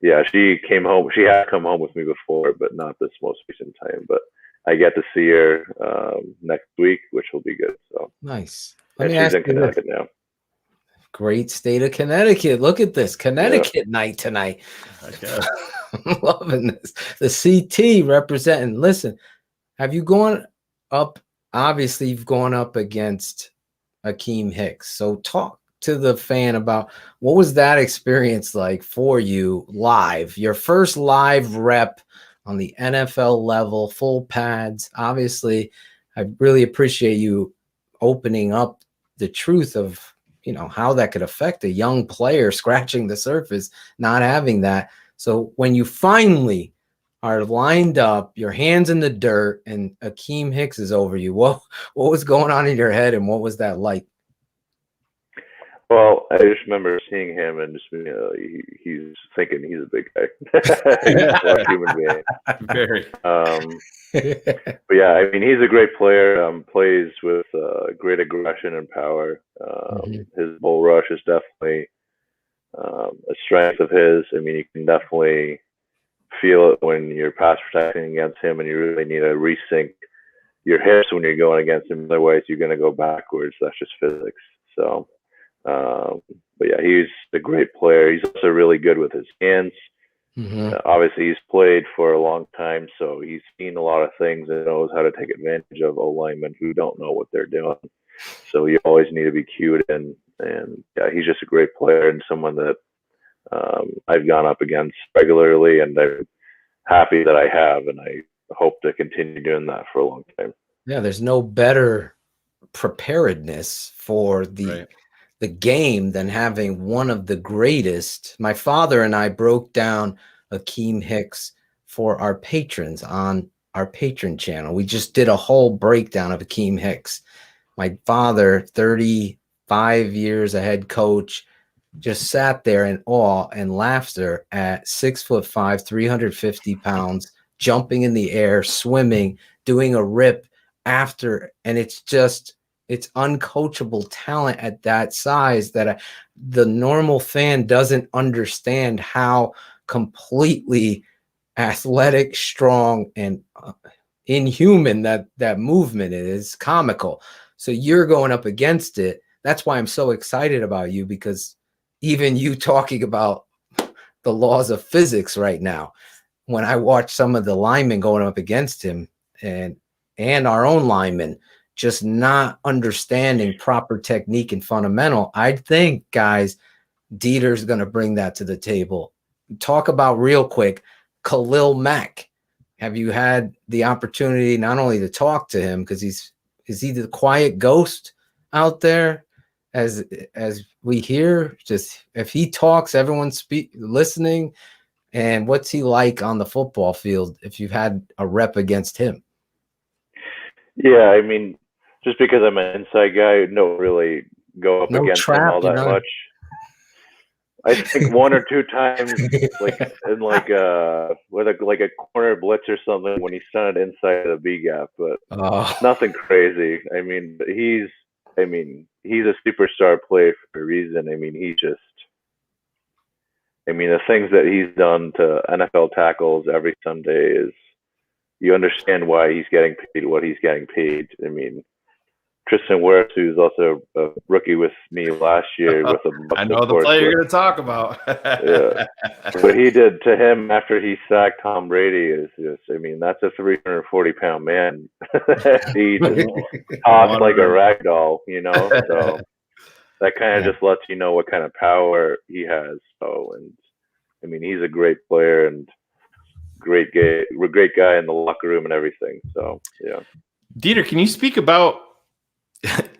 yeah, she came home. She had come home with me before, but not this most recent time. But I get to see her next week, which will be good. So nice. And she's in Connecticut now. Great state of Connecticut. Look at this Connecticut night tonight. I'm loving this. The CT representing. Listen, have you gone up? Obviously, you've gone up against Akeem Hicks. So talk to the fan about what was that experience like for you live, your first live rep on the NFL level, full pads. Obviously, I really appreciate you opening up the truth of, you know, how that could affect a young player scratching the surface, not having that. So when you finally are lined up, your hands in the dirt, and Akeem Hicks is over you, what was going on in your head, and what was that like? Well, I just remember seeing him and just he's thinking he's a big guy, a human being. Very. But yeah, I mean, he's a great player. Plays with great aggression and power. His bull rush is definitely a strength of his. I mean, you can definitely feel it when you're pass protecting against him, and you really need to resync your hips when you're going against him. Otherwise, you're going to go backwards. That's just physics. So. But yeah, he's a great player. He's also really good with his hands. Obviously, he's played for a long time, so he's seen a lot of things and knows how to take advantage of O-linemen who don't know what they're doing. So you always need to be cued in. And yeah, he's just a great player and someone that I've gone up against regularly, and I'm happy that I have, and I hope to continue doing that for a long time. Yeah, there's no better preparedness for the game than having one of the greatest. My father and I broke down Akeem Hicks for our patrons on our patron channel. We just did a whole breakdown of Akeem Hicks. My father, 35 years a head coach, just sat there in awe and laughter at 6'5", 350 pounds, jumping in the air, swimming, doing a rip after. And it's uncoachable talent at that size that the normal fan doesn't understand how completely athletic, strong, and inhuman that movement is. Comical. So you're going up against it. That's why I'm so excited about you, because even you talking about the laws of physics right now, when I watch some of the linemen going up against him and our own linemen, just not understanding proper technique and fundamental, I think, guys, Dieter's going to bring that to the table. Talk about real quick, Khalil Mack. Have you had the opportunity not only to talk to him, because is he the quiet ghost out there, as we hear? Just if he talks, everyone's listening. And what's he like on the football field if you've had a rep against him? Yeah, I mean, just because I'm an inside guy, I don't really go up against him all that much. I think 1 or 2 times, like in with a corner blitz or something when he sent it inside the B gap, but nothing crazy. I mean, he's a superstar player for a reason. I mean, the things that he's done to NFL tackles every Sunday is, you understand why he's getting paid what he's getting paid. I mean, Tristan Wirfs, who's also a rookie with me last year with a I know the player you're going to talk about. Yeah. What he did to him after he sacked Tom Brady is just, I mean, that's a 340-pound man. He just tossed like a rag doll, you know? So that kind of just lets you know what kind of power he has. So, and I mean, he's a great player and great guy in the locker room and everything. So, yeah. Dieter, can you speak about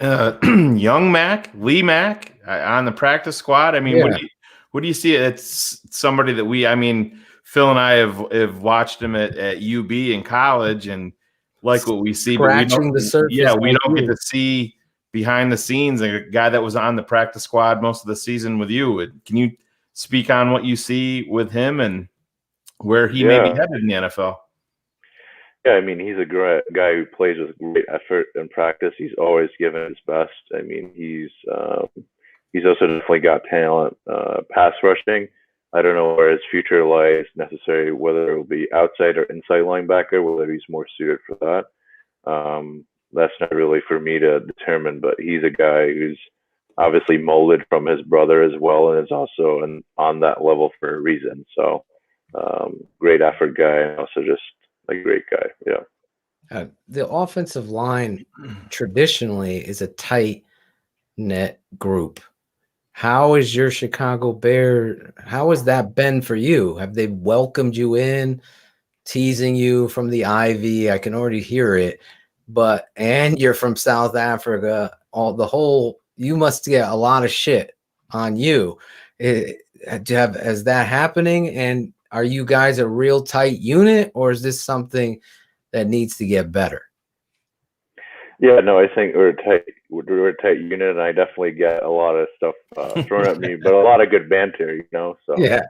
young Lee Mack on the practice squad? I mean, what do you see? It's somebody that Phil and I have watched him at UB in college and like what we see, but we don't get to see behind the scenes a guy that was on the practice squad most of the season with you. Can you speak on what you see with him and where he may be headed in the NFL? Yeah, I mean, he's a great guy who plays with great effort in practice. He's always given his best. I mean, he's also definitely got talent pass rushing. I don't know where his future lies necessarily, whether it will be outside or inside linebacker, whether he's more suited for that. That's not really for me to determine, but he's a guy who's obviously molded from his brother as well and is also on that level for a reason. So great effort guy and also just a great guy. Yeah. The offensive line traditionally is a tight knit group. How is your Chicago Bear? How has that been for you? Have they welcomed you in, teasing you from the Ivy? I can already hear it. And you're from South Africa. You must get a lot of shit on you. Is that happening? And are you guys a real tight unit, or is this something that needs to get better? Yeah, no, I think we're a tight unit, and I definitely get a lot of stuff thrown at me, but a lot of good banter, you know. So yeah,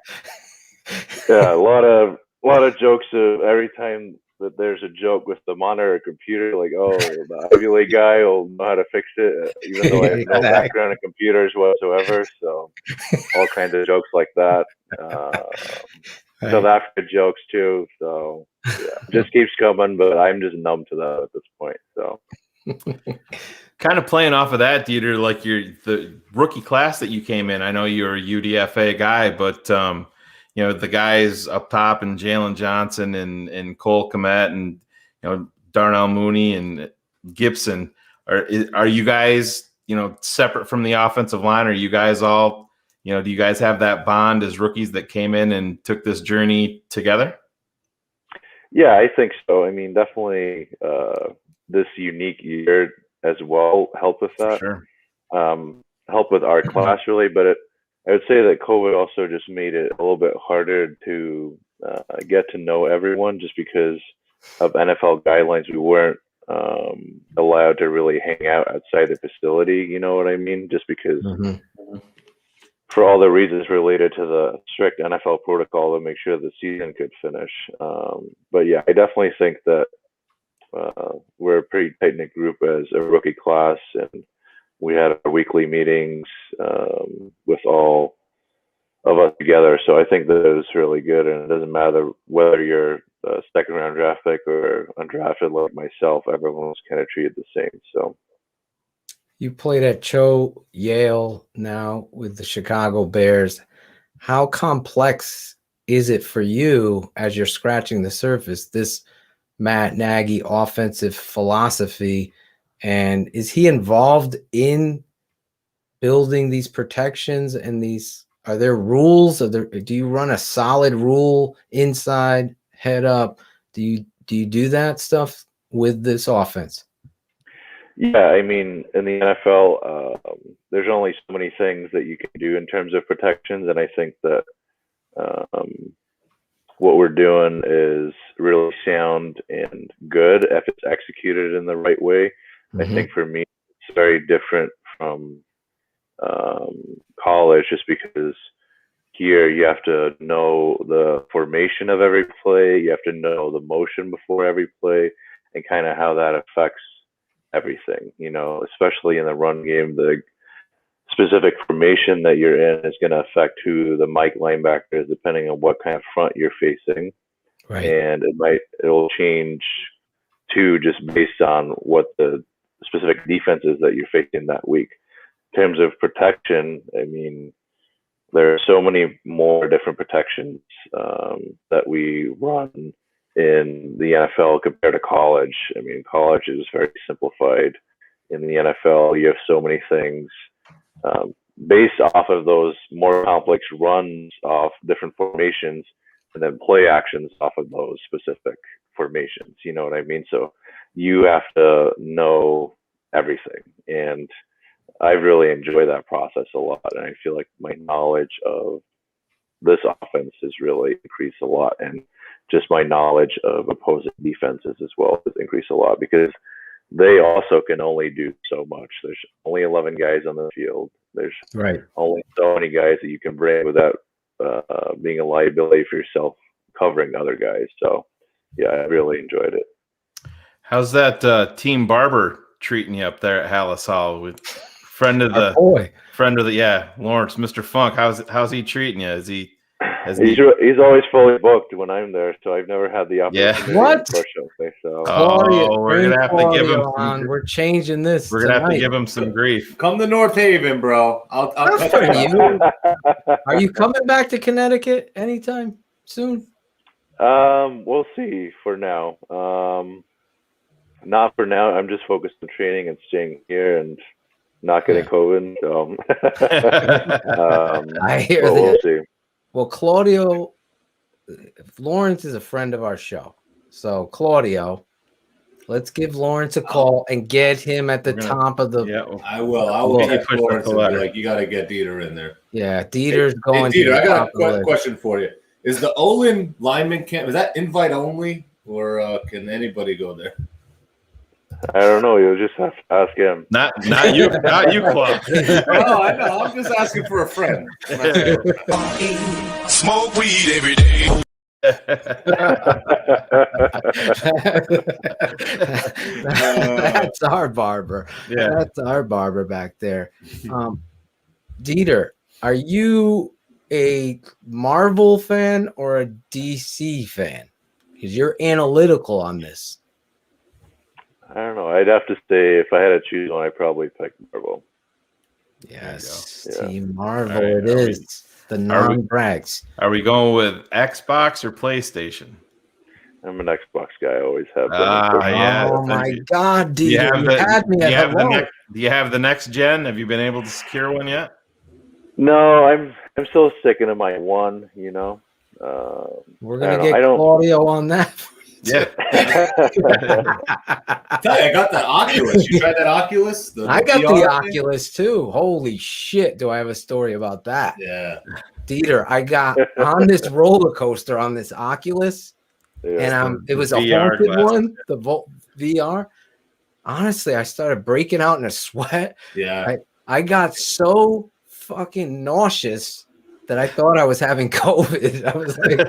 a lot of jokes every time that there's a joke with the monitor computer, like, oh, the Ivy League guy will know how to fix it, even though I have no background in computers whatsoever. So all kinds of jokes like that. South Africa jokes too. So yeah, it just keeps coming, but I'm just numb to that at this point. So kind of playing off of that, Dieter, like the rookie class that you came in. I know you're a UDFA guy, but the guys up top and Jalen Johnson and Cole Kmet and Darnell Mooney and Gibson. Are you guys separate from the offensive line? Are you guys all do you guys have that bond as rookies that came in and took this journey together? Yeah, I think so. I mean, definitely this unique year as well helped with that. Sure. Helped with our class really, but I would say that COVID also just made it a little bit harder to get to know everyone just because of NFL guidelines. We weren't allowed to really hang out outside the facility, you know what I mean? Just because for all the reasons related to the strict NFL protocol to make sure the season could finish. But yeah, I definitely think that we're a pretty tight-knit group as a rookie class, and we had our weekly meetings with all of us together. So I think that it was really good, and it doesn't matter whether you're a second-round draft pick or undrafted like myself, everyone's kind of treated the same. So you played at Yale, now with the Chicago Bears. How complex is it for you as you're scratching the surface, this Matt Nagy offensive philosophy? And is he involved in building these protections and are there rules? Do you run a solid rule inside, head up? Do you do that stuff with this offense? Yeah, I mean, in the NFL, there's only so many things that you can do in terms of protections, and I think that what we're doing is really sound and good if it's executed in the right way. I think for me, it's very different from college, just because here you have to know the formation of every play. You have to know the motion before every play and kind of how that affects everything, especially in the run game. The specific formation that you're in is going to affect who the Mike linebacker is, depending on what kind of front you're facing. Right. And it'll change too, just based on what the specific defense is that you're facing that week. In terms of protection, I mean, there are so many more different protections that we run in the NFL compared to college. I mean, college is very simplified. In the NFL, you have so many things based off of those more complex runs off different formations, and then play actions off of those specific formations. You know what I mean? So you have to know everything. And I really enjoy that process a lot. And I feel like my knowledge of this offense has really increased a lot. And just my knowledge of opposing defenses as well has increased a lot, because they also can only do so much. There's only 11 guys on the field. There's only so many guys that you can bring without being a liability for yourself covering other guys. So, yeah, I really enjoyed it. How's that Team Barber treating you up there at Hallis Hall? With friend of the Lawrence, Mr. Funk. How's he treating you? He's always fully booked when I'm there, so I've never had the opportunity What? to push him. So. We're gonna have to give him. We're changing this. We're gonna have to give him some grief. Come to North Haven, bro. I'll for you. Are you coming back to Connecticut anytime soon? We'll see. For now, not for now. I'm just focused on training and staying here and not getting COVID. So I hear that. We'll see. Well, Claudio, Lawrence is a friend of our show. So, Claudio, let's give Lawrence a call and get him at the top of the. Yeah, I will. I will text Lawrence and be like, you got to get Dieter in there. Yeah, Dieter's going. Hey, Dieter, I got a question for you. Is the Olin lineman camp, is that invite only, or can anybody go there? I don't know. You'll just have to ask him. Not you, Claude. No, I know. I'm just asking for a friend. Smoke weed every day. That's our barber. Yeah. That's our barber back there. Dieter, are you a Marvel fan or a DC fan? Because you're analytical on this. I don't know. I'd have to say, if I had to choose one, I'd probably pick Marvel. Yes, Yeah. Team Marvel. All right, it is the non-brags. Are we going with Xbox or PlayStation? I'm an Xbox guy. I always have been. Yeah. Oh my God, Do you Dieter, you had me at hello. Do you have the next gen? Have you been able to secure one yet? No, I'm still sticking to my one. We're gonna get Claudio on that. Yeah. Tell you, I got that Oculus. You tried that Oculus? I got VR the thing? Oculus too. Holy shit! Do I have a story about that? Yeah. Dieter, I got on this roller coaster on this Oculus, and it was a VR haunted glasses. one, the VR. Honestly, I started breaking out in a sweat. Yeah. I got so fucking nauseous that I thought I was having COVID. I was like,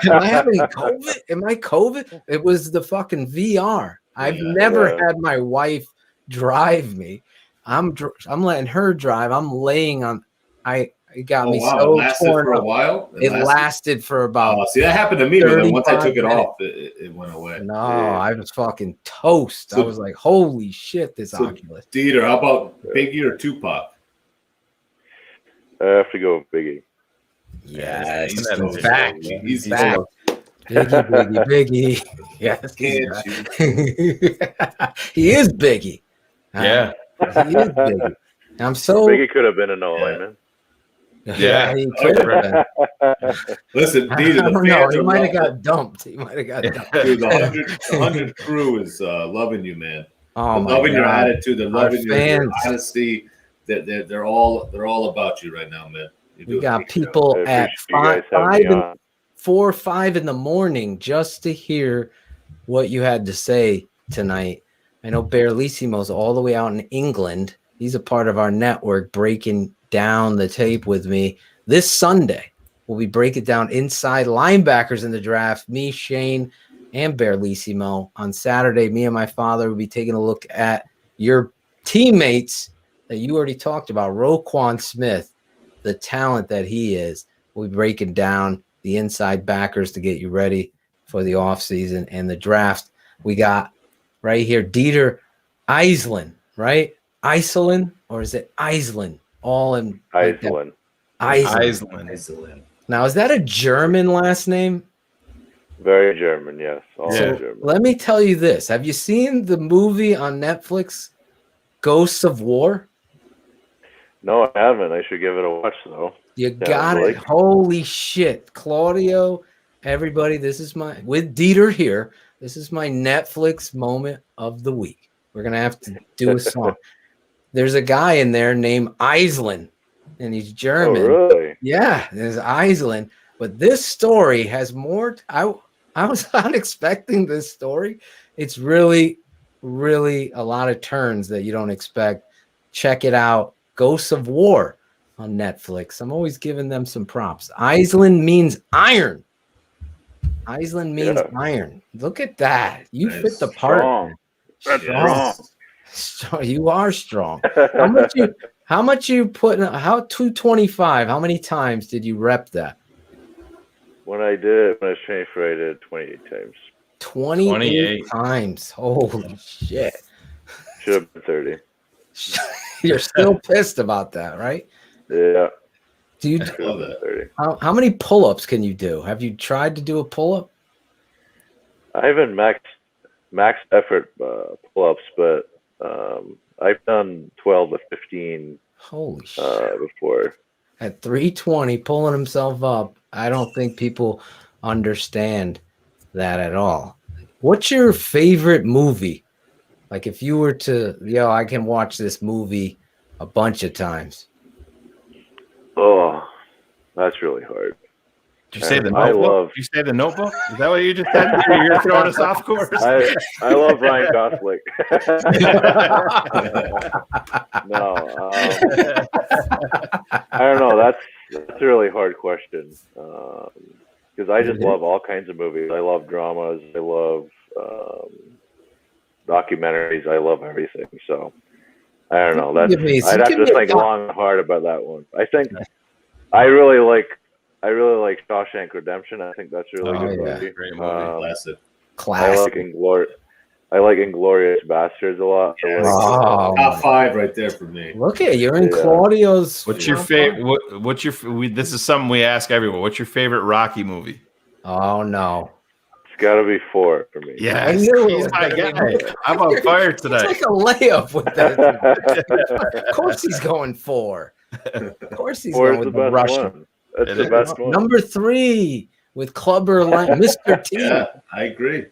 am I having COVID? Am I COVID? It was the fucking VR. I've never had my wife drive me. I'm letting her drive. I'm laying on. It got me so It lasted torn for a up. while? It lasted for about. See, that happened to me, but then once I 35 took it minutes. off, it went away. No, I was fucking toast. I was like, holy shit, this Oculus. Dieter, how about Biggie or Tupac? I have to go with Biggie. Yes, he's back. He's back. Biggie. Yes, he is Biggie. Yeah. He is Biggie. I'm so. Biggie could have been an lineman. Yeah, he could have been. Listen, Dieter, I don't know. He might have got dumped. He might have got dumped. Dude, the 100 crew is loving you, man. Oh, they're loving your God. attitude. They're Our loving your fans. honesty. They're all about you right now, man. We got people at 4 or 5 in the morning just to hear what you had to say tonight. I know Barlissimo's all the way out in England. He's a part of our network, breaking down the tape with me this Sunday. We'll be breaking down inside linebackers in the draft. Me, Shayne, and Berlissimo. On Saturday, me and my father will be taking a look at your teammates that you already talked about. Roquan Smith, the talent that he is. We'll be breaking down the inside backers to get you ready for the offseason and the draft. We got right here Dieter Eiselen, right? Eiselen, or is it Eiselen? All in Eiselen. Eiselen. Now, is that a German last name? Very German, yes. All So German. let me tell you this. Have you seen the movie on Netflix, Ghosts of War? No, I haven't. I should give it a watch, though. You got it. Holy shit. Claudio, everybody, this is with Dieter here, this is my Netflix moment of the week. We're going to have to do a song. There's a guy in there named Eiselen, and he's German. Oh, really? Yeah, there's Eiselen. But this story has more. I was not expecting this story. It's really, really a lot of turns that you don't expect. Check it out. Ghosts of War on Netflix. I'm always giving them some props. Eiselen means iron. Eiselen means iron. Look at that. You fit the part. Strong. That's strong. You are strong. How much you put in, 225? How many times did you rep that? When I was training for it, I did 28 times. 28 times. Holy shit. Should have been 30. You're still pissed about that, right? Yeah. Do you love that? How many pull-ups can you do? Have you tried to do a pull-up? I haven't max effort pull-ups, but I've done 12 to 15 Holy shit. Before. At 320, pulling himself up. I don't think people understand that at all. What's your favorite movie? Like if you were to, I can watch this movie a bunch of times. Oh, that's really hard. Did you say the Notebook? Did you say the Notebook? Is that what you just said? You're throwing us off course. I love Ryan Gosling. No, I don't know. That's a really hard question because I just love all kinds of movies. I love dramas. I love documentaries. I love everything. So I don't know. I'd have to think long and hard about that one. I think I really like Shawshank Redemption. I think that's a really good movie. Great movie. Classic. I like Inglourious Bastards a lot. Top 5 right there for me. Look at you're in Claudio's. What's your favorite? What's your? This is something we ask everyone. What's your favorite Rocky movie? Oh no, it's got to be 4 for me. Yeah, I knew he's my guy. I'm on fire today. It's like a layup with that. Of course he's going 4. Of course he's 4 going is with the the best Russian. one. That's the best one. Number 3 with Clubber line, Mr. T. Yeah, I agree.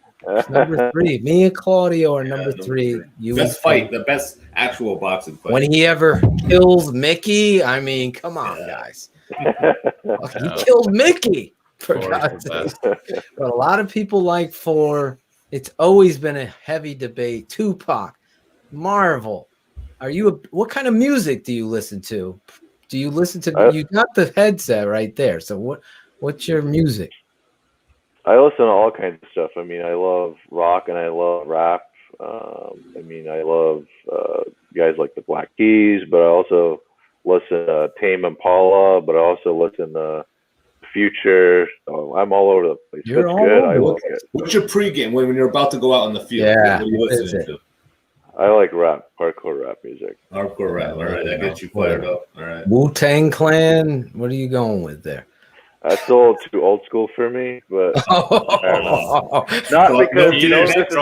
Number 3. Me and Claudio are number 3. You best fight, the best actual boxing fight. When he ever kills Mickey, I mean, come on, guys. He killed Mickey. For God's sake. But a lot of people like 4. It's always been a heavy debate. Tupac, Marvel. What kind of music do you listen to? Do you listen to? You got the headset right there. So what's your music? I listen to all kinds of stuff. I mean, I love rock and I love rap. I mean, I love guys like the Black Keys, but I also listen to Tame Impala, but I also listen to Future. So I'm all over the place. You're it's all good. over I like it. What's your pregame when you're about to go out on the field? Yeah, What are you listening to? I like rap, hardcore rap music. Hardcore rap. All right, that gets you fired up. All right. Wu-Tang Clan. What are you going with there? That's a little too old school for me, but I don't know. Not because you know this is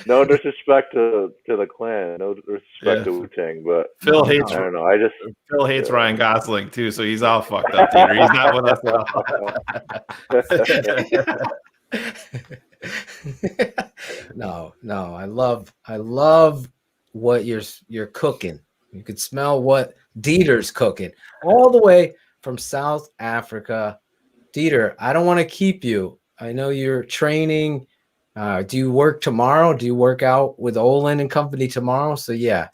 no disrespect to the Clan, no disrespect to Wu-Tang, but Phil hates. I don't know. Phil hates Ryan Gosling too, so he's all fucked up. Peter. He's not with us at all. No. I love what you're cooking. You could smell what Dieter's cooking all the way from South Africa. Dieter, I don't want to keep you. I know you're training. Do you work tomorrow? Do you work out with Olin and company tomorrow? So yeah,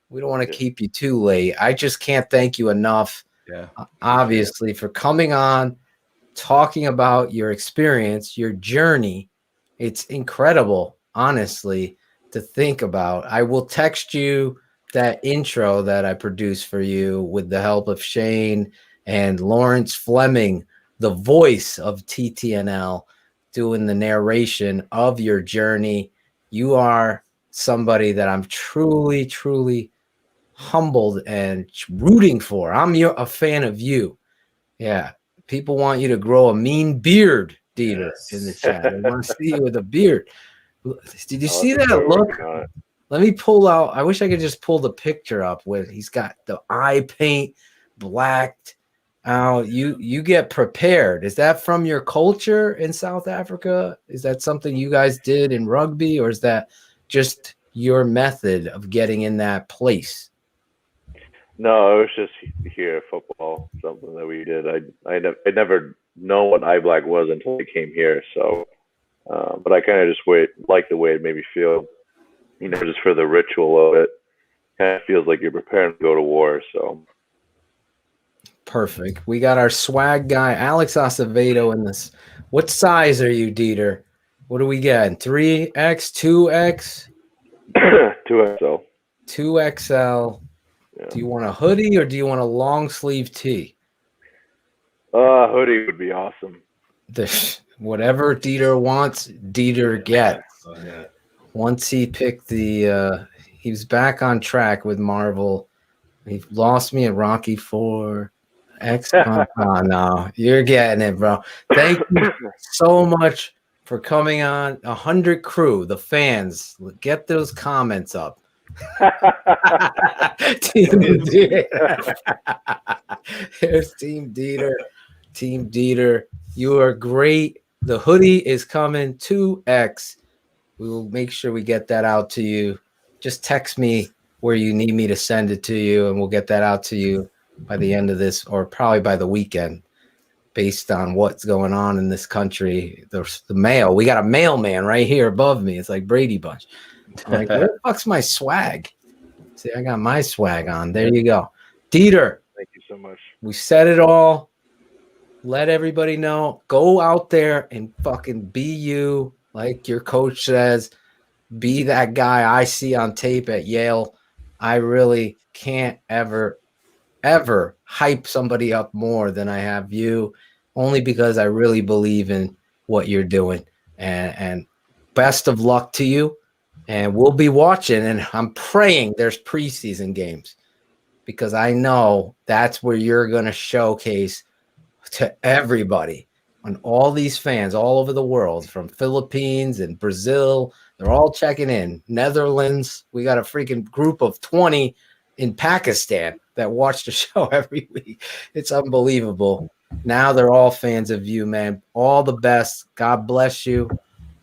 We don't want to keep you too late. I just can't thank you enough. Yeah. Obviously, for coming on, talking about your experience, your journey. It's incredible, honestly, to think about. I will text you that intro that I produced for you with the help of Shayne and Lawrence Fleming, the voice of TTNL, doing the narration of your journey. You are somebody that I'm truly, truly humbled and rooting for. I'm a fan of you. Yeah. People want you to grow a mean beard, Dieter, in the chat. They want to see you with a beard. Did you see that look? Let me pull out. I wish I could just pull the picture up where he's got the eye paint blacked out. You get prepared. Is that from your culture in South Africa? Is that something you guys did in rugby, or is that just your method of getting in that place? No, it was just here football, something that we did. I never know what eye black was until I came here. So, but I kind of just like the way it made me feel, just for the ritual of it. Kind of feels like you're preparing to go to war. So perfect. We got our swag guy, Alex Acevedo, in this. What size are you, Dieter? What are we getting? 3X, 2X? 2XL. 2XL. Yeah. Do you want a hoodie or do you want a long sleeve tee? Hoodie would be awesome. Whatever Dieter wants, Dieter gets. Once he picked he was back on track with Marvel. He lost me at Rocky 4. Oh, no, you're getting it, bro. Thank you so much for coming on. 100 crew, the fans, get those comments up. Team Dieter. Here's Team Dieter. Team Dieter, you are great. The hoodie is coming 2X. We will make sure we get that out to you. Just text me where you need me to send it to you, and we'll get that out to you by the end of this, or probably by the weekend, based on what's going on in this country. The mail. We got a mailman right here above me. It's like Brady Bunch. I'm like, where the fuck's my swag? See, I got my swag on. There you go. Dieter. Thank you so much. We said it all. Let everybody know. Go out there and fucking be you, like your coach says. Be that guy I see on tape at Yale. I really can't ever hype somebody up more than I have you, only because I really believe in what you're doing. And best of luck to you. And we'll be watching, and I'm praying there's preseason games, because I know that's where you're going to showcase to everybody, and all these fans all over the world, from Philippines and Brazil. They're all checking in. Netherlands, we got a freaking group of 20 in Pakistan that watch the show every week. It's unbelievable. Now they're all fans of you, man. All the best. God bless you.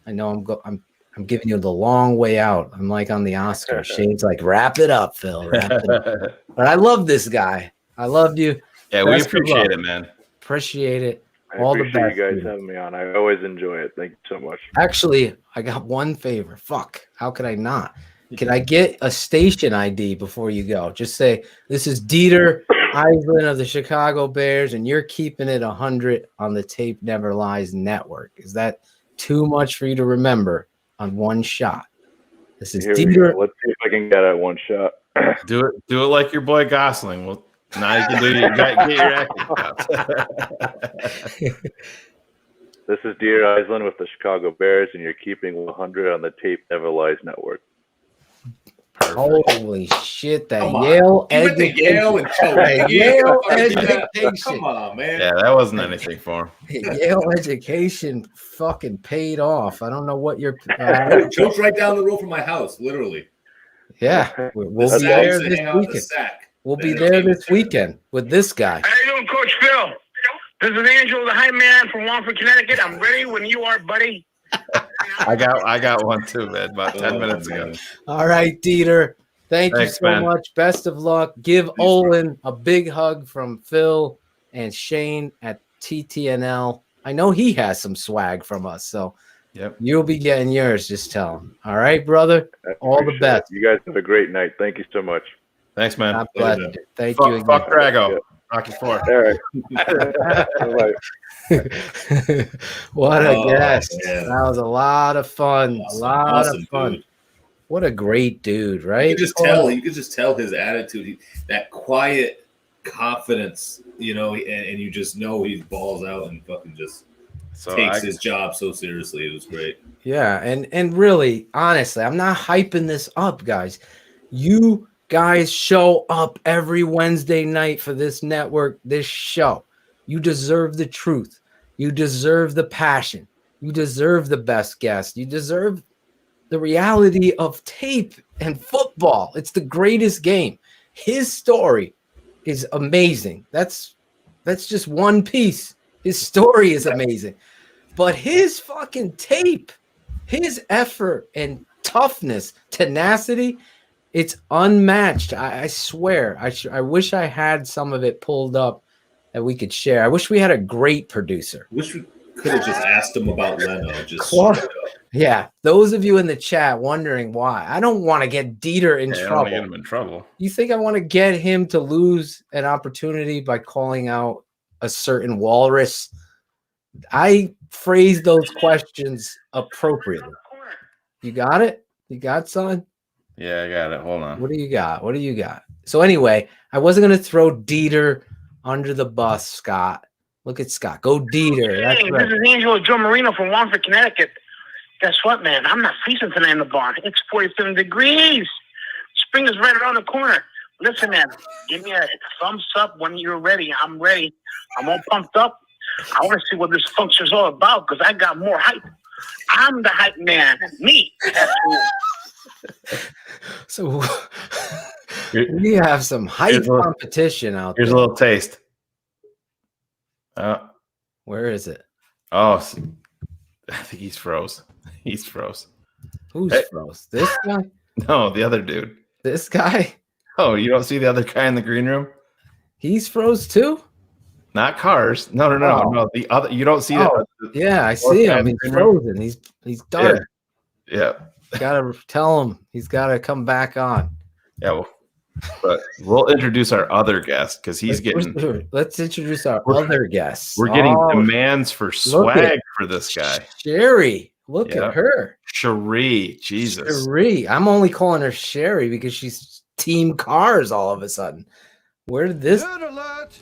I know I'm giving you the long way out. I'm like on the Oscars. Shayne's like, wrap it up, Phil. Wrap it up. But I love this guy. I love you. Yeah, we appreciate it, man. Appreciate it. All the best. You guys having me on. I always enjoy it. Thank you so much. Actually, I got one favor. Fuck. How could I not? Can I get a station ID before you go? Just say, this is Dieter Eiselen of the Chicago Bears, and you're keeping it 100 on the Tape Never Lies network. Is that too much for you to remember on one shot? This is Dieter. Let's see if I can get it one shot. Do it like your boy Gosling. Well, now you can do get your acting chops. This is Dieter Eiselen with the Chicago Bears, and you're keeping 100 on the Tape Never Lies network. Perfect. Holy shit! That Yale education. Yale education. Come on, man. Yeah, that wasn't anything for him. Yale education fucking paid off. I don't know what you're. Joke's right down the road from my house, literally. Yeah, we'll be there this weekend. We'll be there this weekend with this guy. How you doing, Coach Phil? This is Angelo, the hype man from Wallingford, Connecticut. I'm ready when you are, buddy. I got one too, man. About 10 minutes ago. All right, Dieter. Thanks you so much. Best of luck. Give Olin a big hug from Phil and Shayne at TTNL. I know he has some swag from us, so you'll be getting yours. Just tell him. All right, brother. All the best. You guys have a great night. Thank you so much. Thanks, man. God bless you. Thank fuck, you again. Fuck Drago. Rocky 4. All right. What a guest. Man. That was a lot of fun. Awesome, A lot awesome of fun. dude. What a great dude, right? You could just tell his attitude, that quiet confidence, and you just know he balls out and fucking just takes his job so seriously. It was great. Yeah, and really, honestly, I'm not hyping this up, guys. You guys show up every Wednesday night for this network, this show. You deserve the truth. You deserve the passion. You deserve the best guest. You deserve the reality of tape and football. It's the greatest game. His story is amazing. That's just one piece. His story is amazing. But his fucking tape, his effort and toughness, tenacity, it's unmatched. I swear. I wish I had some of it pulled up that we could share. I wish we had a great producer. Wish we could have just asked him about Leno. Yeah, those of you in the chat wondering why. I don't want to get Dieter in trouble. I don't want to get him in trouble. You think I want to get him to lose an opportunity by calling out a certain walrus? I phrase those questions appropriately. You got it? You got son? Yeah, I got it. Hold on. What do you got? What do you got? So anyway, I wasn't going to throw Dieter under the bus, Scott. Look at Scott. Go Dieter. That's Hey, right. this is Angelo Joe Marino from Wallingford, Connecticut. Guess what, man? I'm not freezing tonight in the barn. It's 47 degrees. Spring is right around the corner. Listen, man, give me a thumbs up when you're ready. I'm ready. I'm all pumped up. I want to see what this function's all about because I got more hype. I'm the hype man. Me. That's who. So we have some hype competition out there. Here's a little taste. Where is it? Oh, I think he's froze. He's froze. Who's froze? This guy? No, the other dude. This guy? Oh, you don't see the other guy in the green room? He's froze too? Not Cars. No. No. The other. You don't see that. Yeah, I see him. He's frozen. He's dark. Yeah. Gotta tell him he's got to come back on. Yeah. Well, but we'll introduce our other guest because he's getting. Let's introduce our other guest. We're getting demands for swag for this guy. Sherry, look at her. Cherie, Jesus. Cherie. I'm only calling her Sherry because she's Team Cars all of a sudden. Where did this? Nerd alert.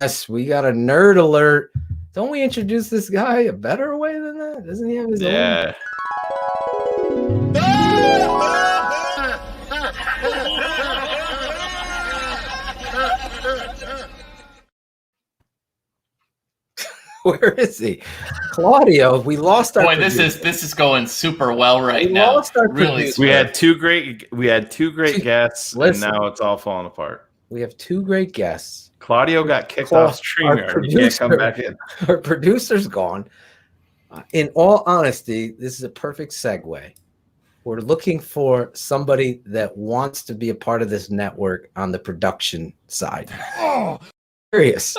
Yes, we got a nerd alert. Don't we introduce this guy a better way than that? Doesn't he have his own? Where is he? Claudio, we lost our this is going super well right now. Really, we had two great guests, and now it's all falling apart. We have two great guests. Claudio got kicked off StreamYard. He can't come back in. Our producer's gone. In all honesty, this is a perfect segue. We're looking for somebody that wants to be a part of this network on the production side. Oh, serious.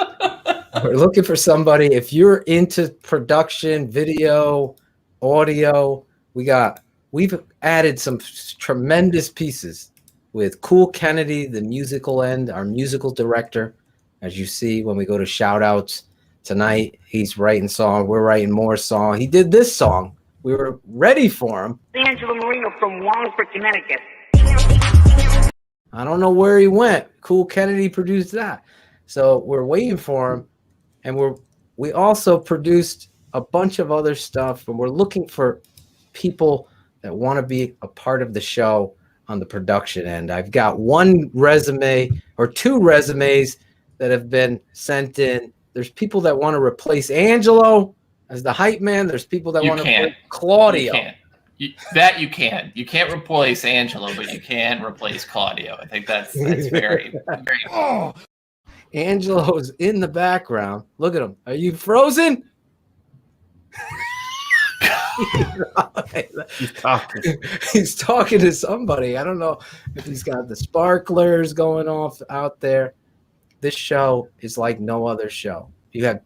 We're looking for somebody. If you're into production, video, audio, we've added some tremendous pieces with Cool Kennedy, the musical end, our musical director. As you see when we go to Shoutouts tonight, he's writing song. We're writing more song. He did this song. We were ready for him. Angelo Marino from Wallingford, Connecticut. I don't know where he went. Cool Kennedy produced that. So we're waiting for him. And we also produced a bunch of other stuff, and we're looking for people that want to be a part of the show on the production end. I've got one resume or two resumes that have been sent in. There's people that want to replace Angelo as the hype man. There's people that want to replace Claudio. You can. You can't replace Angelo, but you can replace Claudio. I think that's very, very. Oh. Angelo's in the background. Look at him. Are you frozen? He's talking. He's talking to somebody. I don't know if he's got the sparklers going off out there. This show is like no other show. You have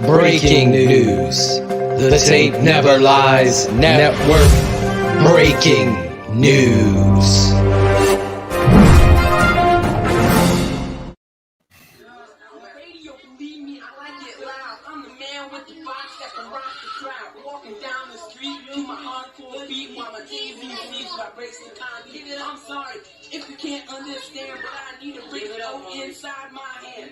breaking news. The Tape Never Lies Network. Breaking News. I'm sorry if you can't understand, but I need a radio inside my hand.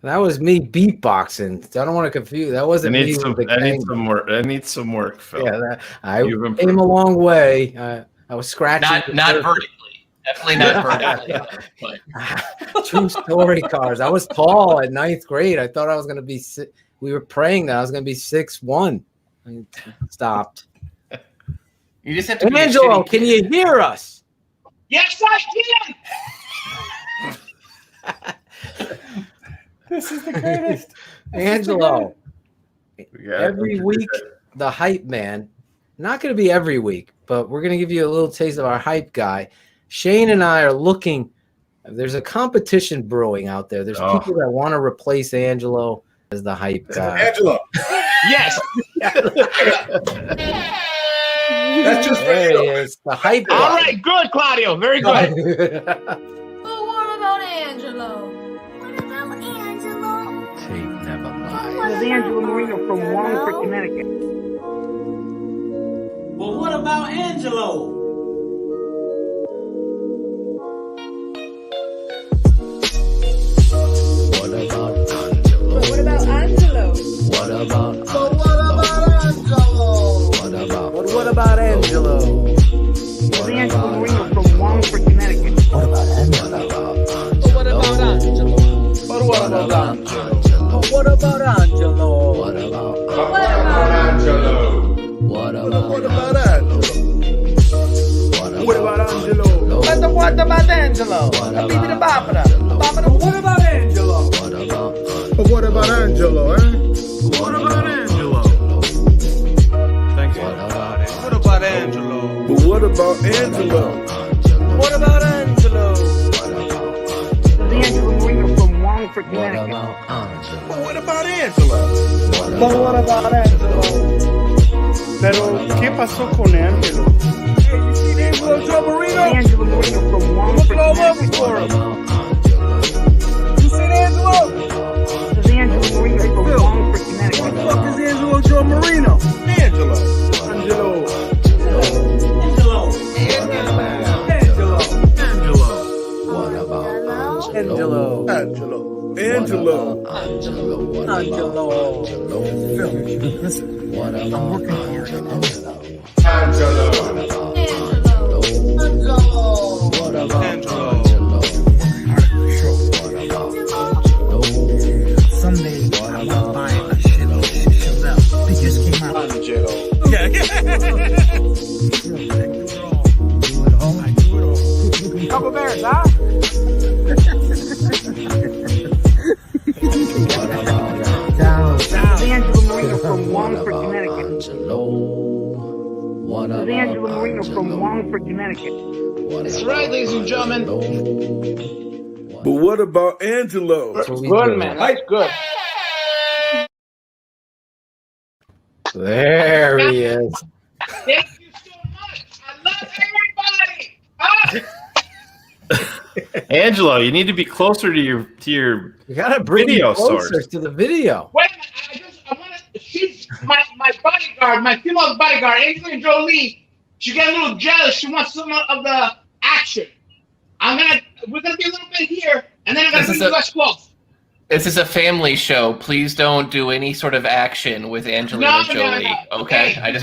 That was me beatboxing. I don't want to confuse. That wasn't me. I need some work. I need some work, Phil. Yeah, I came a long way. I was scratching. Not vertically. Definitely not vertically. True story, cars. I was tall at 9th grade. I thought I was going to be. We were praying that I was going to be 6'1". I stopped. You just have to. Angelo, can you hear us? Yes, I can. This is the greatest. Angelo, every week, the hype man, not going to be every week, but we're going to give you a little taste of our hype guy. Shayne and I are looking. There's a competition brewing out there. There's people that want to replace Angelo as the hype guy. Angelo. Yes. That's just there he is. The hype guy. All right, good, Claudio. Very good. But what about Angelo? What about Angelo? Tape never lies. This is Angelo Marino from Wallingford, Connecticut. But what about Angelo? What about Angelo? But what about Angelo? What about But what about Angelo? This is Angelo Marino from Wallingford, Connecticut. What about Angelo? But what about Angelo? But what about Angelo? But what about Angelo? What about Angelo? What about What about Angelo? What about Angelo? But what about Angelo? What about Angelo? But what about Angelo, eh? What about Angelo? Thanks. What about Angelo? But what about Angelo? What about Angelo? This is Angelo Marino from Wallingford, Connecticut. But what about Angelo? But what about Angelo? Pero, ¿qué pasó con Angelo? Hey, you see Angelo Joe Marino? This is Angelo Marino from Wallingford, Look all over Connecticut. for him. You see Angelo? This is Angelo Marino from Wallingford, Connecticut. What the fuck is Angelo Joe Marino? Angelo. Angelo. What about Angelo. Angelo. Angelo. Angelo? What about Angelo? What about Angelo? Someday I will buy a Chevelle. They just came out. Angelo. Couple bears, huh? This is Angelo Marino from Wallingford, Connecticut. This is Angelo Marino from Wallingford, Connecticut. That's right, ladies and gentlemen. But what about Angelo? That's what we Good, do. man. That's good. There he is. Thank you so much. I love everybody. Angelo, you need to be closer to your You gotta bring video it closer source. to the video. Wait a minute. I want to. She's my bodyguard, my female bodyguard, Angelina Jolie. She got a little jealous. She wants some of the action. We're gonna be a little bit here, and then I'm gonna bring you guys close. This is a family show. Please don't do any sort of action with Angelina Jolie. Okay, I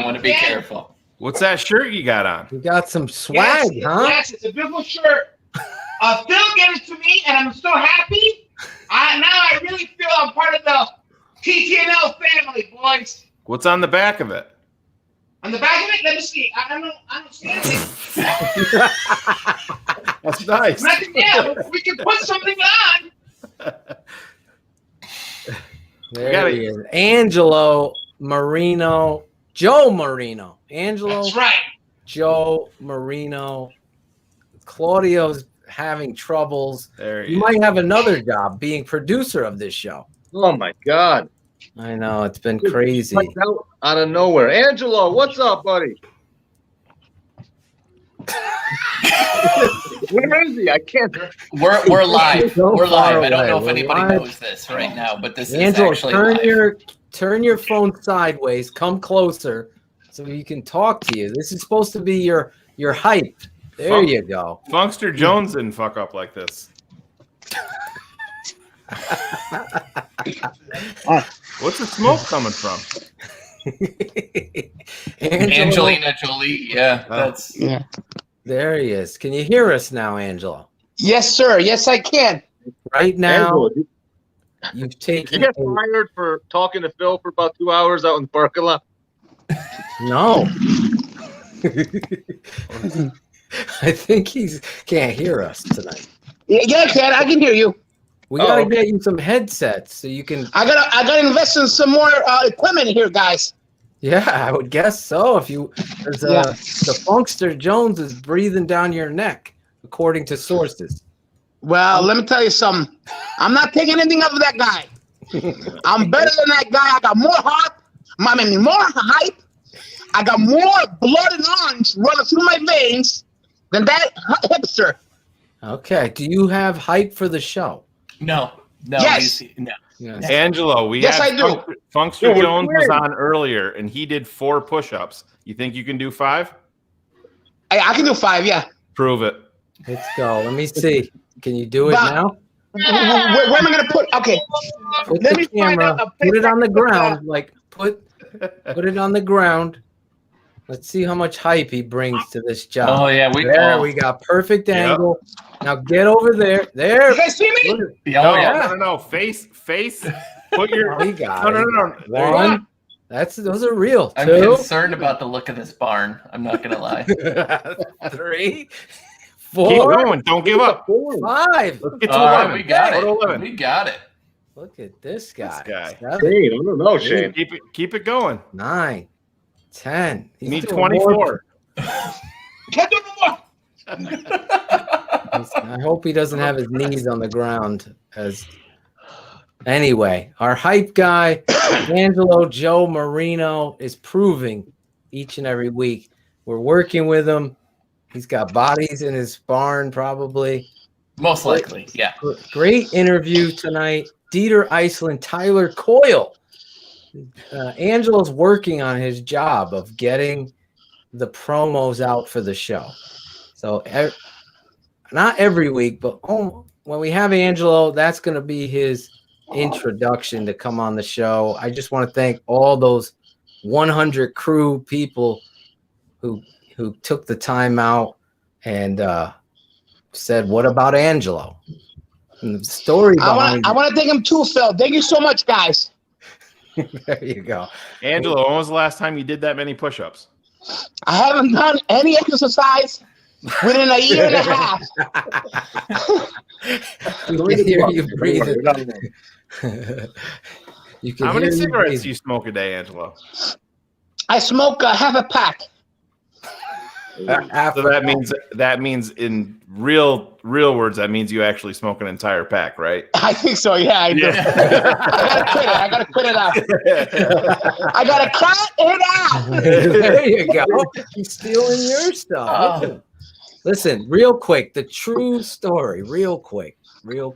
want to be careful. What's that shirt you got on? You got some swag, Yes, it's a beautiful shirt. Phil gave it to me, and I'm so happy. Now I really feel I'm part of the TTNL family, boys. What's on the back of it? On the back of it, let me see. I don't see anything. That's nice. Nothing there, but we can put something on. There he is. Angelo Marino. Joe Marino. Angelo. That's right. Joe Marino. Claudio's having troubles. There you might have another job being producer of this show. Oh my God. I know it's been crazy. Out of nowhere. Angelo, what's up, buddy? Where is he? I can't. We're live. So We're live. far I don't know away. if We're anybody live. knows this right now, but this Angelo, is actually live. turn your phone sideways. Come closer, so we can talk to you. This is supposed to be your hype. There you go. Funkster Jones didn't fuck up like this. What's the smoke coming from? Angelina Jolie. Yeah, that's. Yeah. There he is. Can you hear us now, Angelo? Yes, sir. Yes, I can. Right now, Angelo, you've did taken. you get fired for talking to Phil for about 2 hours out in the parking lot? No. I think he's can't hear us tonight. Yeah, I can. I can hear you. We gotta get you some headsets so you can. I gotta invest in some more equipment here, guys. Yeah, I would guess so. If you, there's the Funkster Jones is breathing down your neck, according to sources. Well, let me tell you something. I'm not taking anything up with that guy. I'm better than that guy. I got more heart. More hype. I got more blood and orange running through my veins than that hipster. Okay. Do you have hype for the show? No. Yes. No. Yes. Angelo, Yes, I do. Funkster Jones was on earlier, and he did 4 push-ups. You think you can do 5? I can do 5, yeah. Prove it. Let's go. Let me see. Can you do it now? Where am I going to put? Okay. Put Let the me find camera. out a Put it on the picture. ground. Like put it on the ground. Let's see how much hype he brings to this job. Oh yeah, we got perfect angle. Now get over there. There. You guys see me? No. Face. Put your. We got No. One. Those are real. I'm 2. concerned about the look of this barn. I'm not gonna lie. 3. Keep 4. going. Don't give up. 5. Let's get to All 11. right, we got Go to it. 11. We got it. Look at this guy. Shane, Seven, I don't know, Shane. Keep it going. 9, 10. You need doing more. 24. Can't do no more. I hope he doesn't have his knees on the ground. Anyway, our hype guy, Angelo Joe Marino, is proving each and every week. We're working with him. He's got bodies in his barn, probably. Most likely, yeah. Great interview tonight. Eiselen, Tyler Coyle. Angelo's working on his job of getting the promos out for the show. So not every week, but when we have Angelo, that's going to be his introduction to come on the show. I just want to thank all those 100 crew people who took the time out and said, "What about Angelo?" And the story behind I want to thank him too, Phil. Thank you so much, guys. There you go. Angelo, when was the last time you did that many push-ups? I haven't done any exercise within a year and a half. We can hear you breathing. How many cigarettes do you smoke a day, Angelo? I smoke half a pack. So that means in real words, that means you actually smoke an entire pack, right? I think so. Yeah, I do. I gotta quit it out. I gotta cut it out. There you go. He's stealing your stuff. Listen, real quick, the true story. Real quick. So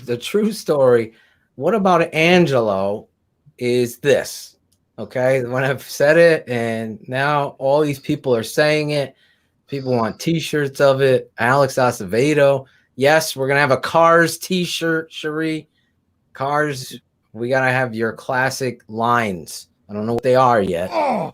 the true story. What about Angelo? Is this? Okay, when I've said it, and now all these people are saying it. People want T-shirts of it. Alex Acevedo. Yes, we're gonna have a Cars T-shirt, Cherie. Cars. We gotta have your classic lines. I don't know what they are yet. I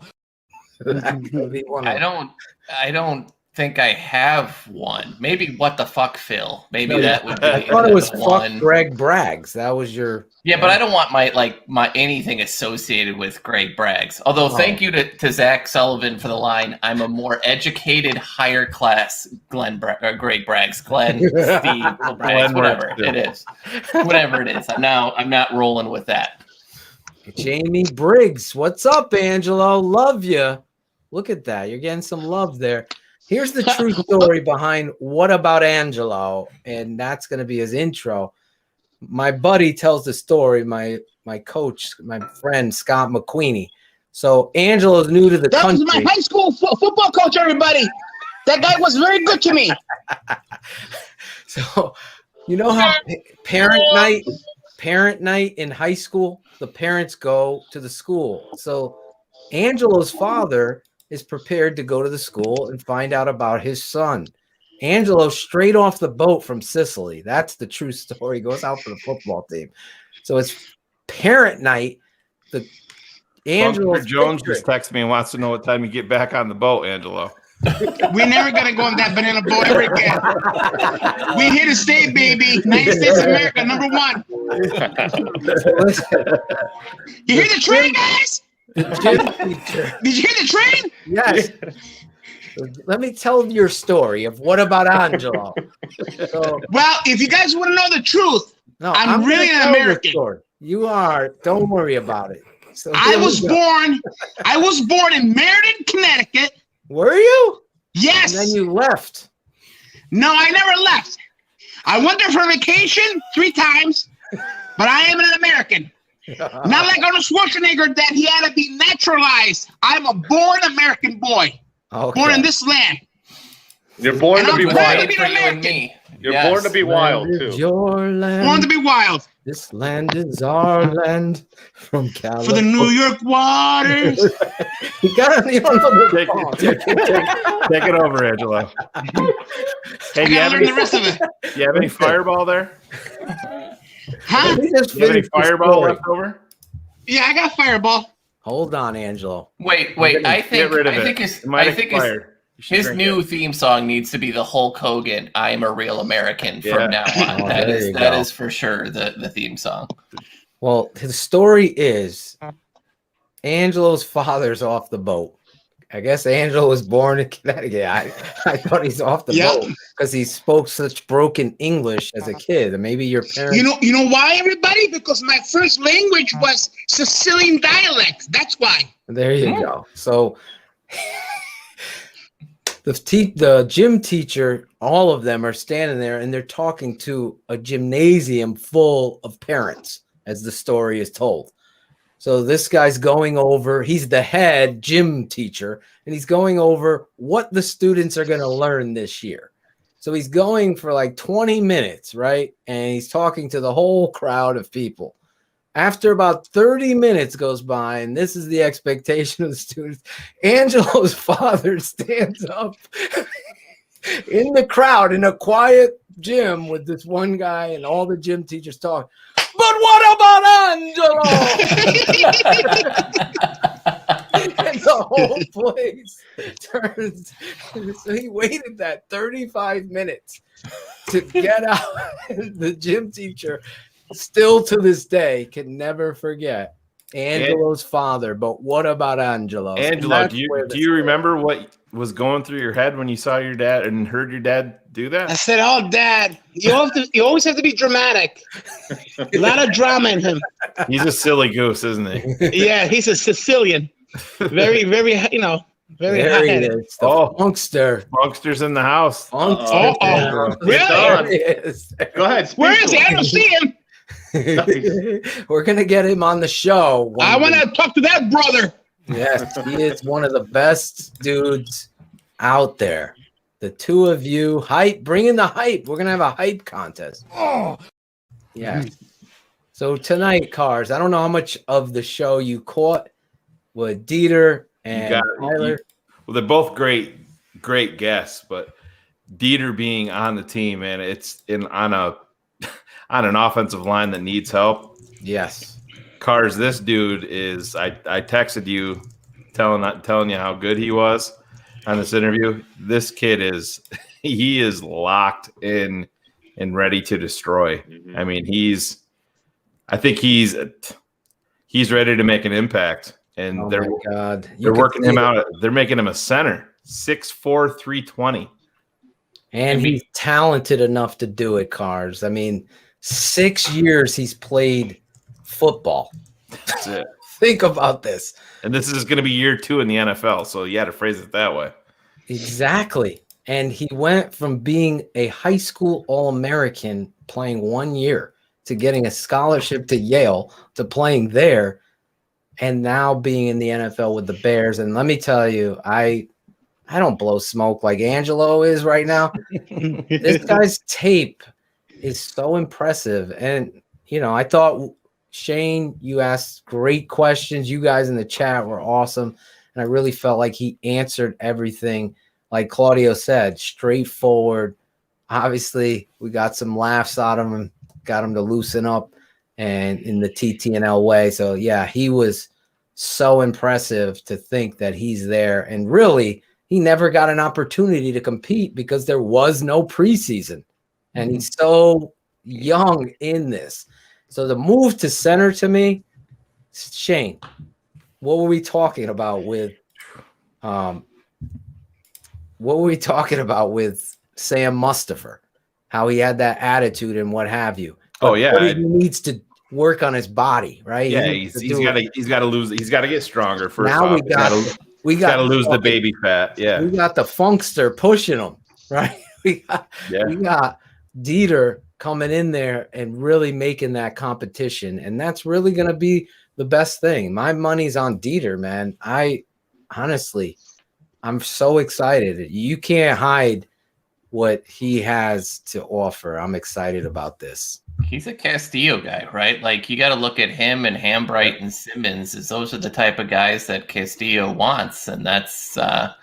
don't think I have one. Maybe What the Fuck, Phil. Maybe that would be. I thought it was one. Fuck Greg Braggs. That was your. Yeah, but I don't want my anything associated with Greg Braggs. Although, thank you to Zach Sullivan for the line. I'm a more educated, higher class Greg Braggs, Glenn, Steve, Braggs, whatever it is. Whatever it is. I'm not rolling with that. Jamie Briggs, what's up, Angelo? Love you. Look at that. You're getting some love there. Here's the true story behind What About Angelo, and that's going to be his intro. My buddy tells the story, my coach, my friend, Scott McQueenie. So Angelo's new to the That country. was my high school football coach, everybody. That guy was very good to me. So you know how parent night in high school, the parents go to the school. So Angelo's father is prepared to go to the school and find out about his son. Angelo straight off the boat from Sicily. That's the true story. He goes out for the football team. So it's parent night. Angelo Jones just texted me and wants to know what time you get back on the boat, Angelo. We're never gonna go on that banana boat ever again. We here to stay, baby. United States of America, #1. You hear the train, guys? The gym teacher. Did you hear the train? Yes. Let me tell your story of What About Angelo. So, well, if you guys want to know the truth, no, I'm really an American. You are. Don't worry about it. So I was born in Meriden, Connecticut. Were you? Yes. And then you left. No, I never left. I went there for vacation 3 times, but I am an American. Not like Arnold Schwarzenegger that he had to be naturalized. I'm a born American boy. Okay. Born in this land. You're born to be wild. You're Yes. born to be wild too. Your land. Born to be wild. This land is our land from California. For the New York waters. You got to Take it over, Angelo. Hey, do you have the rest of it. You have any fireball there? Huh? Do you have any fireball left over? Yeah, I got fireball. Hold on, Angelo. Wait. I think his drink new theme song needs to be the Hulk Hogan "I'm a Real American" from now on. Oh, that there is for sure the theme song. Well, his story is Angelo's father's off the boat. I guess Angelo was born in Connecticut. I thought he's off the boat because he spoke such broken English as a kid. And maybe your parents. You know why, everybody? Because my first language was Sicilian dialect. That's why. There you go. So the gym teacher, all of them are standing there and they're talking to a gymnasium full of parents, as the story is told. So this guy's going over, he's the head gym teacher, and he's going over what the students are going to learn this year. So he's going for like 20 minutes, right? And he's talking to the whole crowd of people. After about 30 minutes goes by, and this is the expectation of the students, Angelo's father stands up in the crowd in a quiet gym with this one guy and all the gym teachers talking. But what about Angelo? And the whole place turns. So he waited that 35 minutes to get out. The gym teacher, still to this day, can never forget Angelo's father. But what about Angelo? Angelo, do you remember what was going through your head when you saw your dad and heard your dad do that? I said, "Oh, Dad, you always have to be dramatic. A lot of drama in him." He's a silly goose, isn't he? Yeah, he's a Sicilian. Very, very, very there he hot-headed. is. The Funkster. Funkster's in the house. Funkster. Really? Go ahead. Where is he? I don't see him. We're gonna get him on the show. I want to talk to that brother. Yes, he is one of the best dudes out there. The two of you, hype, bring in the hype. We're gonna have a hype contest. Oh, yeah. So tonight, Cars, I don't know how much of the show you caught with Dieter and Tyler. Well, they're both great guests, but Dieter being on the team, and it's on an offensive line that needs help. Yes. Cars, this dude is. I texted you, telling you how good he was on this interview. This kid is locked in and ready to destroy. Mm-hmm. I mean, I think he's ready to make an impact. And they're working him out. They're making him a center, 6'4", 320. And he's talented enough to do it, Cars. I mean, 6 years he's played football. That's it. Think about this. And this is going to be year 2 in the NFL, so you had to phrase it that way. Exactly. And he went from being a high school All-American playing 1 year to getting a scholarship to Yale to playing there and now being in the NFL with the Bears. And let me tell you, I don't blow smoke like Angelo is right now. This guy's tape is so impressive. And, you know, I thought, Shayne, you asked great questions. You guys in the chat were awesome. And I really felt like he answered everything. Like Claudio said, straightforward. Obviously, we got some laughs out of him, got him to loosen up and in the TTNL way. So, yeah, he was so impressive to think that he's there. And really, he never got an opportunity to compete because there was no preseason. And he's so young in this. So the move to center to me, Shayne, what were we talking about with Sam Mustafa? How he had that attitude and what have you. Oh, yeah. But he needs to work on his body, right? Yeah, he's got to get stronger first. Now off. we got to lose the baby fat. Yeah. We got the funkster pushing him, right? We got Dieter coming in there and really making that competition. And that's really going to be the best thing. My money's on Dieter, man. I'm so excited. You can't hide what he has to offer. I'm excited about this. He's a Castillo guy, right? Like, you got to look at him and Hambright and Simmons, as those are the type of guys that Castillo wants. And that's, got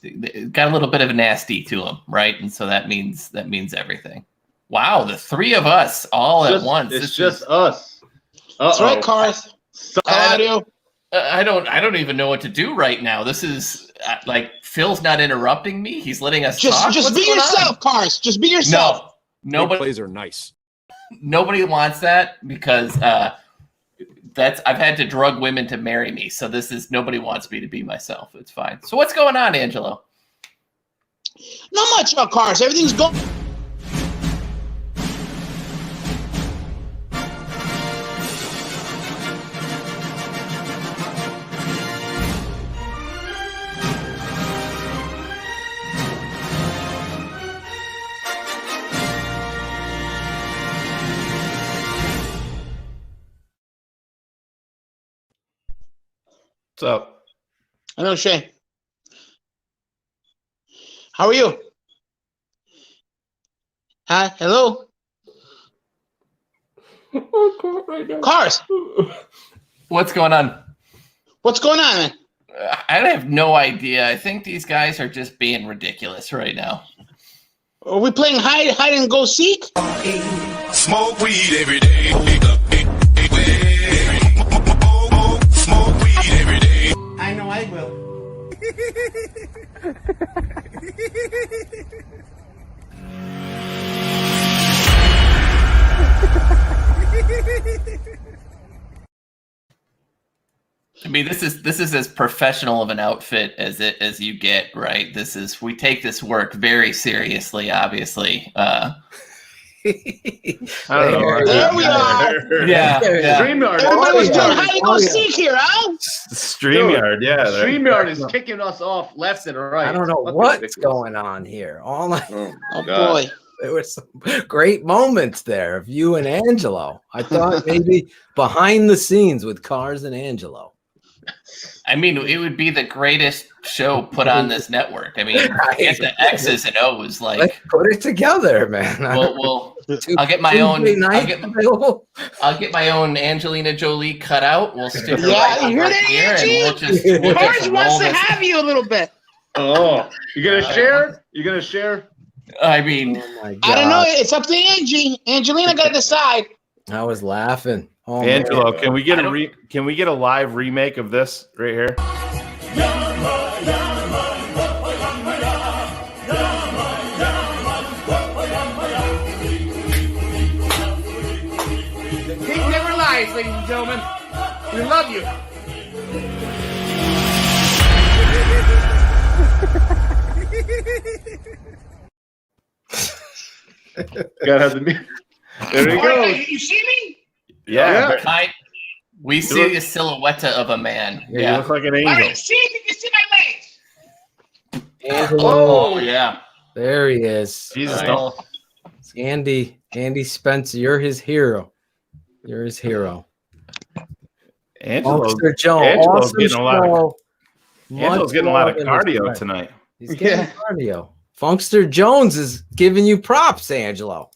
a little bit of a nasty to him, right? And so that means everything. Wow, the three of us all at once. It's just us. That's right, Cars. I don't even know what to do right now. This is like Phil's not interrupting me. He's letting us talk. Just be yourself, Cars. Just be yourself. Nobody plays are nice. Nobody wants that because I've had to drug women to marry me. So nobody wants me to be myself. It's fine. So what's going on, Angelo? Not much, Cars. Everything's going. What's up? Hello, Shayne. How are you? Hi, hello. Cars. What's going on? What's going on, man? I have no idea. I think these guys are just being ridiculous right now. Are we playing hide and go seek? Smoke weed every day. Smoke weed every day. I know I will. I mean, this is as professional of an outfit as you get, right? We take this work very seriously, obviously. I don't know. There we are. Yeah. StreamYard. Everybody was doing hide and go seek here, huh? StreamYard, yeah. StreamYard is kicking us off left and right. I don't know what's going on here. Oh boy. There were some great moments there of you and Angelo. I thought maybe behind the scenes with Cars and Angelo. I mean, it would be the greatest show put on this network. I mean, get the X's and O's. Like, let's put it together, man. Well, I'll get my own. I'll get my own Angelina Jolie cut out. We'll stick her right you're over here, and we'll Cars just wants roll to this. have you a little bit. Oh, you gonna share? You gonna share? I mean, I don't know. It's up to Angie. Angelina got to decide. I was laughing. Oh, Angelo, man. can we get a live remake of this right here? The king never lies, ladies and gentlemen. We love you. Gotta have the music. There he goes. You see me? Yeah. We see the silhouette of a man. Yeah, you look like an angel. All right, see if you can see my legs. Angelo. Oh, yeah. There he is. Jesus, Nice. don't. Andy Spencer, you're his hero. You're his hero. Angelo's Jones, awesome getting a lot of. show. Angelo's getting a lot of cardio tonight. He's getting cardio. Funkster Jones is giving you props, Angelo.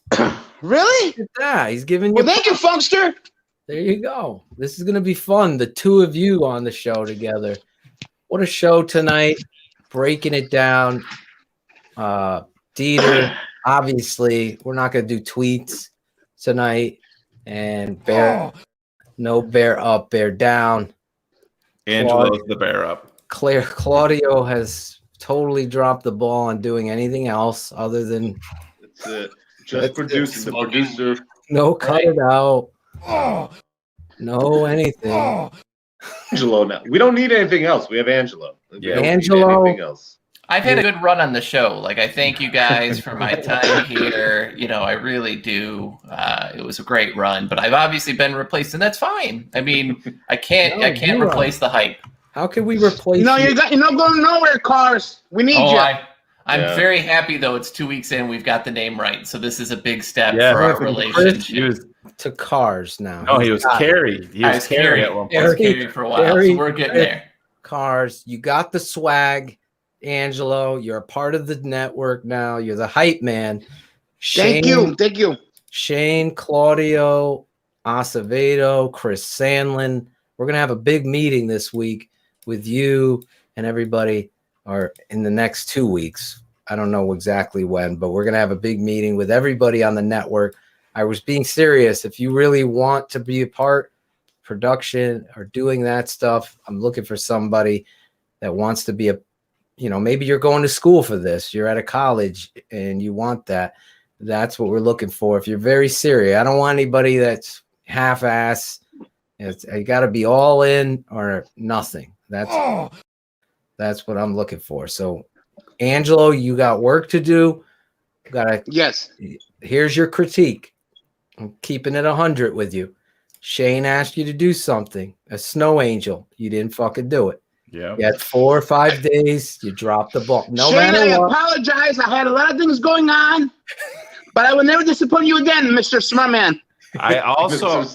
Really? Yeah, he's giving you. Well, thank you, Funkster. There you go. This is going to be fun. The two of you on the show together. What a show tonight. Breaking it down. Dieter, obviously, we're not going to do tweets tonight. And no bear up, bear down. Angelo's the bear up. Claudio has totally dropped the ball on doing anything else other than That's it. Just producing the producer. no cut it out. No anything. Angelo now. We don't need anything else. We have Angelo. We don't need Angelo. anything else. I've had a good run on the show. Like, I thank you guys for my time here. You know, I really do. It was a great run, but I've obviously been replaced, and that's fine. I mean, I can't replace the hype. How can we replace No, you? you're not going nowhere, Cars. We need you. I'm very happy, though. It's 2 weeks in. We've got the name right. So this is a big step Yeah. for our relationship. He was to Cars now. No, he was Carrie. He was Carrie at one point. I was Carrie for a while, so we're getting there. Cars, you got the swag, Angelo. You're a part of the network now. You're the hype man. Thank you. Shayne, Claudio, Acevedo, Chris Sandlin. We're gonna have a big meeting this week with you and everybody, or in the next 2 weeks. I don't know exactly when, but we're gonna have a big meeting with everybody on the network. I was being serious. If you really want to be a part production or doing that stuff, I'm looking for somebody that wants to be maybe you're going to school for this. You're at a college and you want that. That's what we're looking for. If you're very serious, I don't want anybody that's half-ass. You got to be all in or nothing. That's what I'm looking for. So, Angelo, you got work to do. Yes. Here's your critique. I'm keeping it 100 with you. Shayne asked you to do something. A snow angel. You didn't fucking do it. Yeah. You had 4 or 5 days. You dropped the ball. No Shayne, matter I what. apologize. I had a lot of things going on, but I will never disappoint you again, Mr. Smart Man. I also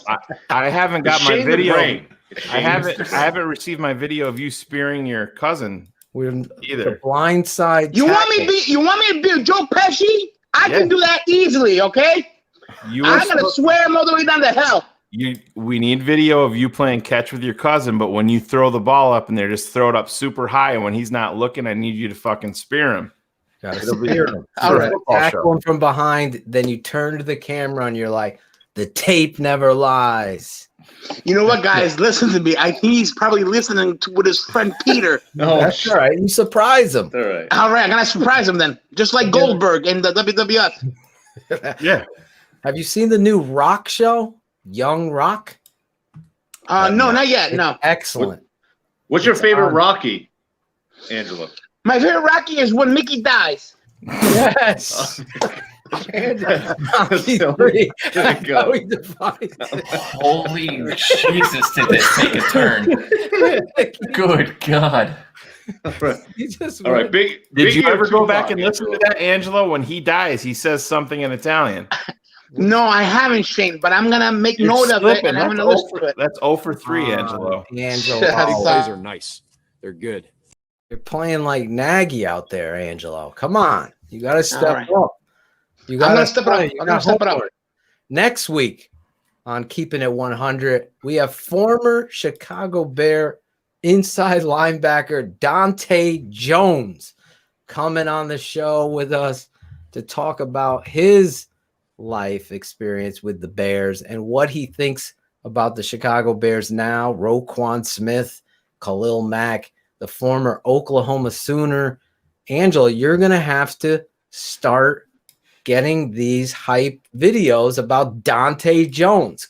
I haven't got my Shayne the video. brain. I haven't received my video of you spearing your cousin We're either. the blind side. You want me to be Joe Pesci? I can do that easily, okay? I'm gonna swear him all the way down to hell. We need video of you playing catch with your cousin, but when you throw the ball up in there, just throw it up super high, and when he's not looking, I need you to fucking spear him. Gotta spear him. All right, tackle him from behind. Then you turn to the camera and you're like, "The tape never lies." You know what, guys? Listen to me. I think he's probably listening with his friend Peter. That's all right. You surprise him. All right. All right, I'm gonna surprise him then, just like Goldberg in the WWF. Yeah. Have you seen the new Rock show, Young Rock? No, not yet. No. Excellent. What's your favorite Rocky, Angelo? My favorite Rocky is when Mickey dies. Yes. Rocky 3. That's how he defines it. Holy Jesus, did this take a turn? Good God. All right. Did you ever go back and listen to that, Angelo? When he dies, he says something in Italian. No, I haven't, Shayne, but I'm gonna make note of it and I'm gonna listen to it. That's 0 for 3, Angelo. Angelo. These plays are nice. They're good. You're playing like Nagy out there, Angelo. Come on. You got to step up. You got to step up. I'm gonna step it up. Next week on Keeping It 100, we have former Chicago Bear inside linebacker Dante Jones coming on the show with us to talk about his life experience with the Bears and what he thinks about the Chicago Bears now. Roquan Smith, Khalil Mack, the former Oklahoma Sooner. Angela, you're going to have to start getting these hype videos about Dante Jones.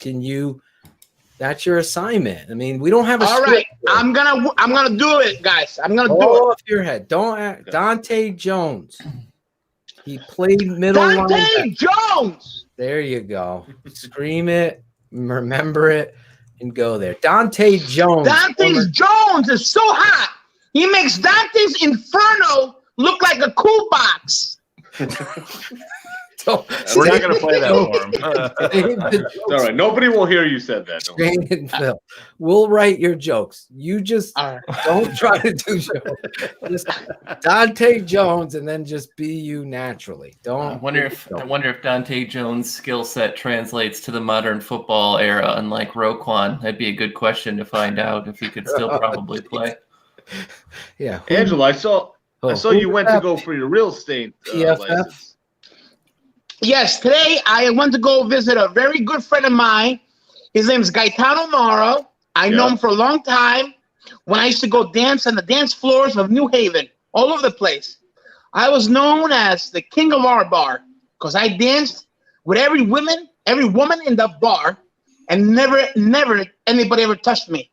That's your assignment. I mean, we don't have a All right. I'm gonna do it, guys. I'm gonna do it. off your head. Dante Jones. He played middle Dante linebacker. Jones. There you go. Scream it, remember it, and go there. Dante Jones. Jones is so hot. He makes Dante's Inferno look like a cool box. We're not going to play that for him. It's all right. Nobody will hear you said that. Shayne and Phil, we'll write your jokes. You just don't try to do jokes. Just Dante Jones, and then just be you naturally. Don't. I wonder if Dante Jones' skill set translates to the modern football era. Unlike Roquan, that'd be a good question to find out if he could still probably play. Yeah, Angela, I saw you went to go for your real estate license. Yes, today I went to go visit a very good friend of mine. His name is Gaetano Morrow. I know him for a long time. When I used to go dance on the dance floors of New Haven, all over the place. I was known as the king of our bar because I danced with every woman in the bar, and never anybody ever touched me.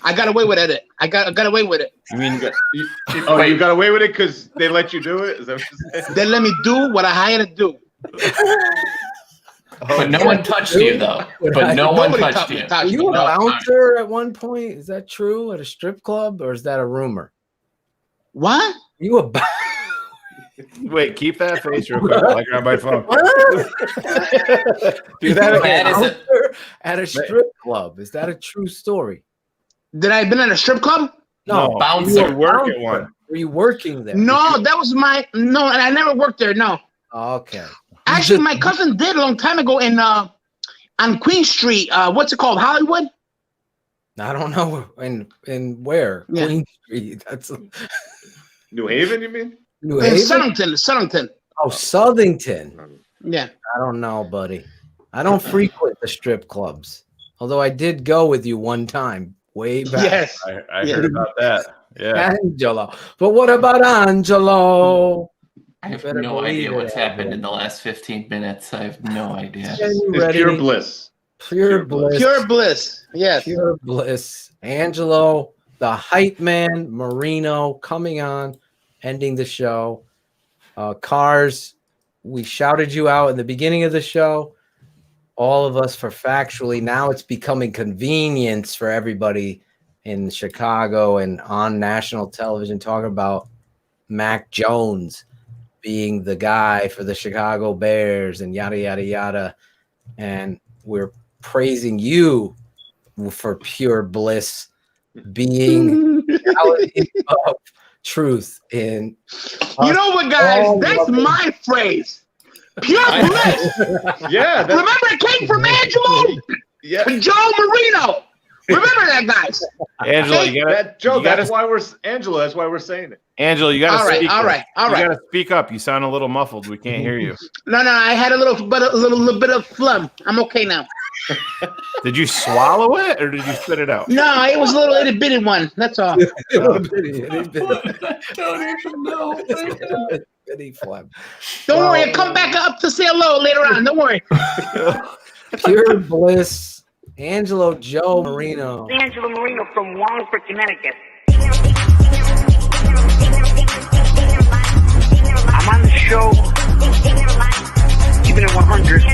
I got away with it. I got away with it. You mean you got away with it because they let you do it? Is that what you're saying? They let me do what I had to do. But no one touched you, though. But no one touched you. Were you a bouncer at one point? Is that true at a strip club, or is that a rumor? What? You a Wait, keep that face real quick while I grab my phone. Do that again. At a strip club. Is that a true story? Did I been at a strip club? No, bouncer. You work at one. Were you working there? No, that was and I never worked there. No. Okay. Actually, my cousin did a long time ago in on Queen Street. What's it called? Hollywood? I don't know. In where? Yeah. Queen Street. That's New Haven, you mean? New In Haven? Southington. Oh, Southington. Yeah. I don't know, buddy. I don't frequent the strip clubs. Although I did go with you one time, way back. Yes. I heard about that. Yeah. Angelo. But what about Angelo? I have no idea what's happened in the last 15 minutes. I have no idea. It's pure bliss. Pure bliss. Pure bliss. Yes. Pure bliss. Angelo, the hype man, Marino, coming on, ending the show. Cars, we shouted you out in the beginning of the show. All of us for factually. Now it's becoming convenience for everybody in Chicago and on national television talking about Mac Jones being the guy for the Chicago Bears and yada, yada, yada. And we're praising you for pure bliss, being reality of truth. In you know what, guys? That's my phrase. Pure bliss. Yeah. Remember, it came from Angelo? Yeah. Joe Marino. Remember that, guys. Angelo, you gotta, that's why we're saying it. Angelo, you gotta speak up. All right. You gotta speak up. You sound a little muffled. We can't hear you. No, I had a little bit of phlegm. I'm okay now. Did you swallow it or did you spit it out? No, it was a little itty bitty one. That's all. Don't worry, I'll come back up to say hello later on. Don't worry. Pure bliss. Angelo Joe Marino. Angelo Marino from Wallingford, Connecticut. I'm on the show. Keeping it 100.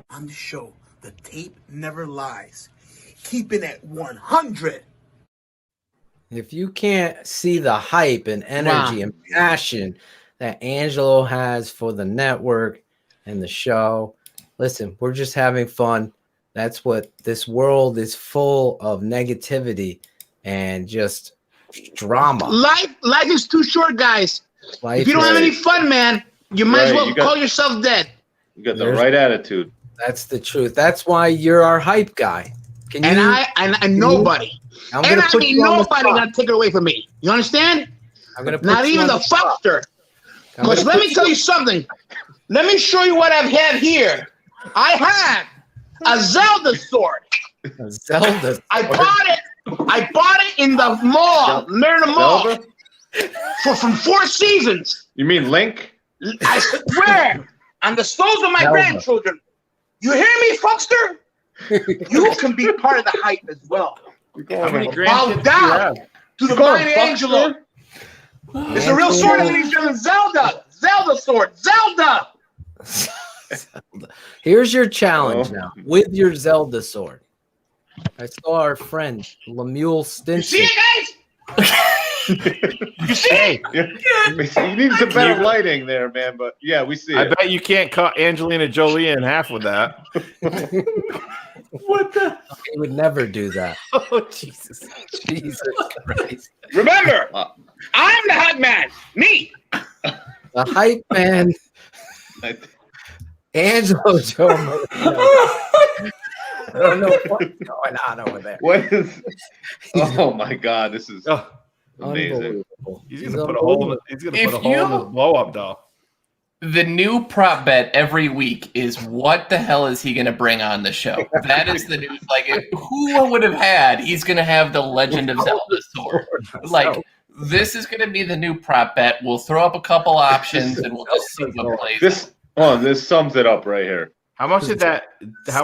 On the show, the tape never lies. Keeping it 100. If you can't see the hype and energy and passion that Angelo has for the network and the show, listen, we're just having fun. That's what this world is full of, negativity and just drama. Life is too short, guys. If you don't have any fun, man, you might as well call yourself dead. You got the right attitude. That's the truth. That's why you're our hype guy. And nobody. Nobody gonna take it away from me. You understand? Not even the fuckster. Because let me tell you something. Let me show you what I have here. I have a Zelda sword. A Zelda. I bought it in the mall, Marina Mall, from Four Seasons. You mean Link? I swear on the souls of my grandchildren. You hear me, fuckster? You can be part of the hype as well. How many Bow grandkids down to the mighty Angelo. It's a real sword that he's doing. Zelda sword. Zelda. Here's your challenge now with your Zelda sword. I saw our friend Lemuel Stinson. See it, guys? You see it? You need some better lighting there, man. But yeah, we see I it. bet you can't cut Angelina Jolie in half with that. What the? He would never do that. Oh, Jesus. Jesus Christ. Remember, I'm the hype man. Me. The hype man. Angelo Joe Marino. I don't know what's going on over there. What is? Oh my God, this is amazing. He's gonna put a hole in his blow up doll. The new prop bet every week is what the hell is he going to bring on the show? That is the news. Like, who would have had? He's going to have the Legend of Zelda sword. Like, this is going to be the new prop bet. We'll throw up a couple options and we'll just see what plays. This sums it up right here. How much did that? How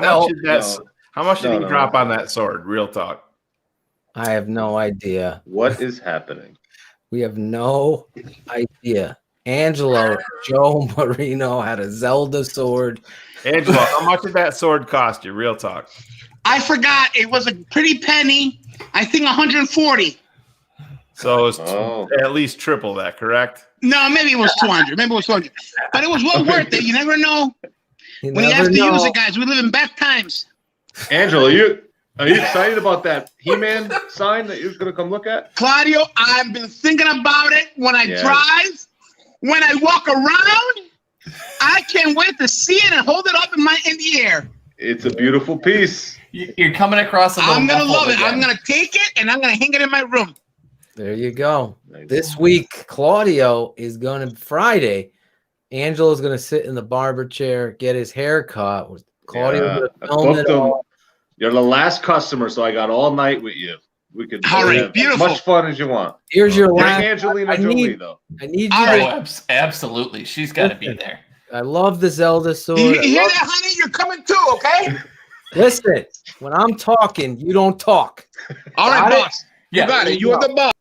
much did he drop on that sword? Real talk. I have no idea. What is happening? We have no idea. Angelo Joe Marino had a Zelda sword. Angelo, how much did that sword cost you? Real talk. I forgot. It was a pretty penny. I think 140. So it's at least triple that, correct? No, maybe it was 200. Maybe it was 200. But it was well worth it. You never know. When you have to use it, guys. We live in bad times. Angelo, are you excited about that He-Man sign that you're going to come look at? Claudio, I've been thinking about it when I drive. When I walk around, I can't wait to see it and hold it up in the air. It's a beautiful piece. You're coming across a little I'm gonna love it. again. I'm gonna take it and I'm gonna hang it in my room. There you go. This week, Claudio is going to Friday. Angelo's going to sit in the barber chair, get his hair cut. Claudio's going to film it all. You're the last customer, so I got all night with you. We could have as much fun as you want. Here's your Bring last. Angelina Jolie, though. I need you. Oh, absolutely. She's got to be there. I love the Zelda sword. You hear that, honey? You're coming too, okay? Listen, when I'm talking, you don't talk. All right, Got it? boss. You got it. You're the boss.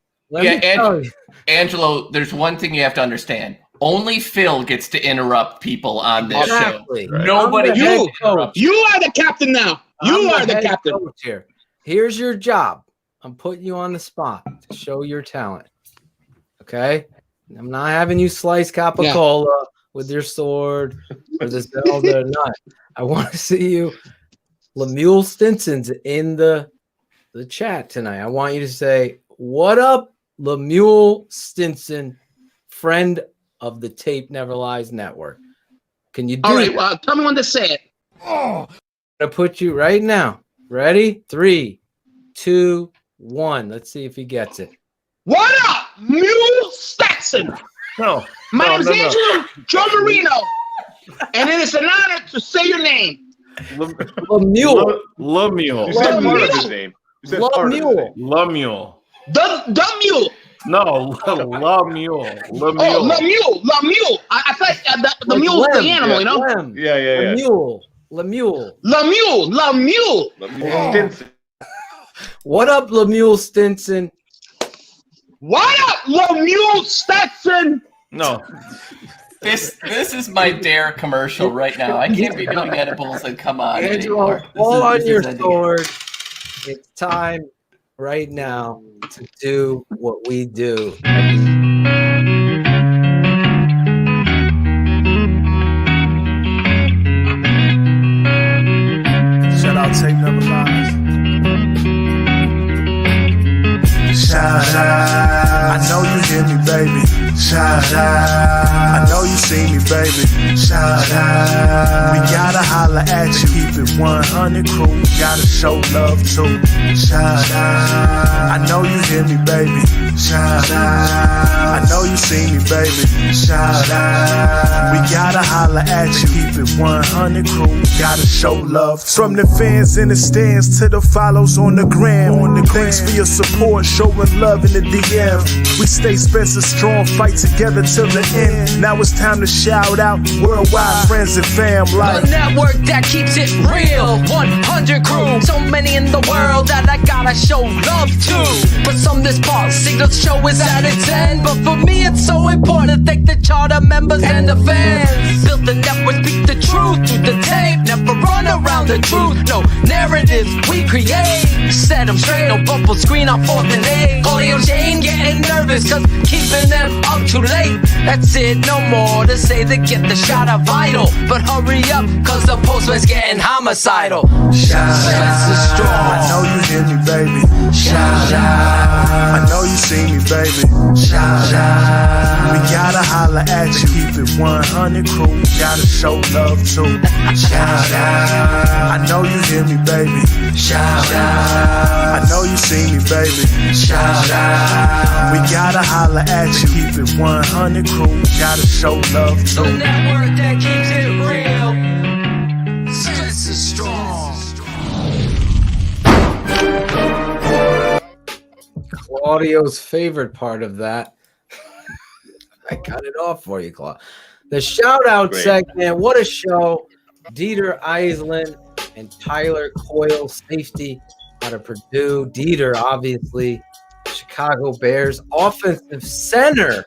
Angelo, there's one thing you have to understand. Only Phil gets to interrupt people on this show. Nobody You are the captain now. You are the captain. Here. Here's your job. I'm putting you on the spot to show your talent. Okay? I'm not having you slice capicola with your sword or the Zelda or not. I want to see you. Lemuel Stinson's in the chat tonight. I want you to say, "What up, Lemuel Stinson, friend of the Tape Never Lies Network." Can you do All right, that? well, tell me when to say it. I'm gonna put you right now. Ready? 3, 2, 1. Let's see if he gets it. What up, Mule Stetson? No. My name's Angelo Joe Marino, and it is an honor to say your name. Lemuel. Lemuel. You said part of his name. You said part of his name. Lemuel. The mule. No, Lemuel. Oh, Lemuel. I thought the mule's the animal, you know? Yeah. Lemuel. Stinson. What up, Lemuel Stinson? What up, Lemuel Stetson? No. This is my Dare commercial right now. I can't be doing edibles and come on Angelo, anymore. fall on your sword. It's time right now to do what we do. Shout out Tape Never Lies. Shout out. I know you hear me, baby. Shout out. I know you see me, baby. Shout out. We gotta holler at you. Keep it 100 crew. We gotta show love too. Shout out. I know you hear me, baby. Shout out. I know you see me, baby. Shout out. We gotta holler at you. Keep it 100 crew. We gotta show love too. From the fans in the stands to the follows on the gram. Thanks for your support, showing love in the DM. We stay Spencer strong, fight together till the end. Now it's time to shout out worldwide friends and fam. Like the network that keeps it real, 100 crew. So many in the world that I gotta show love to. For some this part, see the show is at its end. But for me it's so important to thank the charter members and the fans. Built the network, speak the truth through the tape. Never run around the truth, no narratives we create. Set them straight, no bubble screen on 4th and 8. Claudio Shayne getting nervous, cause keeping them up too late. That's it, no more to say that get the shot out vital. But hurry up, cause the postman's getting homicidal. Shout out, I know you hear me, baby. Shout out, I know you see me, baby. Shout out, we gotta holler at you. Keep it 100 crew, we gotta show love too. Shout out, I know you hear me, baby. Shout out, I know you see me, baby. Shout out, we gotta holler at you. Keep it 100 crew, we gotta show love too. The network that keeps it real. Stress is strong. Claudio's favorite part of that. I cut it off for you, Claude. The shout out segment. What a show. Dieter Eiselen and Tyler Coyle, safety out of Purdue. Dieter, obviously, Chicago Bears offensive center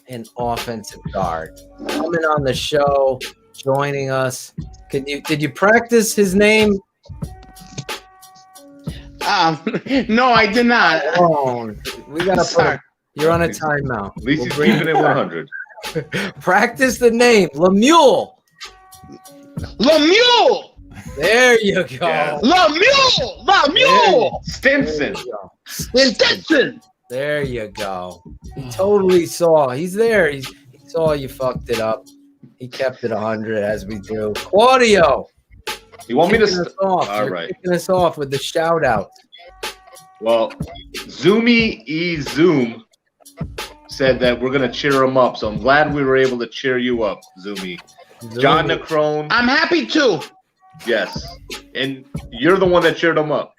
and offensive guard. Coming on the show, joining us. Did you practice his name? No, I did not. Oh, we gotta put. You're on a timeout. At least he's keeping it 100. Practice the name, Lemieux. Lemieux. There you go. Yeah. Lemieux. Stinson. Stinson. There you go. He totally saw. He's there. He saw you fucked it up. He kept it 100 as we do. Claudio. You want me to all right. You're kicking us off with the shout out. Well, Zoomy Zoom said that we're gonna cheer him up, so I'm glad we were able to cheer you up, Zoomy. John Necrone. I'm happy too. Yes, and you're the one that cheered him up.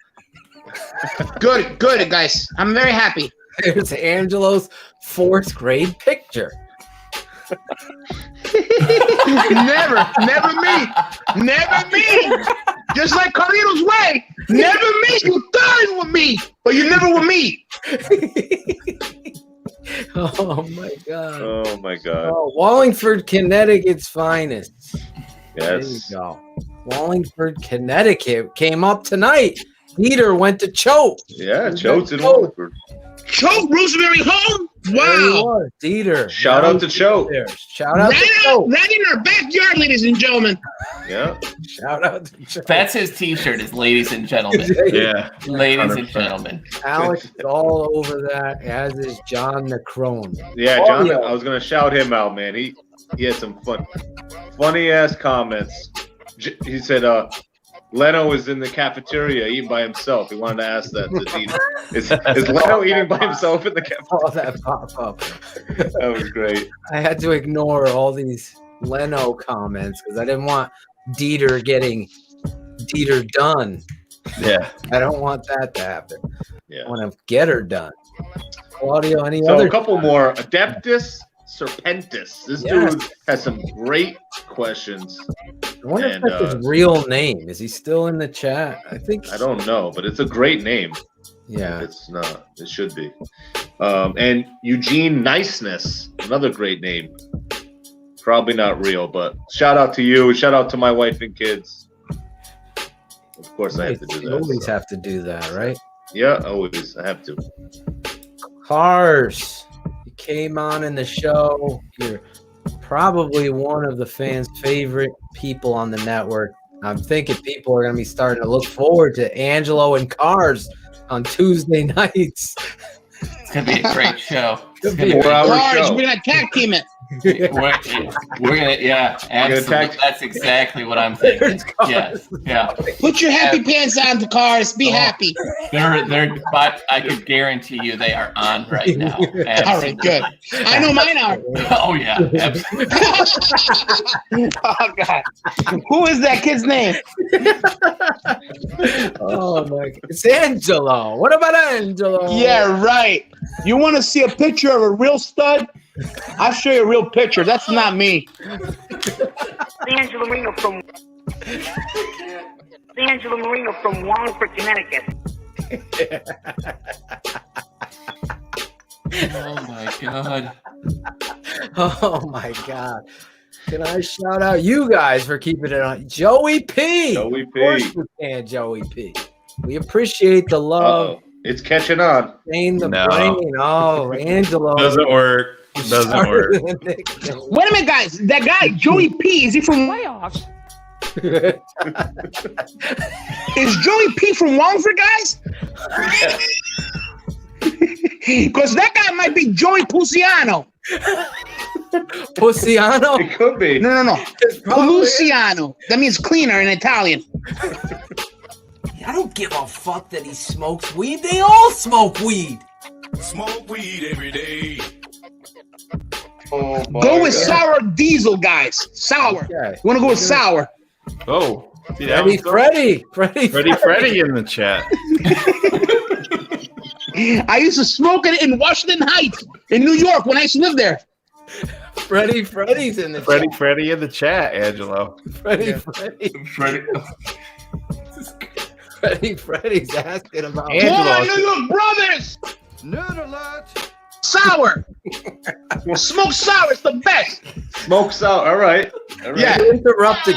Good, guys. I'm very happy. There's Angelo's 4th grade picture. Never me. Just like Carlito's way. Never me. You thought it with me, but you never with me. Oh my god. Oh, Wallingford, Connecticut's finest. Yes. There you go. Wallingford, Connecticut came up tonight. Dieter went to Choate. Yeah, Choate's in Wallingford. Choate, Rosemary home. Wow. Dieter. Shout out to Choate. Shout out to Choate. Right in our backyard, ladies and gentlemen. Yeah. Shout out to Choate. That's his T-shirt. Is ladies and gentlemen. Yeah. Ladies 100%. and gentlemen. Alex is all over that, as is John Necrone. Yeah, John. I was gonna shout him out, man. He had some funny ass comments. He said, Leno is in the cafeteria eating by himself. He wanted to ask that to Dieter. Is Leno eating by himself in the cafeteria? Oh, that pop up. That was great. I had to ignore all these Leno comments because I didn't want Dieter getting Dieter done. Yeah. I don't want that to happen. Yeah. I want to get her done. Claudio, any So other? a couple more. Adeptus Serpentis. This dude has some great questions. I wonder if that's his real name. Is he still in the chat? I think. I don't know, but it's a great name. Yeah. It's not. It should be. And Eugene Niceness, another great name. Probably not real, but shout out to you. Shout out to my wife and kids. Of course, I have to do You that. always have to do that, right? Yeah, always. I have to. Cars. You came on in the show. You're probably one of the fans' favorite people on the network. I'm thinking people are going to be starting to look forward to Angelo and Cars on Tuesday nights. It's gonna be a great show. It's gonna be a 4-hour Cars, show. we're gonna tag team it. We're gonna, absolutely. That's exactly what I'm thinking. Yeah. Put your happy pants on, the Cars. Be happy. They're, but I could guarantee you they are on right now. All right, good. I know mine are. Oh yeah, absolutely. Oh God, who is that kid's name? Oh my God. It's Angelo. What about Angelo? Yeah, right. You want to see a picture of a real stud? I'll show you a real picture. That's not me. Angela Marino from Wallingford, Connecticut. Oh my God. Oh my God. Can I shout out you guys for keeping it on? Joey P. Joey Of course P. we can, Joey P. We appreciait the love. Uh-oh. It's catching on. Shayne the No. brain. Oh, Angelo. Doesn't work. Doesn't work. Wait a minute, guys. That guy, Joey P, is he from playoffs? Is Joey P from Wallingford, guys? Because that guy might be Joey Puciano. Puciano? It could be. No. Luciano. That means cleaner in Italian. I don't give a fuck that he smokes weed. They all smoke weed. Smoke weed every day. Oh, Go with sour diesel, guys. Sour. Okay. You want to go with sour? Oh, see, that was Freddie in the chat. I used to smoke it in Washington Heights in New York when I used to live there. Freddie's in the chat. Freddie in the chat, Angelo. Freddie's asking about Come on, New York brothers! Nerd alert! Sour! Smoke sour, it's the best! Smoke sour, all right. Yeah. You interrupted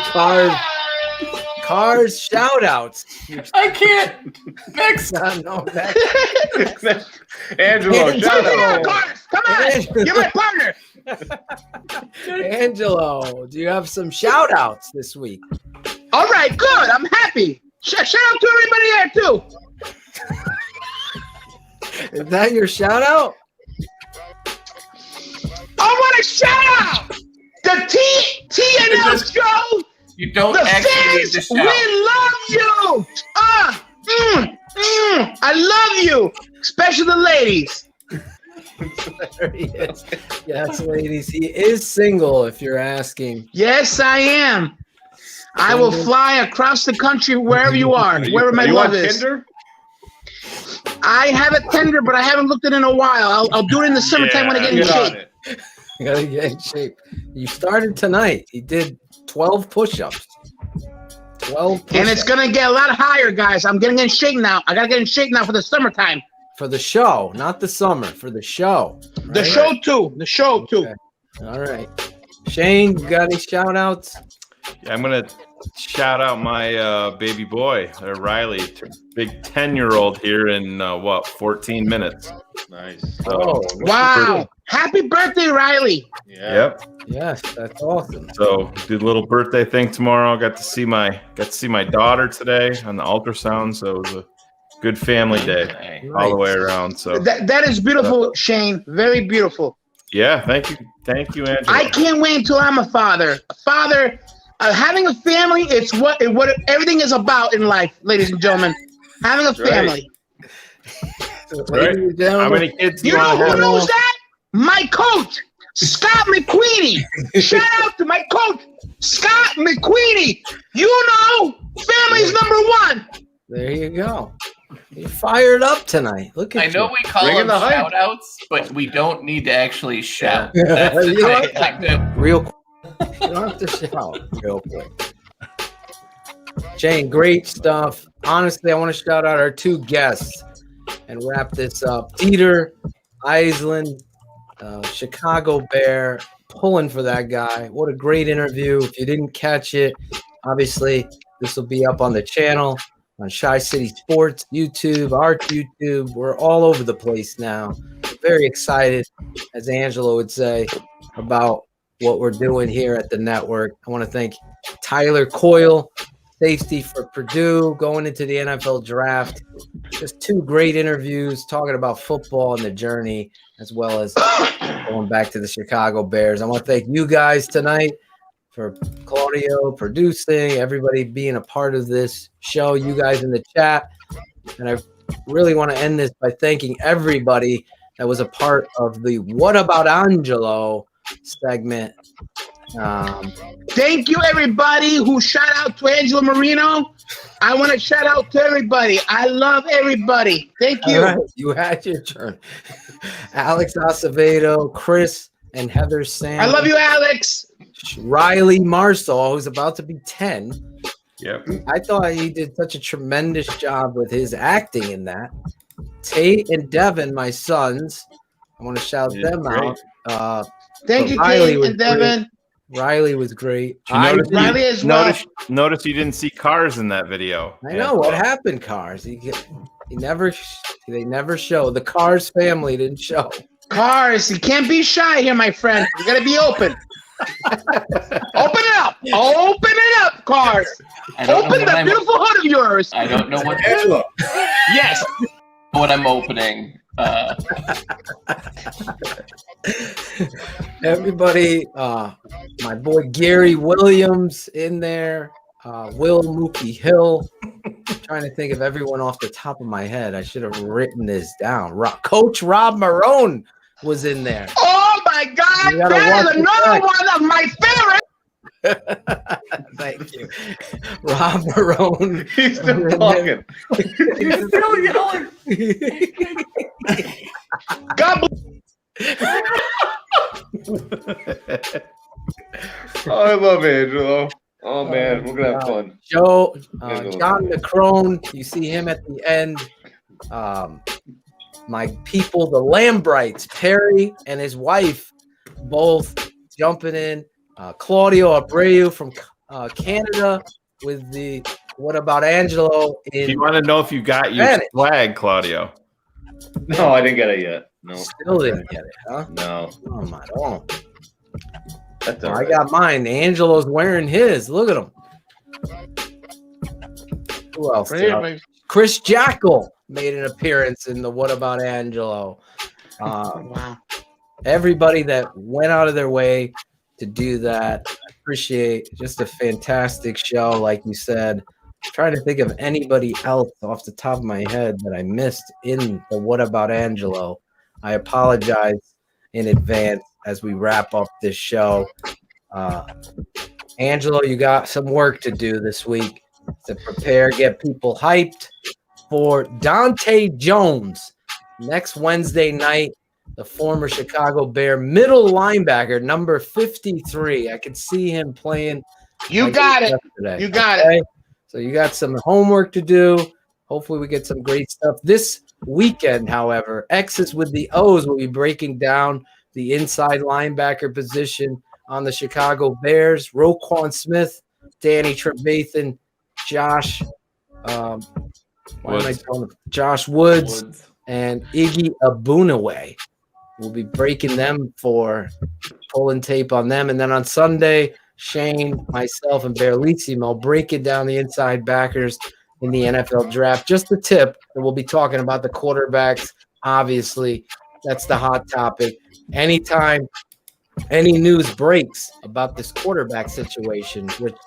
Cars shout-outs. I can't. Next. No, Angelo, shout out. Cars, come on! You're my partner! Angelo, do you have some shout-outs this week? All right, good. I'm happy. Shout out to everybody there, too. Is that your shout-out? I want to shout out the TNL show. You don't the actually fans, need to we shout. love you. I love you, especially the ladies. There he is. Yes, ladies, he is single. If you're asking, Yes, I am. I will fly across the country wherever you are, wherever my love is. Tinder? I have a Tinder, but I haven't looked at it in a while. I'll do it in the summertime when I get in shape. you gotta get in shape. You started tonight. He did 12 push-ups. 12 push-ups. And it's gonna get a lot higher, guys. I'm getting in shape now. I gotta get in shape now for the summertime. For the show, not the summer. For the show. The show too. The show too. Okay. All right. Shayne, you got any shout-outs? Yeah, I'm gonna shout out my baby boy, Riley, big 10-year-old here in 14 minutes. Nice. So, Wow! Happy birthday, Riley! Yep. Yes, that's awesome. So did a little birthday thing tomorrow. Got to see my daughter today on the ultrasound. So it was a good family day all the way around. So that is beautiful, Shayne. Very beautiful. Yeah, thank you, Angela. I can't wait until I'm a father. A father, having a family. It's what everything is about in life, ladies and gentlemen. Having a family. Right. How many kids do You you know want to who have? knows that? My coach, Scott McQueenie. Shout out to my coach, Scott McQueenie. You know, family's number one. There you go. You're fired up tonight. Look at I know you. we call them shout outs, but we don't need to actually shout. Yeah. That's the You know thing. Like Real quick. You don't have to shout. Real quick. Shayne, great stuff. Honestly, I want to shout out our two guests and wrap this up. Dieter Eiselen, Chicago Bear, pulling for that guy. What a great interview. If you didn't catch it, obviously this will be up on the channel, on Shy City Sports, YouTube, our YouTube. We're all over the place now. Very excited, as Angelo would say, about what we're doing here at the network. I want to thank Tyler Coyle, safety for Purdue, going into the NFL draft. Just two great interviews talking about football and the journey, as well as going back to the Chicago Bears. I want to thank you guys tonight for Claudio producing, everybody being a part of this show, you guys in the chat. And I really want to end this by thanking everybody that was a part of the What About Angelo segment. Thank you, everybody who shout out to Angelo Marino. I want to shout out to everybody. I love everybody. Thank you. All right, you had your turn. Alex Acevedo, Chris, and Heather Sam. I love you, Alex. Riley Marsall, who's about to be 10. Yep. I thought he did such a tremendous job with his acting in that. Tate and Devin, my sons. I want to shout them out. Thank you, Riley Tate was and Devin. Riley was great. Notice you didn't see Cars in that video. I know what happened. Cars. They never show. The Cars family didn't show. Cars, you can't be shy here, my friend. You gotta be open. Open it up. Open it up, Cars. Open that beautiful hood of yours. I don't know what. Yes. What I'm opening. Everybody, my boy Gary Williams in there, Will Mookie Hill. Trying to think of everyone off the top of my head. I should have written this down. Coach Rob Marone was in there. Oh my God! That is another one of my favorites. Thank you, Rob Marone. He's still talking. He's still yelling. God Oh, I love Angelo. Oh man, we're gonna have fun. Joe, John McCrone, you see him at the end. My people, the Lambrights, Perry and his wife, both jumping in. Claudio Abreu from Canada with the What About Angelo? You want to know if you got your swag, Claudio? No, I didn't get it yet. No, still didn't get it, huh? No. Oh my God. That's I got mine. Angelo's wearing his. Look at him. Who else? Chris Jackal made an appearance in the What About Angelo. Wow. Everybody that went out of their way to do that. I appreciate just a fantastic show, like you said. Trying to think of anybody else off the top of my head that I missed in the What About Angelo. I apologize in advance as we wrap up this show. Angelo, you got some work to do this week to prepare, get people hyped for Dante Jones next Wednesday night. The former Chicago Bear middle linebacker, number 53. I could see him playing. You got it. Yesterday. You got it. So you got some homework to do. Hopefully we get some great stuff. This weekend, however, X's with the O's will be breaking down the inside linebacker position on the Chicago Bears. Roquan Smith, Danny Trevathan, Josh Woods, and Iggy Abunaway. We'll be breaking them for pulling tape on them. And then on Sunday, Shayne, myself, and Berlissimo breaking down the inside backers in the NFL draft. Just the tip, and we'll be talking about the quarterbacks. Obviously, that's the hot topic. Anytime any news breaks about this quarterback situation, which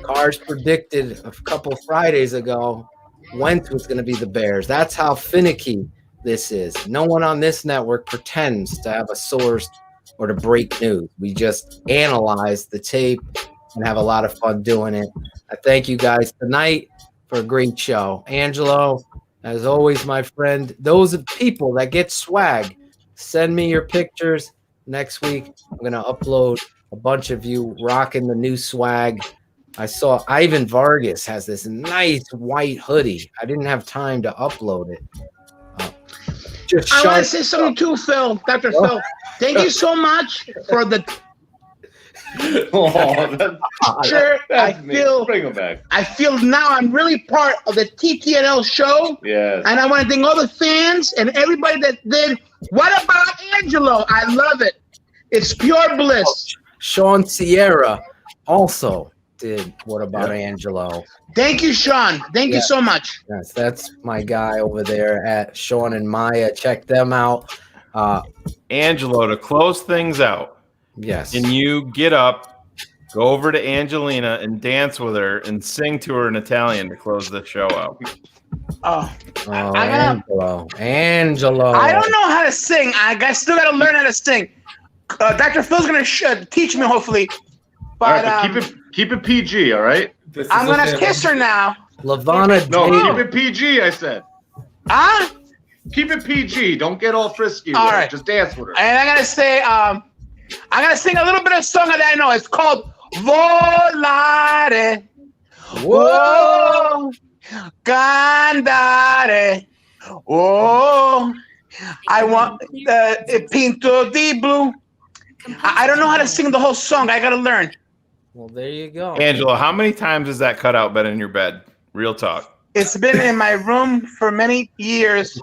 Cars predicted a couple Fridays ago, Wentz was going to be the Bears. That's how finicky this is. No one on this network pretends to have a source or to break news. We just analyze the tape and have a lot of fun doing it. I thank you guys tonight for a great show. Angelo, as always, my friend, those people that get swag, send me your pictures. Next week, I'm going to upload a bunch of you rocking the new swag. I saw Ivan Vargas has this nice white hoodie. I didn't have time to upload it. I want to say something too, Phil. Dr. Phil, thank you so much for the picture. Bring him back. I feel now I'm really part of the TTNL show. Yes. And I want to thank all the fans and everybody that did What About Angelo? I love it. It's pure bliss. Sean Sierra also did What About Angelo. Thank you, Sean. Thank you so much. Yes, that's my guy over there at Sean and Maya. Check them out. Angelo, to close things out. Yes. Can you get up, go over to Angelina and dance with her and sing to her in Italian to close the show out? Angelo. I don't know how to sing. I still got to learn how to sing. Dr. Phil's going to teach me, hopefully. But, all right, but keep it PG, all right? I'm going to kiss her now. Lavana. No, keep it PG, I said. Huh? Keep it PG. Don't get all frisky. All right. Just dance with her. And I'm going to say, I'm going to sing a little bit of a song that I know. It's called Volare. Whoa. Candare. Oh. I want Pinto di Blue. I don't know how to sing the whole song. I gotta learn. Well, there you go. Angelo, how many times has that cutout been in your bed? Real talk. It's been in my room for many years.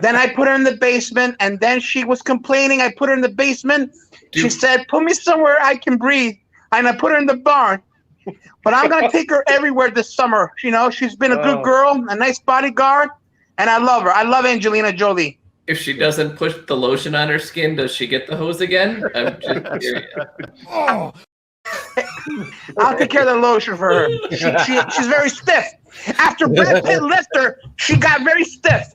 Then I put her in the basement, and then she was complaining. I put her in the basement. She said, "Put me somewhere I can breathe," and I put her in the barn. But I'm gonna take her everywhere this summer. You know, she's been a good girl, a nice bodyguard, and I love her. I love Angelina Jolie. If she doesn't push the lotion on her skin, does she get the hose again? I'm just curious. Oh. I'll take care of the lotion for her. She's very stiff. After Brad Pitt left her, she got very stiff.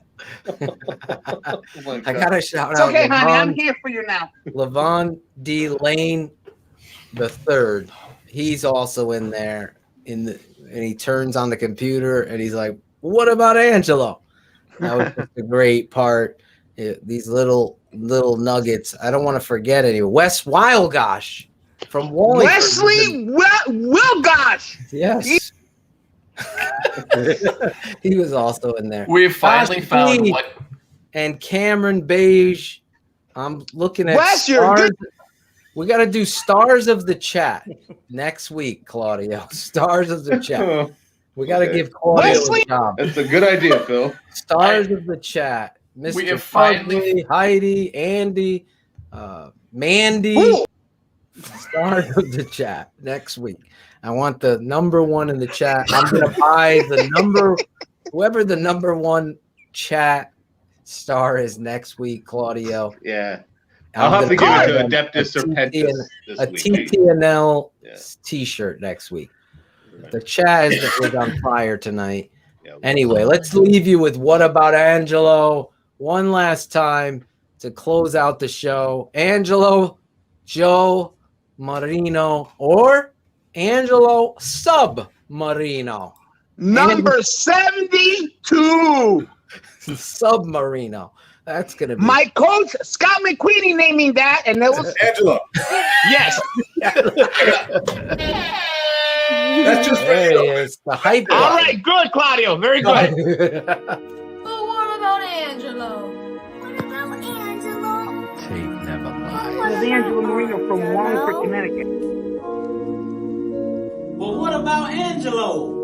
I gotta shout It's out. okay, honey. Levon- I'm here for you now. Levon D. Lane the third. He's also in there and he turns on the computer and he's like, "What about Angelo?" That was just a great part. These little nuggets. I don't want to forget any. Wes Wildgosh from Wallingford. Wesley Wilgosh. Yes. He was also in there. We finally found Lee what. And Cameron Beige. I'm looking at Wes, you're stars. good. We got to do stars of the chat next week, Claudio. Stars of the chat. We got to give Claudio Wesley? a job. That's a good idea, Phil. Stars of the chat. We Mr. have finally- Fugly, Heidi, Andy, Mandy. Ooh. Stars of the chat next week. I want the number one in the chat. I'm gonna buy whoever the number one chat star is next week, Claudio. Yeah. I'll have to give it to Adeptus Serpentis a this week. TTNL t-shirt next week. The chat is on fire tonight. Anyway, let's leave you with What About Angelo one last time to close out the show. Angelo, Joe Marino, or Angelo Submarino. Number 72. Submarino. That's gonna be My coach, Scott McQueenie, naming that, and it was Angelo. Yes. That's just there he is. The hype. All right, good, Claudio. Very good. But what about Angelo? What about Angelo? Tape never lies. This is Angelo Marino from Wallingford, Connecticut. But what about Angelo?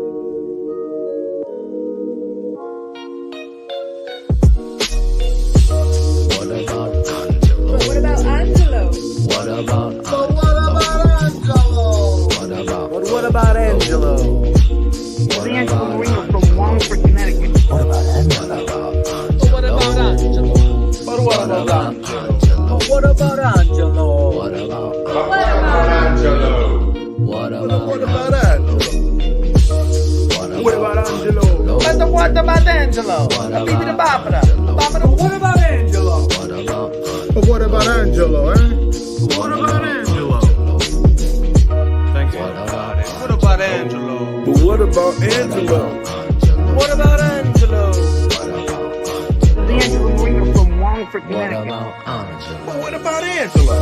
What about Angelo? What about But what about Angelo? what about Angelo? This is Angelo Marino from Wallingford, Connecticut. What about Angelo? What about Angelo? But what about Angelo? What about Angelo? What about Angelo. What about What about Angelo? What about Angelo? What about Angelo? Bibi the Barbara. What about Angelo? But what about Angelo, eh? What about Angelo? Thank you. What about Angelo? But what about Angelo? What about Angelo? This is Angelo Marino from Wallingford, Connecticut. But what about Angelo?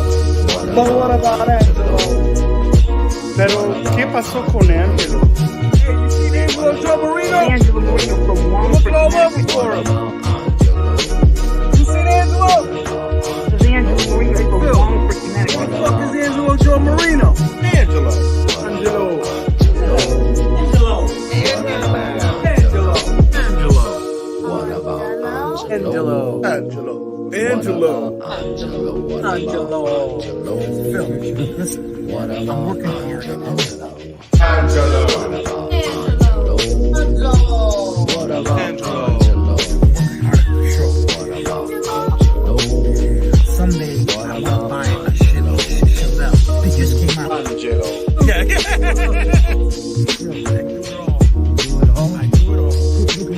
But what about Angelo? Pero, ¿qué pasó con Angelo? Hey, you see Angelo Joe This Marino? is Angelo Marino from I'm Wallingford, gonna blow him Connecticut. over for him. You see Angelo? This is Angelo Marino from Wallingford, Connecticut. What the fuck is Angelo Joe Marino? Angelo. Angelo. Angelo? Angelo. Angelo. Angelo. I'm working here. Angelo. Someday I want to buy a shit Chevelle. It just came out. Yeah.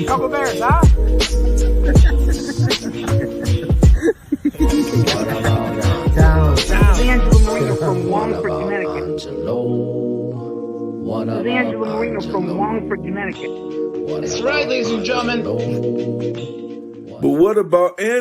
Couple bears, huh? This is Angelo Marino from Wallingford, Connecticut. This is Angelo Marino from Wallingford, Connecticut. That's right, ladies and gentlemen. But what about Angelo?